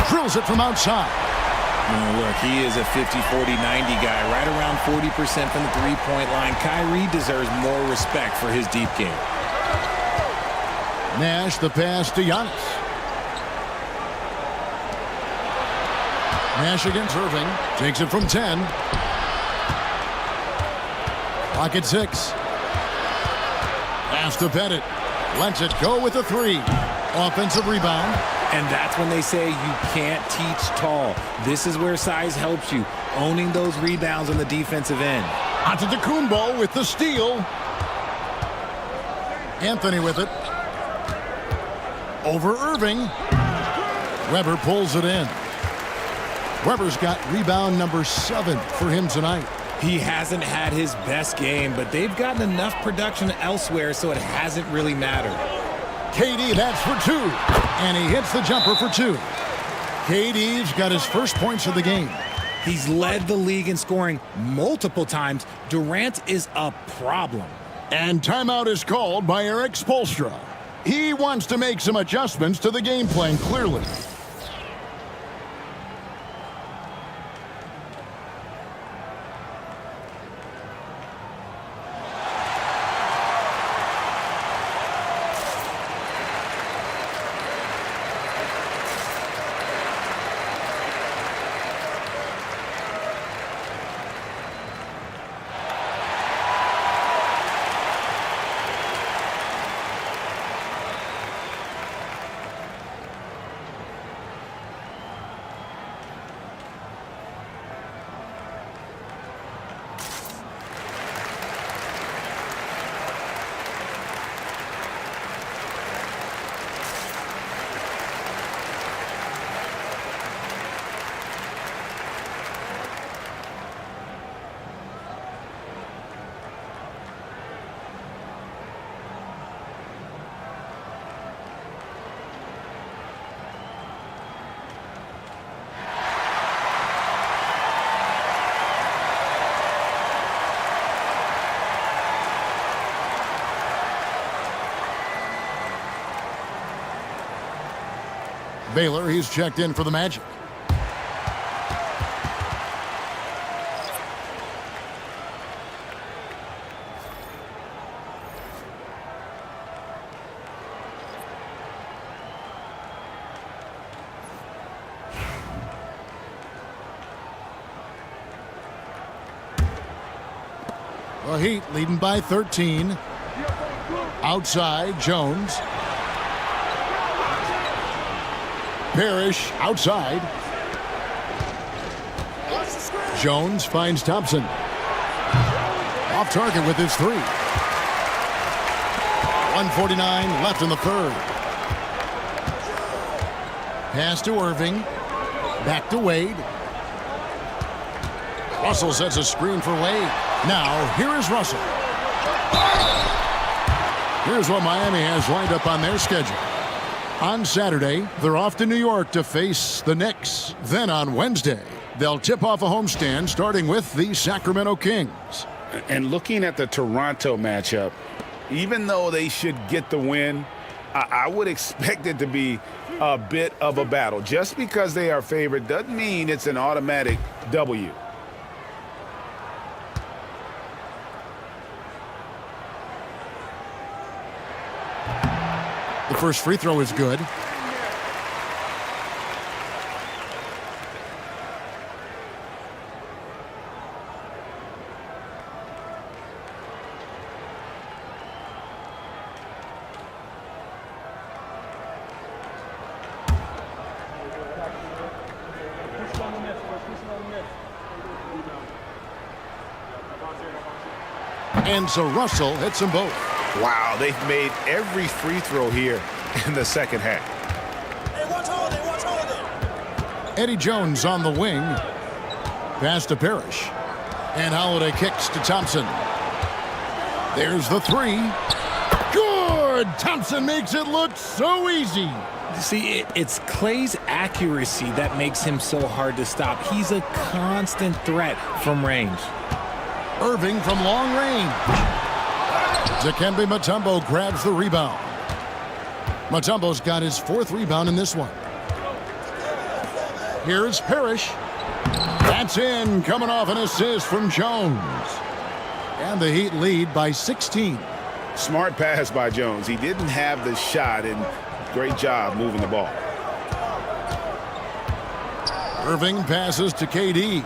Drills it from outside. Oh, look, he is a 50, 40, 90 guy, right around 40% from the three-point line. Kyrie deserves more respect for his deep game. Nash the pass to Giannis. Nash against Irving. Takes it from 10. Pocket 6. Pass to Pettit. Lets it go with a 3. Offensive rebound. And that's when they say you can't teach tall. This is where size helps you, owning those rebounds on the defensive end. Antetokounmpo with the steal. Anthony with it. Over Irving. Weber pulls it in. Weber's got rebound number 7 for him tonight. He hasn't had his best game, but they've gotten enough production elsewhere, so it hasn't really mattered. KD, that's for 2. And he hits the jumper for 2. KD's got his first points of the game. He's led the league in scoring multiple times. Durant is a problem. And timeout is called by Eric Spoelstra. He wants to make some adjustments to the game plan, clearly. Baylor, he's checked in for the Magic. The Heat leading by 13. Outside, Jones. Parrish outside. Jones finds Thompson. Off target with his 3. 1:49 left in the third. Pass to Irving. Back to Wade. Russell sets a screen for Wade. Now, here is Russell. Here's what Miami has lined up on their schedule. On Saturday, they're off to New York to face the Knicks. Then on Wednesday, they'll tip off a homestand starting with the Sacramento Kings. And looking at the Toronto matchup, even though they should get the win, I would expect it to be a bit of a battle. Just because they are favored doesn't mean it's an automatic W. The first free throw is good. And so Russell hits them both. Wow, they've made every free throw here in the second half. Eddie Jones on the wing. Pass to Parrish. And Holiday kicks to Thompson. There's the 3. Good! Thompson makes it look so easy. See, it's Clay's accuracy that makes him so hard to stop. He's a constant threat from range. Irving from long range. Dikembe Mutombo grabs the rebound. Mutombo's got his 4th rebound in this one. Here's Parrish. That's in, coming off an assist from Jones. And the Heat lead by 16. Smart pass by Jones. He didn't have the shot, and great job moving the ball. Irving passes to KD.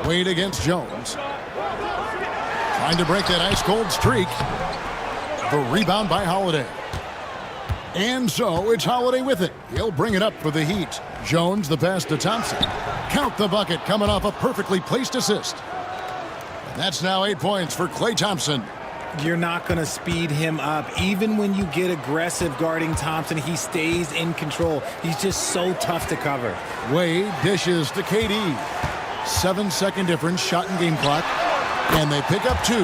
Wade against Jones. Trying to break that ice-cold streak. The rebound by Holiday. And so it's Holiday with it. He'll bring it up for the Heat. Jones the pass to Thompson. Count the bucket coming off a perfectly placed assist. And that's now 8 points for Klay Thompson. You're not going to speed him up. Even when you get aggressive guarding Thompson, he stays in control. He's just so tough to cover. Wade dishes to KD. 7-second difference, shot and game clock. And they pick up 2.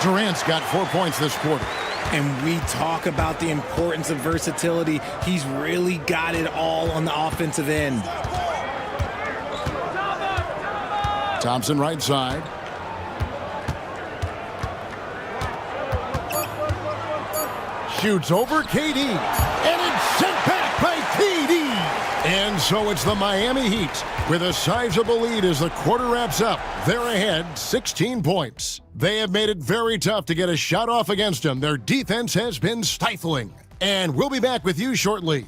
Durant's got 4 points this quarter. And we talk about the importance of versatility. He's really got it all on the offensive end. Thompson right side. Shoots over KD. And it's sent back by KD. And so it's the Miami Heat with a sizable lead as the quarter wraps up. They're ahead 16 points. They have made it very tough to get a shot off against them. Their defense has been stifling. And we'll be back with you shortly.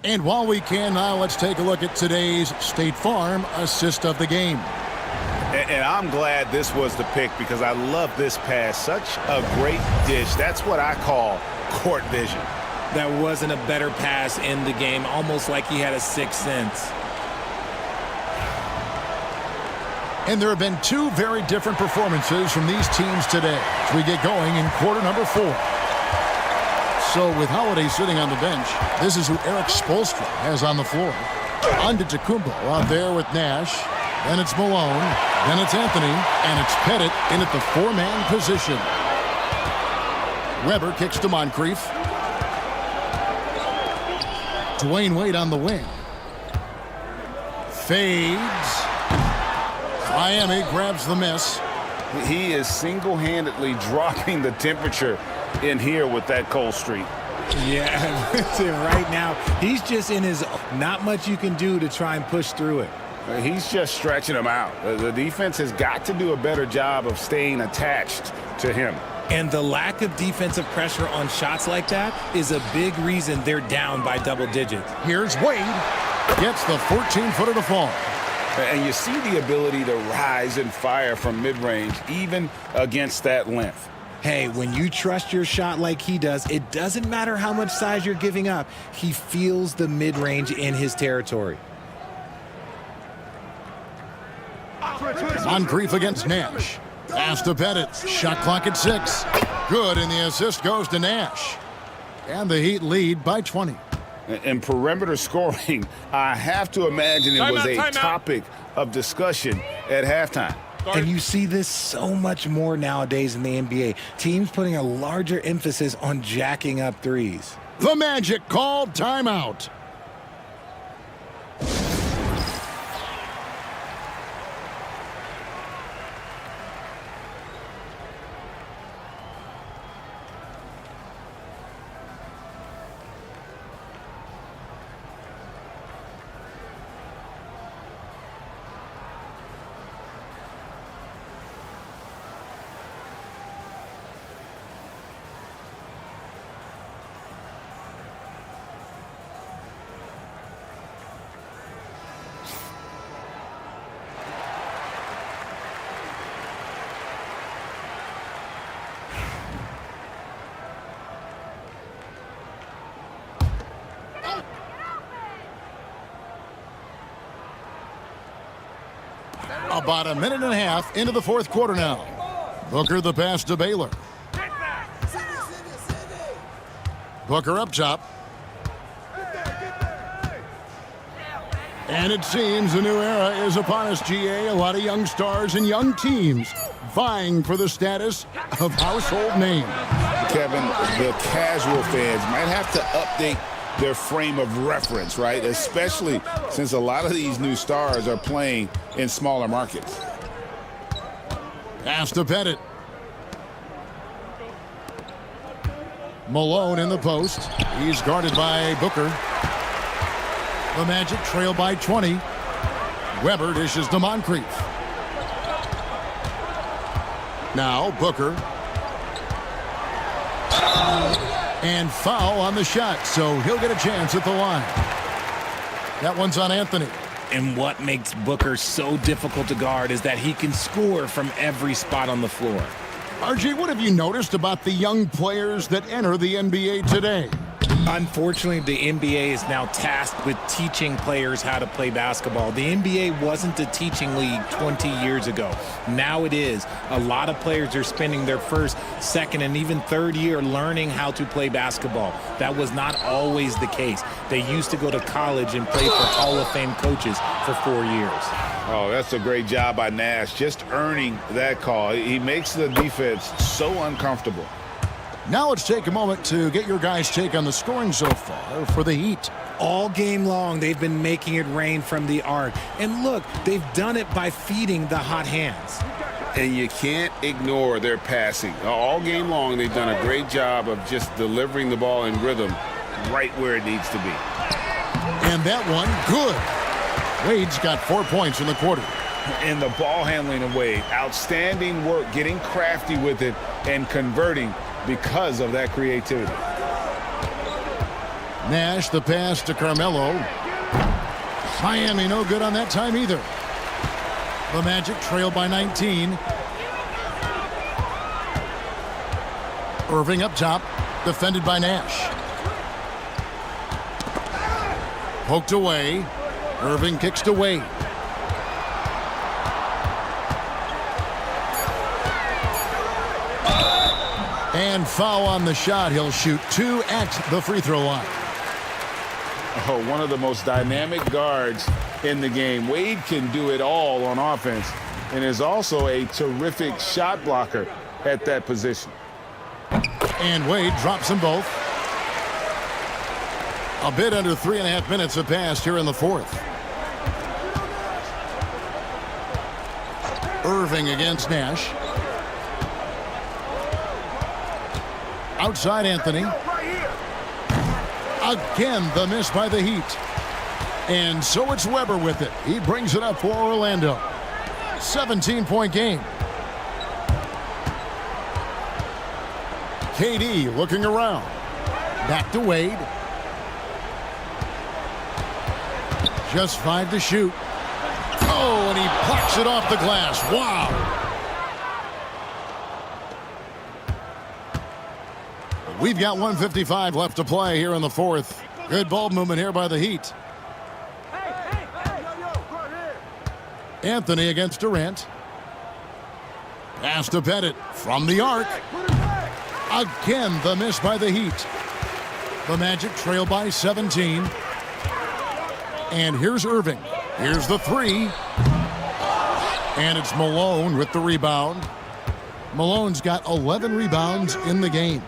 And while we can now, let's take a look at today's State Farm assist of the game. And I'm glad this was the pick because I love this pass. Such a great dish. That's what I call court vision. That wasn't a better pass in the game, almost like he had a sixth sense. And there have been 2 very different performances from these teams today as we get going in quarter number 4. So with Holiday sitting on the bench, this is who Eric Spoelstra has on the floor. Antetokounmpo out there with Nash. Then it's Malone. Then it's Anthony. And it's Pettit in at the 4-man position. Weber kicks to Moncrief. Dwayne Wade on the wing. Fades. Miami grabs the miss. He is single-handedly dropping the temperature in here with that cold streak. Yeah, right now, he's just in his not much you can do to try and push through it. He's just stretching him out. The defense has got to do a better job of staying attached to him. And the lack of defensive pressure on shots like that is a big reason they're down by double digits. Here's Wade. Gets the 14-footer to fall. And you see the ability to rise and fire from mid-range, even against that length. Hey, when you trust your shot like he does, it doesn't matter how much size you're giving up. He feels the mid-range in his territory. Moncrief against Nash. Pass to Pettit. Shot clock at 6. Good, and the assist goes to Nash. And the Heat lead by 20. And perimeter scoring, I have to imagine it was a topic of discussion at halftime. And you see this so much more nowadays in the NBA. Teams putting a larger emphasis on jacking up threes. The Magic called timeout. About a minute and a half into the fourth quarter now. Booker the pass to Baylor. Booker up top. And it seems a new era is upon us, GA. A lot of young stars and young teams vying for the status of household name. Kevin, the casual fans might have to update their frame of reference, right? Especially since a lot of these new stars are playing in smaller markets. Pass to Pettit. Malone in the post. He's guarded by Booker. The Magic trail by 20. Weber dishes to Moncrief. Now Booker. And foul on the shot, so he'll get a chance at the line. That one's on Anthony. And what makes Booker so difficult to guard is that he can score from every spot on the floor. RJ, what have you noticed about the young players that enter the NBA today? Unfortunately, the NBA is now tasked with teaching players how to play basketball. The NBA wasn't a teaching league 20 years ago. Now it is. A lot of players are spending their first, second, and even third year learning how to play basketball. That was not always the case. They used to go to college and play for Hall of Fame coaches for 4 years. Oh, that's a great job by Nash, just earning that call. He makes the defense so uncomfortable. Now let's take a moment to get your guys' take on the scoring so far for the Heat. All game long, they've been making it rain from the arc. And look, they've done it by feeding the hot hands. And you can't ignore their passing. All game long, they've done a great job of just delivering the ball in rhythm right where it needs to be. And that one, good. Wade's got 4 points in the quarter. And the ball handling of Wade, outstanding work, getting crafty with it and converting because of that creativity. Nash, the pass to Carmelo. Miami no good on that time either. The Magic trail by 19. Irving up top, defended by Nash. Poked away. Irving kicks to Wade. And foul on the shot. He'll shoot 2 at the free throw line. Oh, one of the most dynamic guards in the game. Wade can do it all on offense and is also a terrific shot blocker at that position. And Wade drops them both. A bit under 3.5 minutes have passed here in the fourth. Irving against Nash. Outside Anthony. Again, the miss by the Heat. And so it's Weber with it. He brings it up for Orlando. 17-point game. KD looking around. Back to Wade. Just 5 to shoot. Oh, and he plucks it off the glass. Wow. We've got 1:55 left to play here in the fourth. Good ball movement here by the Heat. Anthony against Durant. Pass to Pettit from the arc. Again, the miss by the Heat. The Magic trail by 17. And here's Irving. Here's the three. And it's Malone with the rebound. Malone's got 11 rebounds in the game.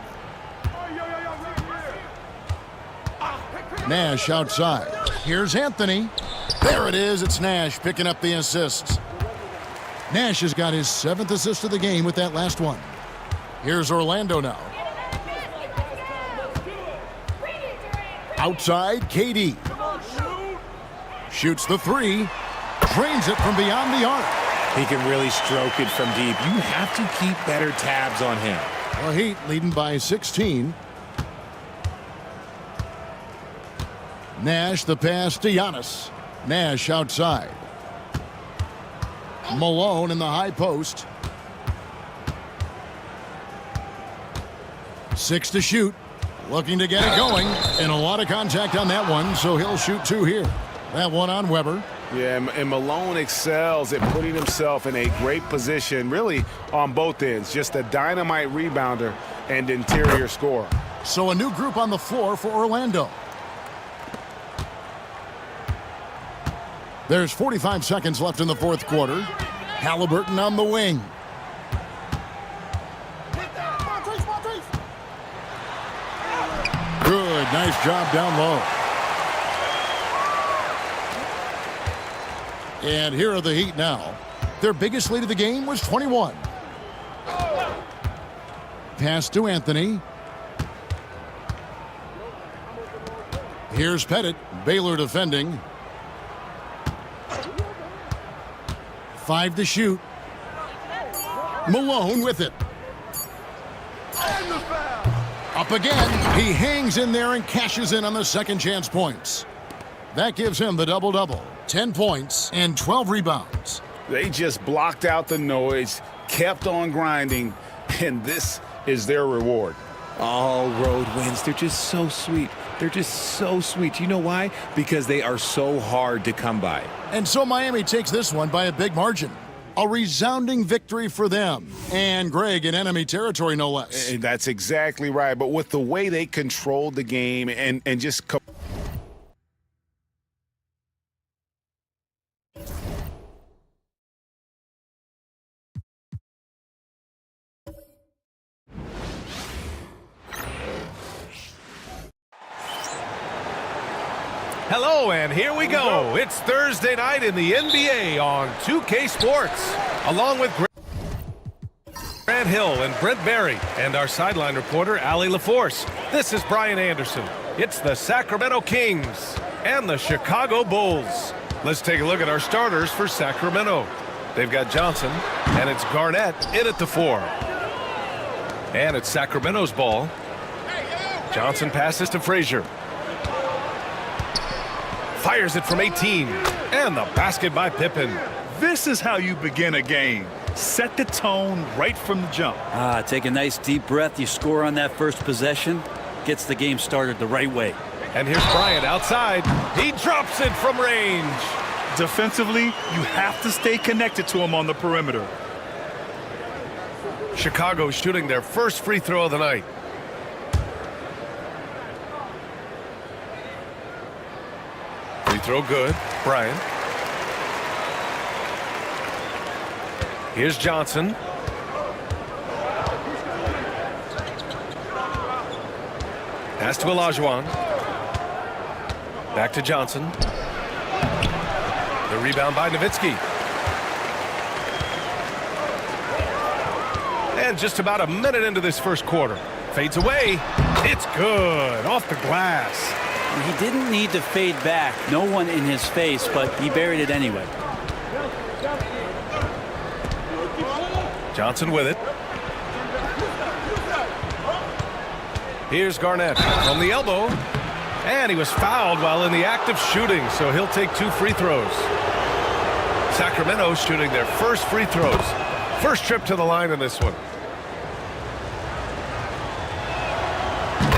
Nash outside. Here's Anthony. There it is. It's Nash picking up the assists. Nash has got his 7th assist of the game with that last one. Here's Orlando now. Outside, KD. Shoots the three. Drains it from beyond the arc. He can really stroke it from deep. You have to keep better tabs on him. The Heat leading by 16. Nash the pass to Giannis. Nash outside. Malone in the high post. 6 to shoot. Looking to get it going. And a lot of contact on that one, so he'll shoot 2 here. That one on Weber. Yeah, and Malone excels at putting himself in a great position, really on both ends. Just a dynamite rebounder and interior scorer. So a new group on the floor for Orlando. There's 45 seconds left in the fourth quarter. Halliburton on the wing. Good, nice job down low. And here are the Heat now. Their biggest lead of the game was 21. Pass to Anthony. Here's Pettit, Baylor defending. 5 to shoot. Malone with it. Up again. He hangs in there and cashes in on the second chance points. That gives him the double-double. 10 points and 12 rebounds. They just blocked out the noise, kept on grinding, and this is their reward. All road wins. They're just so sweet. They're just so sweet. You know why? Because they are so hard to come by. And so Miami takes this one by a big margin. A resounding victory for them. And Greg in enemy territory, no less. That's exactly right. But with the way they controlled the game and just... Hello, and here we go. It's Thursday night in the NBA on 2K Sports, along with Grant Hill and Brent Barry, and our sideline reporter, Allie LaForce. This is Brian Anderson. It's the Sacramento Kings and the Chicago Bulls. Let's take a look at our starters for Sacramento. They've got Johnson, and it's Garnett in at the 4. And it's Sacramento's ball. Johnson passes to Frazier. Fires it from 18, and the basket by Pippen. This is how you begin a game. Set the tone right from the jump. Take a nice deep breath. You score on that first possession. Gets the game started the right way. And here's Bryant outside. He drops it from range. Defensively, you have to stay connected to him on the perimeter. Chicago shooting their first free throw of the night. Free throw good. Bryant. Here's Johnson. Pass to Olajuwon. Back to Johnson. The rebound by Nowitzki. And just about a minute into this first quarter. Fades away. It's good. Off the glass. He didn't need to fade back. No one in his face, but he buried it anyway. Johnson with it. Here's Garnett from the elbow. And he was fouled while in the act of shooting, so he'll take 2 free throws. Sacramento shooting their first free throws. First trip to the line in this one.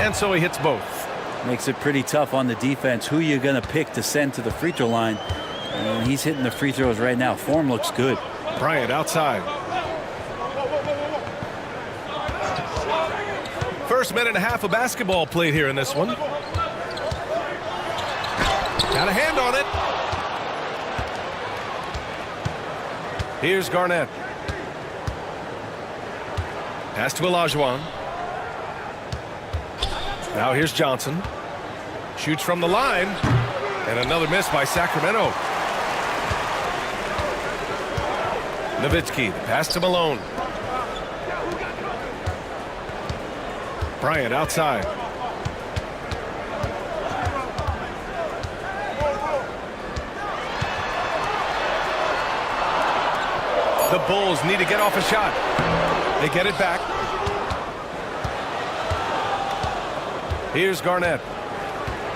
And so he hits both. Makes it pretty tough on the defense. Who you going to pick to send to the free throw line? And he's hitting the free throws right now. Form looks good. Bryant outside. First minute and a half of basketball played here in this one. Got a hand on it. Here's Garnett. Pass to Olajuwon. Now here's Johnson. Shoots from the line. And another miss by Sacramento. Nowitzki, pass to Malone. Bryant outside. The Bulls need to get off a shot. They get it back. Here's Garnett.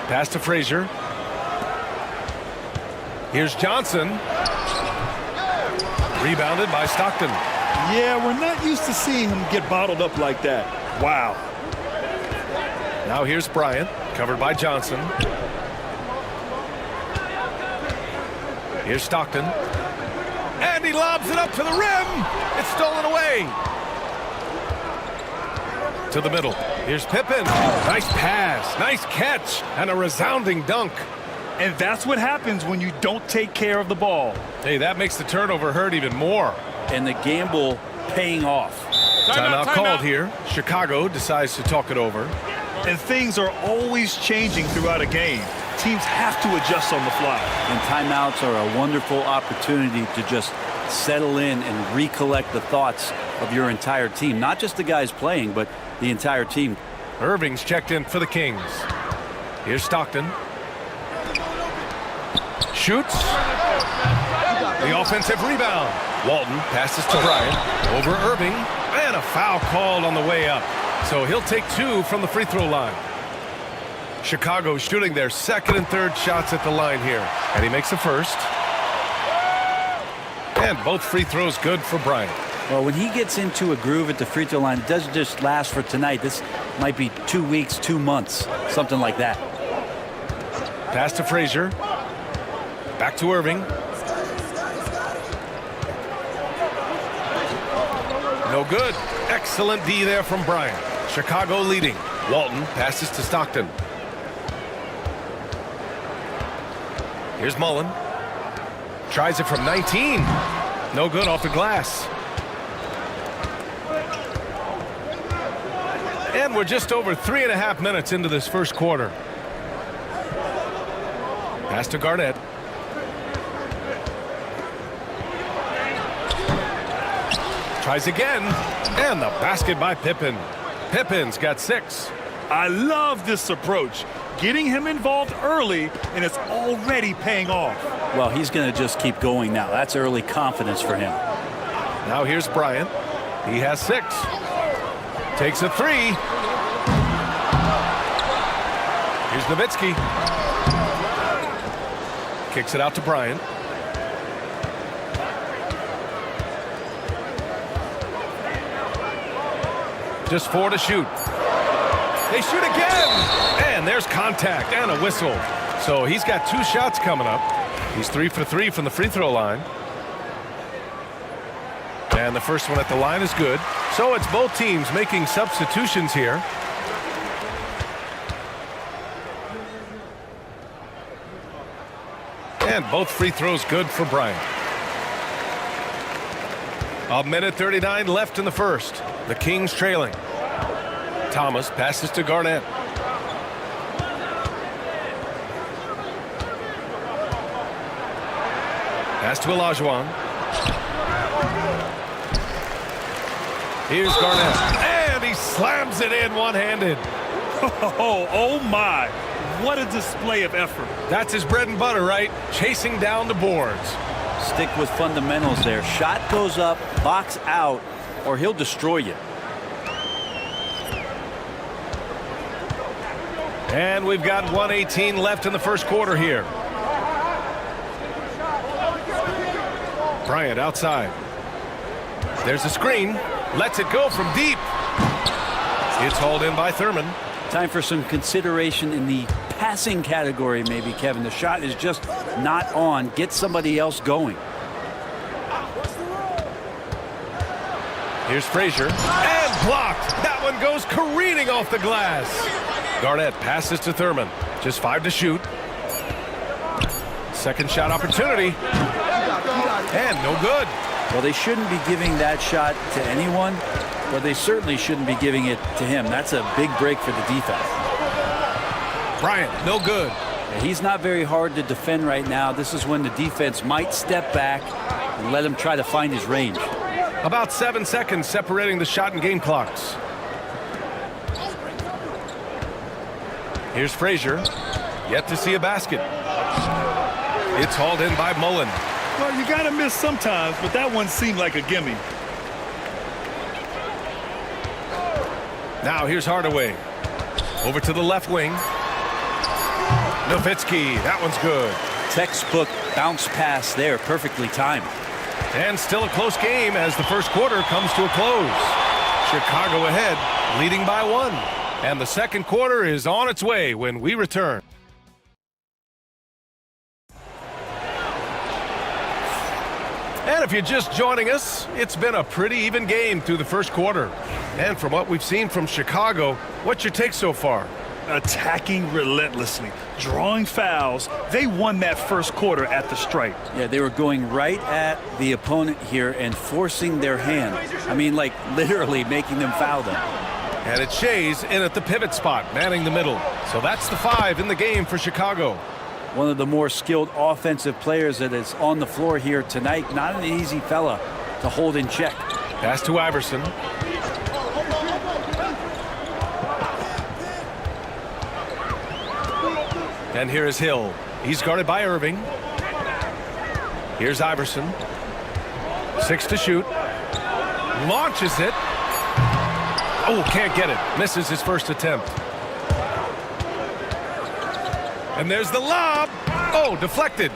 Pass to Frazier. Here's Johnson. Rebounded by Stockton. Yeah, we're not used to seeing him get bottled up like that. Wow. Now here's Bryant, covered by Johnson. Here's Stockton. And he lobs it up to the rim. It's stolen away. To the middle. Here's Pippen. Nice pass, nice catch, and a resounding dunk. And that's what happens when you don't take care of the ball. Hey, that makes the turnover hurt even more. And the gamble paying off. Timeout called here. Chicago decides to talk it over. And things are always changing throughout a game. Teams have to adjust on the fly. And timeouts are a wonderful opportunity to just settle in and recollect the thoughts of your entire team. Not just the guys playing, but the entire team. Irving's checked in for the Kings. Here's Stockton. Shoots. The offensive rebound. Walton passes to Bryant. Over Irving. And a foul called on the way up. So he'll take 2 from the free throw line. Chicago shooting their second and third shots at the line here. And he makes the first. And both free throws good for Bryant. Well, when he gets into a groove at the free throw line, it doesn't just last for tonight. This might be 2 weeks, 2 months, something like that. Pass to Frazier. Back to Irving. No good. Excellent D there from Bryant. Chicago leading. Walton passes to Stockton. Here's Mullen. Tries it from 19. No good off the glass. And we're just over 3.5 minutes into this first quarter. Pass to Garnett. Tries again. And the basket by Pippen. Pippen's got 6. I love this approach. Getting him involved early, and it's already paying off. Well, he's going to just keep going now. That's early confidence for him. Now here's Bryant. He has 6. Takes a 3. Here's Nowitzki. Kicks it out to Bryant. Just 4 to shoot. They shoot again! And there's contact and a whistle. So he's got 2 shots coming up. He's 3 for 3 from the free throw line. And the first one at the line is good. So it's both teams making substitutions here. And both free throws good for Bryant. 1:39 left in the first. The Kings trailing. Thomas passes to Garnett. Pass to Olajuwon. Here's Garnett. And he slams it in one-handed. Oh my. What a display of effort. That's his bread and butter, right? Chasing down the boards. Stick with fundamentals there. Shot goes up, box out, or he'll destroy you. And we've got 1:18 left in the first quarter here. Bryant outside. There's a screen. Lets it go from deep. It's hauled in by Thurman. Time for some consideration in the passing category, maybe, Kevin. The shot is just not on. Get somebody else going. Here's Frazier. And blocked. That one goes careening off the glass. Garnett passes to Thurman. Just 5 to shoot. Second shot opportunity. And no good. Well, they shouldn't be giving that shot to anyone, but they certainly shouldn't be giving it to him. That's a big break for the defense. Bryant, no good. He's not very hard to defend right now. This is when the defense might step back and let him try to find his range. About 7 seconds separating the shot and game clocks. Here's Frazier. Yet to see a basket. It's hauled in by Mullen. Well, you got to miss sometimes, but that one seemed like a gimme. Now here's Hardaway. Over to the left wing. Nowitzki, that one's good. Textbook bounce pass there, perfectly timed. And still a close game as the first quarter comes to a close. Chicago ahead, leading by 1. And the second quarter is on its way when we return. And if you're just joining us, it's been a pretty even game through the first quarter. And from what we've seen from Chicago, what's your take so far? Attacking relentlessly, drawing fouls. They won that first quarter at the stripe. Yeah, they were going right at the opponent here and forcing their hand. I mean, like literally making them foul them. And it's Shays in at the pivot spot, manning the middle. So that's the 5 in the game for Chicago. One of the more skilled offensive players that is on the floor here tonight. Not an easy fella to hold in check. Pass to Iverson. And here is Hill. He's guarded by Irving. Here's Iverson. 6 to shoot. Launches it. Oh, can't get it. Misses his first attempt. And there's the lob. Oh, deflected.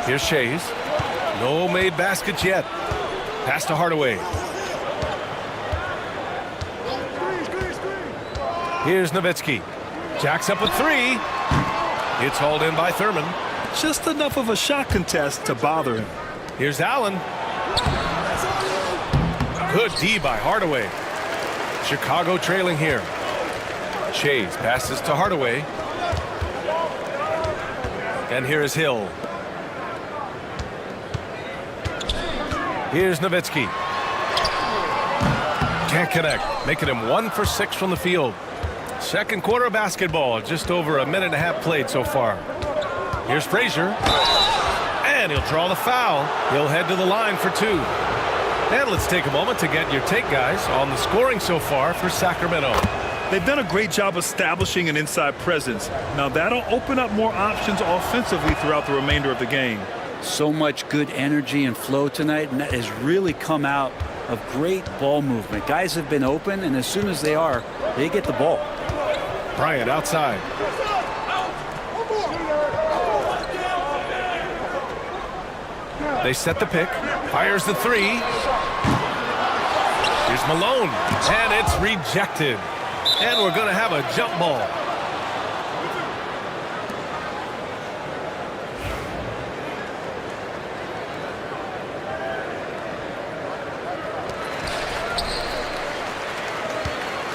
Here's Shays. No made baskets yet. Pass to Hardaway. Here's Nowitzki. Jacks up a 3. It's hauled in by Thurman. Just enough of a shot contest to bother him. Here's Allen. Good D by Hardaway. Chicago trailing here. Shays passes to Hardaway. And here is Hill. Here's Nowitzki. Can't connect, making him 1 for 6 from the field. Second quarter of basketball, just over a minute and a half played so far. Here's Frazier. And he'll draw the foul. He'll head to the line for 2. And let's take a moment to get your take, guys, on the scoring so far for Sacramento. They've done a great job establishing an inside presence. Now that'll open up more options offensively throughout the remainder of the game. So much good energy and flow tonight, and that has really come out of great ball movement. Guys have been open, and as soon as they are, they get the ball. Bryant outside. They set the pick. Fires the 3. Here's Malone. And it's rejected. And we're going to have a jump ball.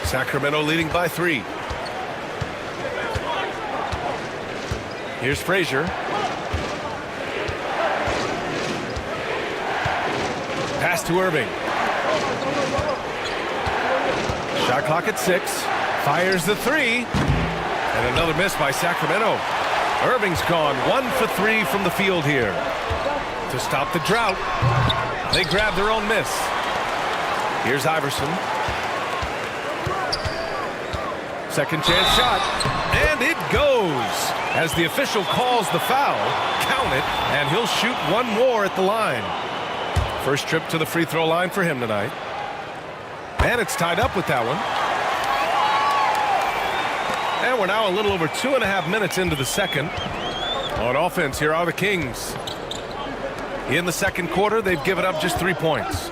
Sacramento leading by 3. Here's Frazier. Pass to Irving. Shot clock at 6. Fires the 3. And another miss by Sacramento. Irving's gone 1 for 3 from the field here. To stop the drought, they grab their own miss. Here's Iverson. Second chance shot. And it goes. As the official calls the foul, count it, and he'll shoot 1 more at the line. First trip to the free throw line for him tonight. And it's tied up with that one. And we're now a little over 2.5 minutes into the second. On offense, here are the Kings. In the second quarter, they've given up just 3 points.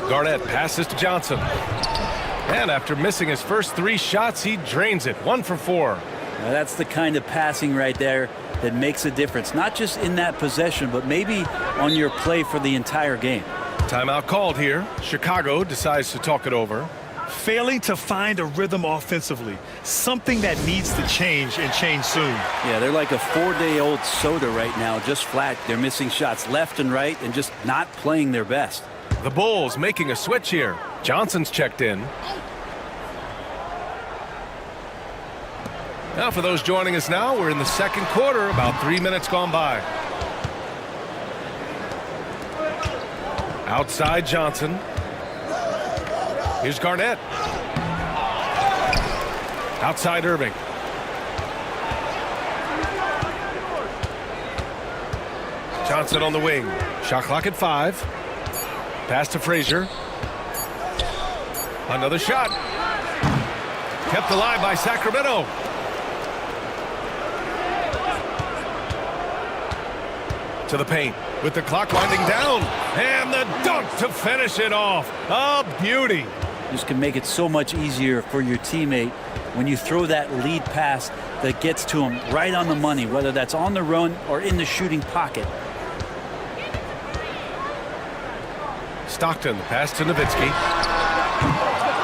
Garnett passes to Johnson. And after missing his first 3 shots, he drains it. 1 for 4. Now that's the kind of passing right there that makes a difference. Not just in that possession, but maybe on your play for the entire game. Timeout called here. Chicago decides to talk it over. Failing to find a rhythm offensively. Something that needs to change and change soon. Yeah, they're like a 4-day-old soda right now, just flat. They're missing shots left and right and just not playing their best. The Bulls making a switch here. Johnson's checked in. Now for those joining us now, we're in the second quarter, about 3 minutes gone by. Outside Johnson. Here's Garnett. Outside Irving. Johnson on the wing. Shot clock at 5. Pass to Frazier. Another shot. Kept alive by Sacramento. To the paint with the clock winding down. And the dunk to finish it off. A beauty. This can make it so much easier for your teammate when you throw that lead pass that gets to him right on the money, whether that's on the run or in the shooting pocket. Stockton, pass to Nowitzki.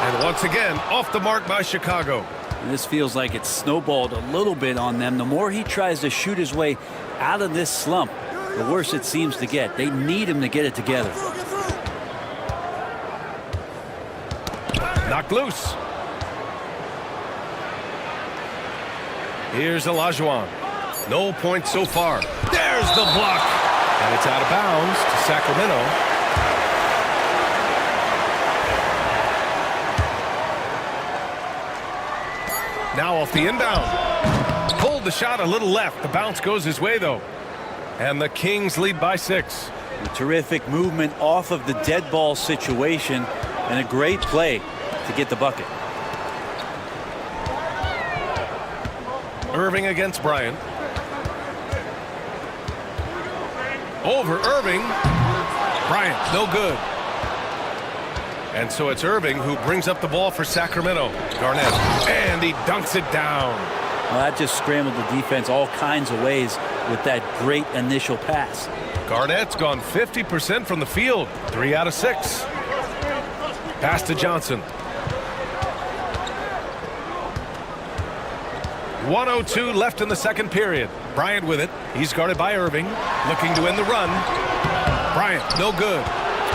And once again, off the mark by Chicago. And this feels like it's snowballed a little bit on them. The more he tries to shoot his way out of this slump, the worse it seems to get. They need him to get it together. Knocked loose. Here's Olajuwon. No points so far. There's the block. And it's out of bounds to Sacramento. Now off the inbound. Pulled the shot a little left. The bounce goes his way, though. And the Kings lead by 6. A terrific movement off of the dead ball situation and a great play to get the bucket. Irving against Bryant. Over Irving. Bryant, no good. And so it's Irving who brings up the ball for Sacramento. Garnett, and he dunks it down. Well, that just scrambled the defense all kinds of ways with that great initial pass. Garnett's gone 50% from the field. 3 out of 6. Pass to Johnson. 1:02 left in the second period. Bryant with it. He's guarded by Irving. Looking to end the run. Bryant, no good.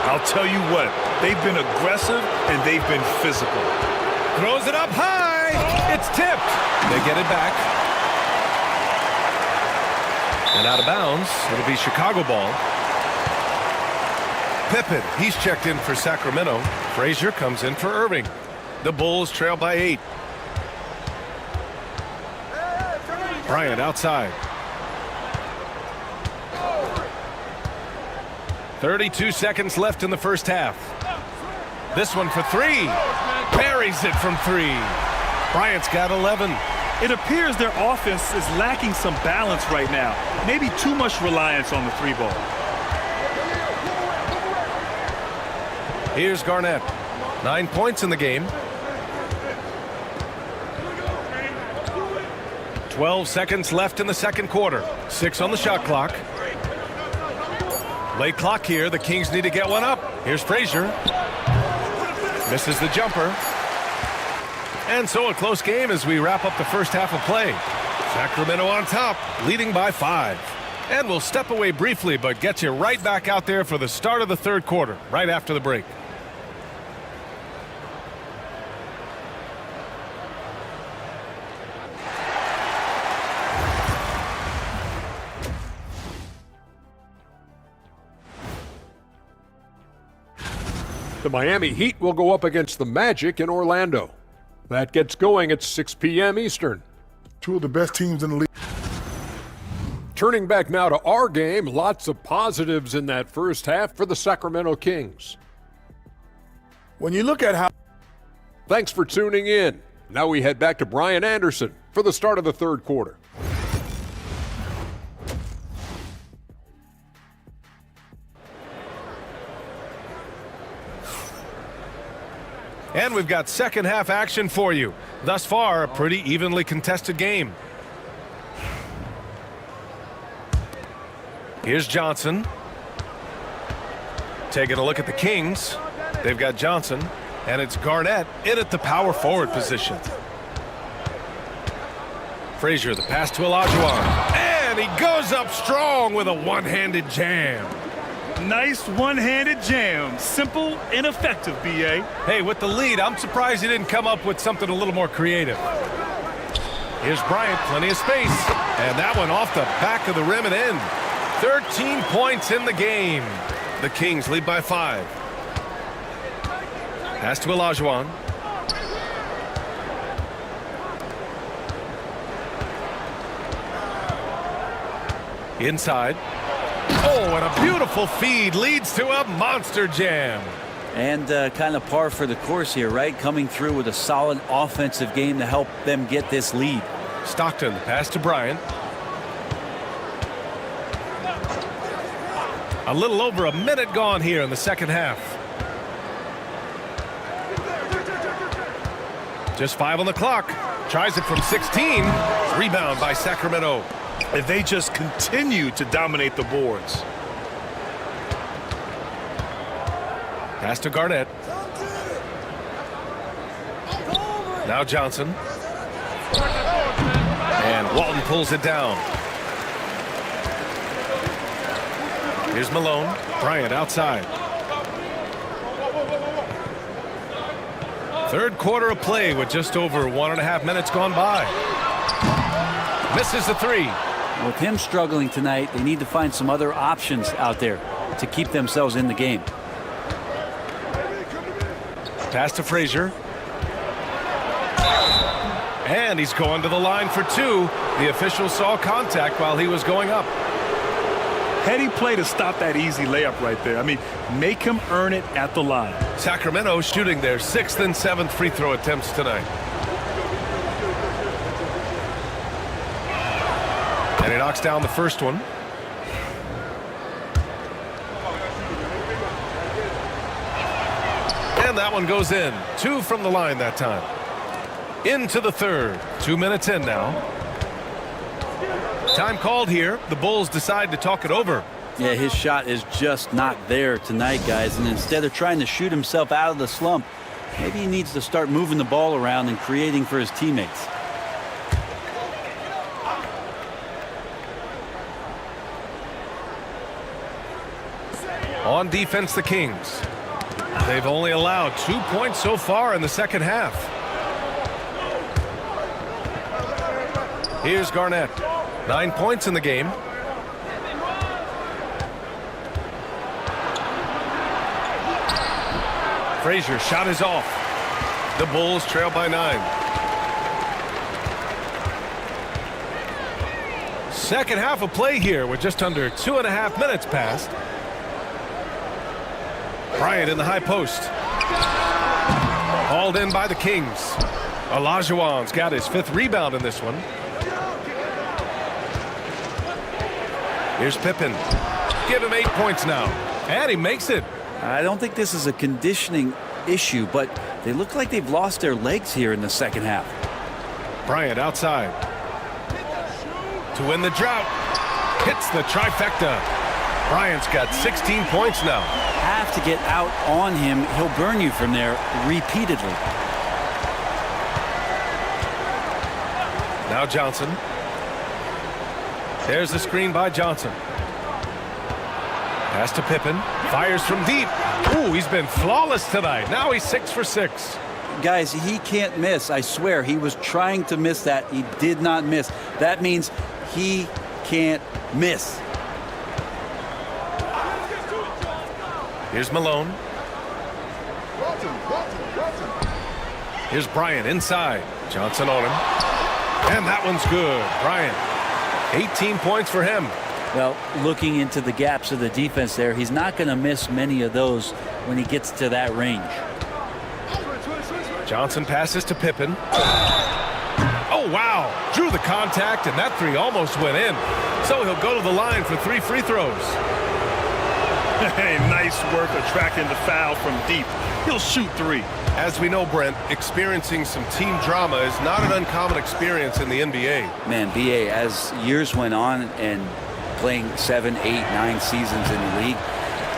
I'll tell you what, they've been aggressive and they've been physical. Throws it up high. It's tipped. They get it back. And out of bounds. It'll be Chicago ball. Pippen, he's checked in for Sacramento. Frazier comes in for Irving. The Bulls trail by 8. Bryant outside. 32 seconds left in the first half. This one for 3. Buries it from 3. Bryant's got 11. It appears their offense is lacking some balance right now. Maybe too much reliance on the 3 ball. Here's Garnett. 9 points in the game. 12 seconds left in the second quarter. 6 on the shot clock. Late clock here. The Kings need to get one up. Here's Frazier. Misses the jumper. And so a close game as we wrap up the first half of play. Sacramento on top, leading by 5. And we'll step away briefly, but get you right back out there for the start of the third quarter, right after the break. The Miami Heat will go up against the Magic in Orlando. That gets going at 6 p.m. Eastern. 2 of the best teams in the league. Turning back now to our game, lots of positives in that first half for the Sacramento Kings. When you look at how... Thanks for tuning in. Now we head back to Brian Anderson for the start of the third quarter. And we've got second half action for you. Thus far, a pretty evenly contested game. Here's Johnson. Taking a look at the Kings. They've got Johnson, and it's Garnett in at the power forward position. Frazier, the pass to Olajuwon. And he goes up strong with a one-handed jam. Nice one-handed jam. Simple and effective, B.A. Hey, with the lead, I'm surprised he didn't come up with something a little more creative. Here's Bryant, plenty of space. And that one off the back of the rim and in. 13 points in the game. The Kings lead by 5. Pass to Olajuwon. Inside. Oh, and a beautiful feed leads to a monster jam. And kind of par for the course here, right? Coming through with a solid offensive game to help them get this lead. Stockton, the pass to Bryant. A little over a minute gone here in the second half. Just 5 on the clock. Tries it from 16. Rebound by Sacramento. And they just continue to dominate the boards. Pass to Garnett. Now Johnson. And Walton pulls it down. Here's Malone. Bryant outside. Third quarter of play with just over 1.5 minutes gone by. Misses the 3. With him struggling tonight, they need to find some other options out there to keep themselves in the game. Pass to Frazier. And he's going to the line for two. The official saw contact while he was going up. Heady play to stop that easy layup right there. I mean, make him earn it at the line. Sacramento shooting their 6th and 7th free throw attempts tonight. And he knocks down the first one. And that one goes in. 2 from the line that time. Into the third. 2 minutes in now. Time called here. The Bulls decide to talk it over. Yeah, his shot is just not there tonight, guys. And instead of trying to shoot himself out of the slump, maybe he needs to start moving the ball around and creating for his teammates. On defense, the Kings. They've only allowed 2 points so far in the second half. Here's Garnett. 9 points in the game. Frazier shot is off. The Bulls trail by 9. Second half of play here with just under 2.5 minutes passed. Bryant in the high post. Hauled in by the Kings. Olajuwon's got his 5th rebound in this one. Here's Pippen. Give him 8 points now. And he makes it. I don't think this is a conditioning issue, but they look like they've lost their legs here in the second half. Bryant outside. To win the drought. Hits the trifecta. Bryant's got 16 points now. Have to get out on him. He'll burn you from there repeatedly. Now Johnson. There's the screen by Johnson. Pass to Pippen. Fires from deep. Ooh, he's been flawless tonight. Now he's 6 for 6. Guys, he can't miss. I swear, he was trying to miss that. He did not miss. That means he can't miss. Here's Malone. Here's Bryant inside. Johnson on him. And that one's good. Bryant. 18 points for him. Well, looking into the gaps of the defense there, he's not going to miss many of those when he gets to that range. Johnson passes to Pippen. Oh, wow. Drew the contact, and that 3 almost went in. So he'll go to the line for 3 free throws. Hey, nice work attracting the foul from deep. He'll shoot 3. As we know, Brent, experiencing some team drama is not an uncommon experience in the NBA. Man, BA, as years went on and playing 7, 8, 9 seasons in the league,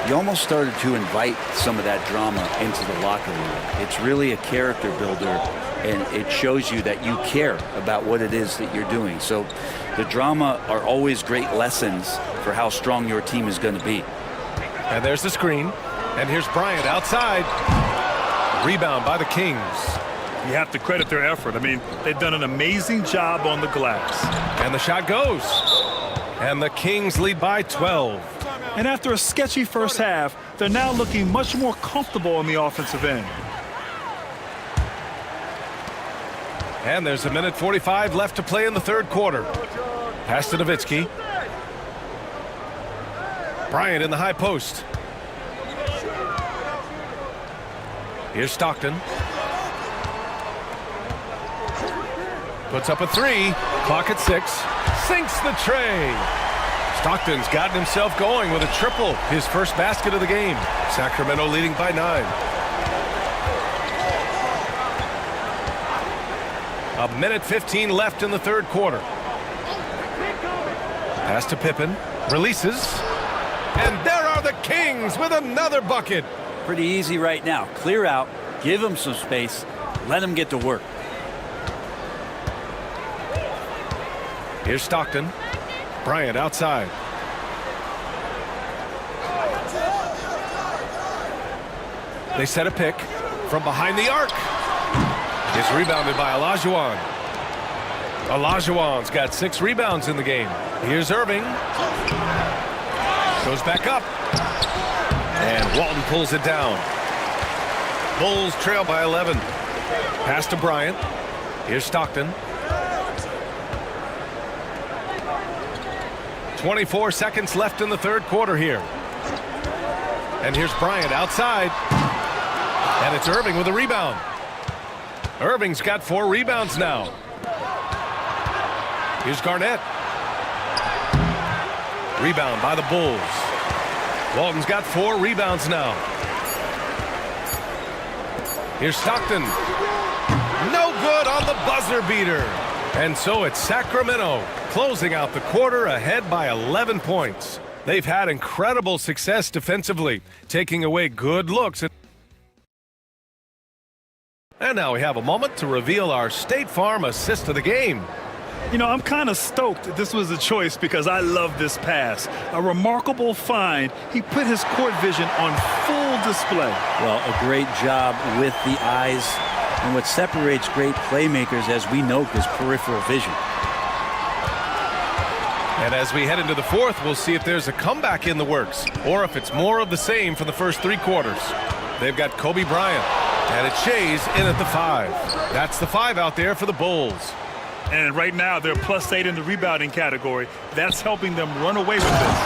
you almost started to invite some of that drama into the locker room. It's really a character builder, and it shows you that you care about what it is that you're doing. So the drama are always great lessons for how strong your team is going to be. And there's the screen. And here's Bryant outside. Rebound by the Kings. You have to credit their effort. I mean, they've done an amazing job on the glass. And the shot goes. And the Kings lead by 12. And after a sketchy first half, they're now looking much more comfortable on the offensive end. And there's 1:45 left to play in the third quarter. Pass to Nowitzki. Bryant in the high post. Here's Stockton. Puts up a 3. Clock at 6. Sinks the tray. Stockton's gotten himself going with a triple. His first basket of the game. Sacramento leading by 9. 1:15 left in the third quarter. Pass to Pippen. Releases. And there are the Kings with another bucket. Pretty easy right now. Clear out. Give him some space. Let him get to work. Here's Stockton. Bryant outside. They set a pick from behind the arc. It's rebounded by Olajuwon. Olajuwon's got 6 rebounds in the game. Here's Irving. Goes back up. And Walton pulls it down. Bulls trail by 11. Pass to Bryant. Here's Stockton. 24 seconds left in the third quarter here. And here's Bryant outside. And it's Irving with a rebound. Irving's got 4 rebounds now. Here's Garnett. Rebound by the Bulls. Walton's got 4 rebounds now. Here's Stockton. No good on the buzzer beater. And so it's Sacramento closing out the quarter ahead by 11 points. They've had incredible success defensively, taking away good looks. And now we have a moment to reveal our State Farm assist of the game. You know, I'm kind of stoked that this was a choice because I love this pass. A remarkable find. He put his court vision on full display. Well, a great job with the eyes. And what separates great playmakers, as we note, is peripheral vision. And as we head into the fourth, we'll see if there's a comeback in the works or if it's more of the same for the first 3 quarters. They've got Kobe Bryant, and it's Shays in at the 5. That's the 5 out there for the Bulls. And right now, they're +8 in the rebounding category. That's helping them run away with this.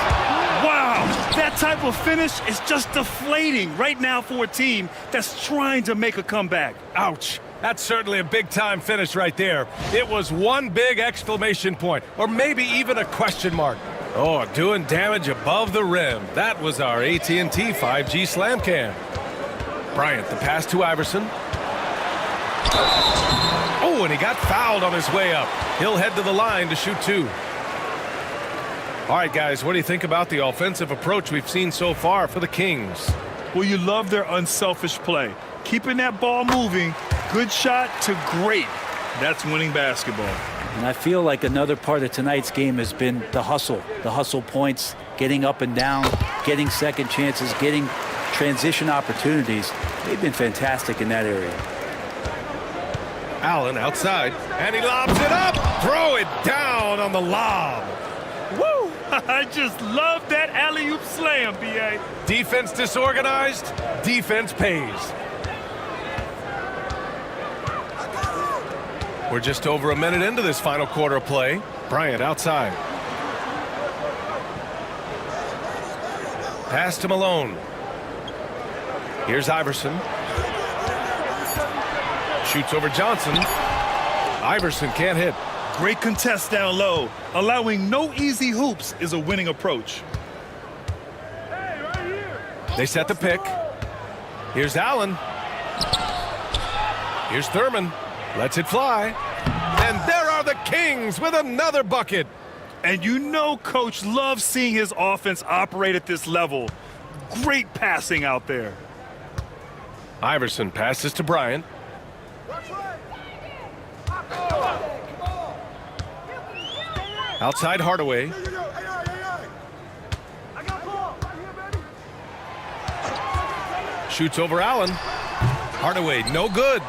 Wow, that type of finish is just deflating right now for a team that's trying to make a comeback. Ouch. That's certainly a big-time finish right there. It was one big exclamation point, or maybe even a question mark. Oh, doing damage above the rim. That was our AT&T 5G Slam Cam. Bryant, the pass to Iverson. Oh, and he got fouled on his way up. He'll head to the line to shoot 2. All right, guys, what do you think about the offensive approach we've seen so far for the Kings? Well, you love their unselfish play. Keeping that ball moving, good shot to great. That's winning basketball. And I feel like another part of tonight's game has been the hustle points, getting up and down, getting second chances, getting transition opportunities. They've been fantastic in that area. Allen outside, and he lobs it up. Throw it down on the lob. Woo! I just love that alley-oop slam, B.A. Defense disorganized, defense pays. We're just over a minute into this final quarter of play. Bryant outside. Pass to Malone. Here's Iverson. Shoots over Johnson. Iverson can't hit. Great contest down low. Allowing no easy hoops is a winning approach. They set the pick. Here's Allen. Here's Thurman. Lets it fly. And there are the Kings with another bucket. And you know Coach loves seeing his offense operate at this level. Great passing out there. Iverson passes to Bryant. Outside Hardaway. Shoots over Allen. Hardaway, no good.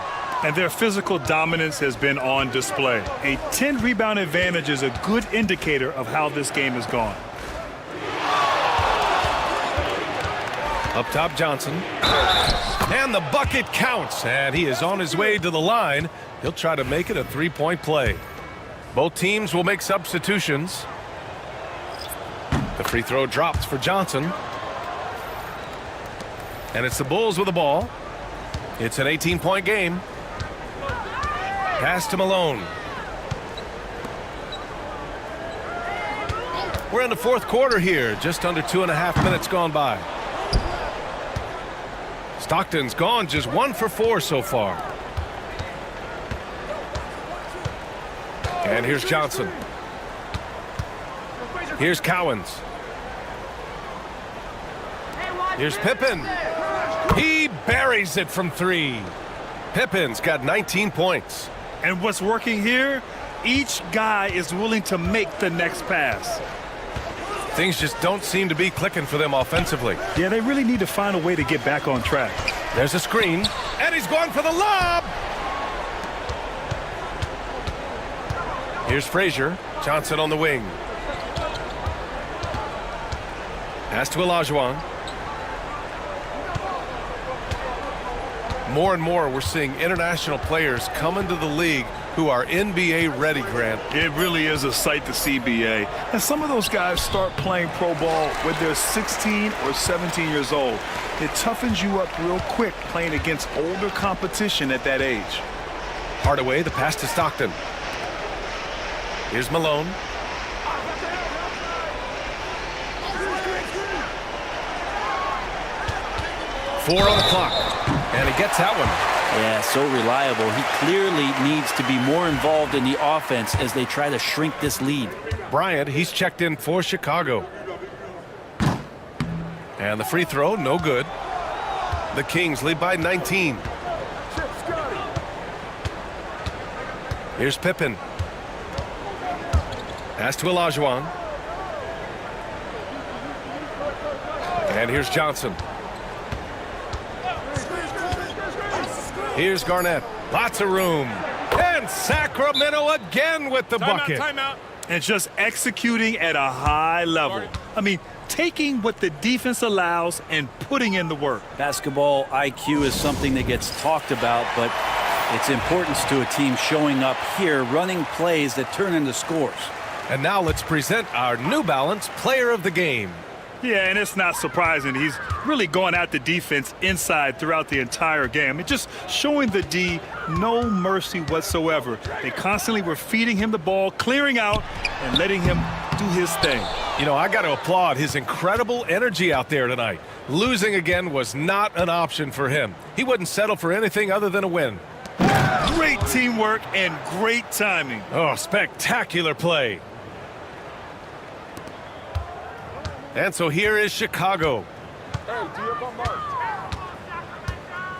And their physical dominance has been on display. A 10-rebound advantage is a good indicator of how this game has gone. Up top, Johnson. And the bucket counts. And he is on his way to the line. He'll try to make it a 3-point play. Both teams will make substitutions. The free throw drops for Johnson. And it's the Bulls with the ball. It's an 18-point game. Pass to Malone. We're in the fourth quarter here. Just under 2.5 minutes gone by. Stockton's gone just 1 for 4 so far. And here's Johnson. Here's Cowens. Here's Pippen. He buries it from 3. Pippen's got 19 points. And what's working here, each guy is willing to make the next pass. Things just don't seem to be clicking for them offensively. Yeah, they really need to find a way to get back on track. There's a screen, and he's going for the lob. Here's Frazier. Johnson on the wing. Pass to Olajuwon. More and more, we're seeing international players come into the league who are NBA ready, Grant. It really is a sight to see, BA. And some of those guys start playing pro ball when they're 16 or 17 years old. It toughens you up real quick playing against older competition at that age. Hardaway, the pass to Stockton. Here's Malone. Four on the clock, and he gets that one. Yeah, so reliable. He clearly needs to be more involved in the offense as they try to shrink this lead. Bryant, he's checked in for Chicago. And the free throw, no good. The Kings lead by 19. Here's Pippen. Pass to Olajuwon. And here's Johnson. Here's Garnett. Lots of room. And Sacramento again with the bucket. Timeout. And just executing at a high level. I mean, taking what the defense allows and putting in the work. Basketball IQ is something that gets talked about, but its importance to a team showing up here, running plays that turn into scores. And now let's present our New Balance Player of the Game. Yeah, and it's not surprising. He's really going at the defense inside throughout the entire game. It's just showing the D no mercy whatsoever. They constantly were feeding him the ball, clearing out, and letting him do his thing. You know, I got to applaud his incredible energy out there tonight. Losing again was not an option for him. He wouldn't settle for anything other than a win. Great teamwork and great timing. Oh, spectacular play. And so here is Chicago.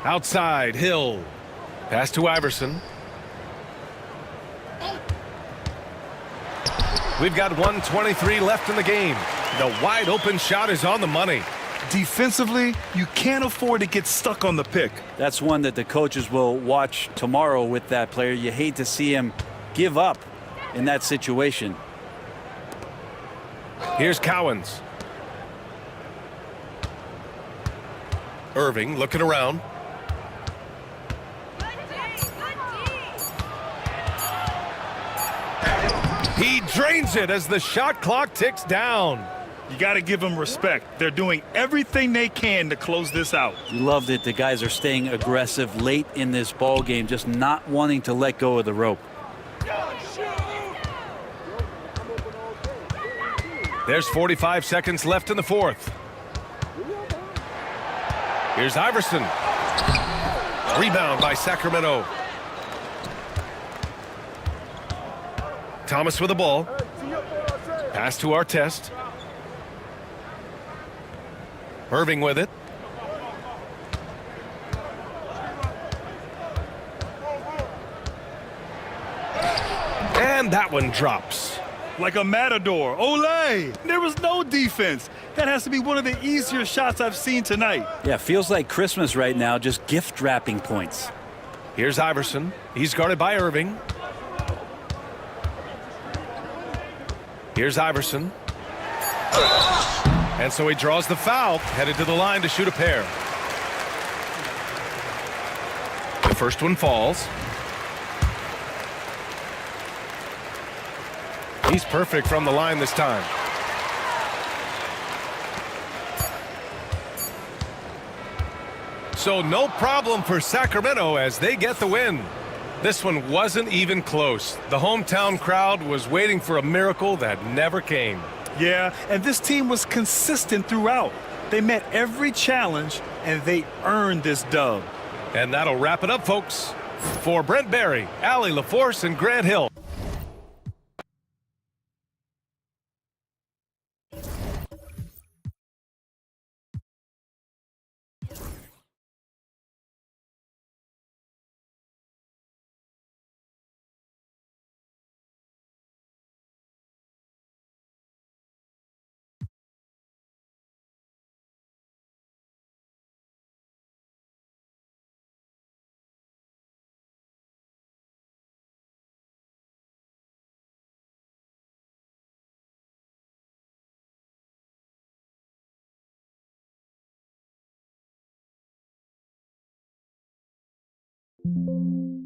Outside, Hill. Pass to Iverson. We've got 1:23 left in the game. The wide open shot is on the money. Defensively, you can't afford to get stuck on the pick. That's one that the coaches will watch tomorrow with that player. You hate to see him give up in that situation. Here's Cowens. Irving looking around. He drains it as the shot clock ticks down. You got to give them respect. They're doing everything they can to close this out. You love that the guys are staying aggressive late in this ball game, just not wanting to let go of the rope. There's 45 seconds left in the fourth. Here's Iverson. Rebound by Sacramento. Thomas with the ball. Pass to Artest. Irving with it. And that one drops. Like a matador. Olay! There was no defense. That has to be one of the easier shots I've seen tonight. Yeah, feels like Christmas right now, just gift wrapping points. Here's Iverson. He's guarded by Irving. Here's Iverson. And so he draws the foul, headed to the line to shoot a pair. The first one falls. He's perfect from the line this time. So no problem for Sacramento as they get the win. This one wasn't even close. The hometown crowd was waiting for a miracle that never came. Yeah, and this team was consistent throughout. They met every challenge, and they earned this dub. And that'll wrap it up, folks. For Brent Barry, Allie LaForce, and Grant Hill. you.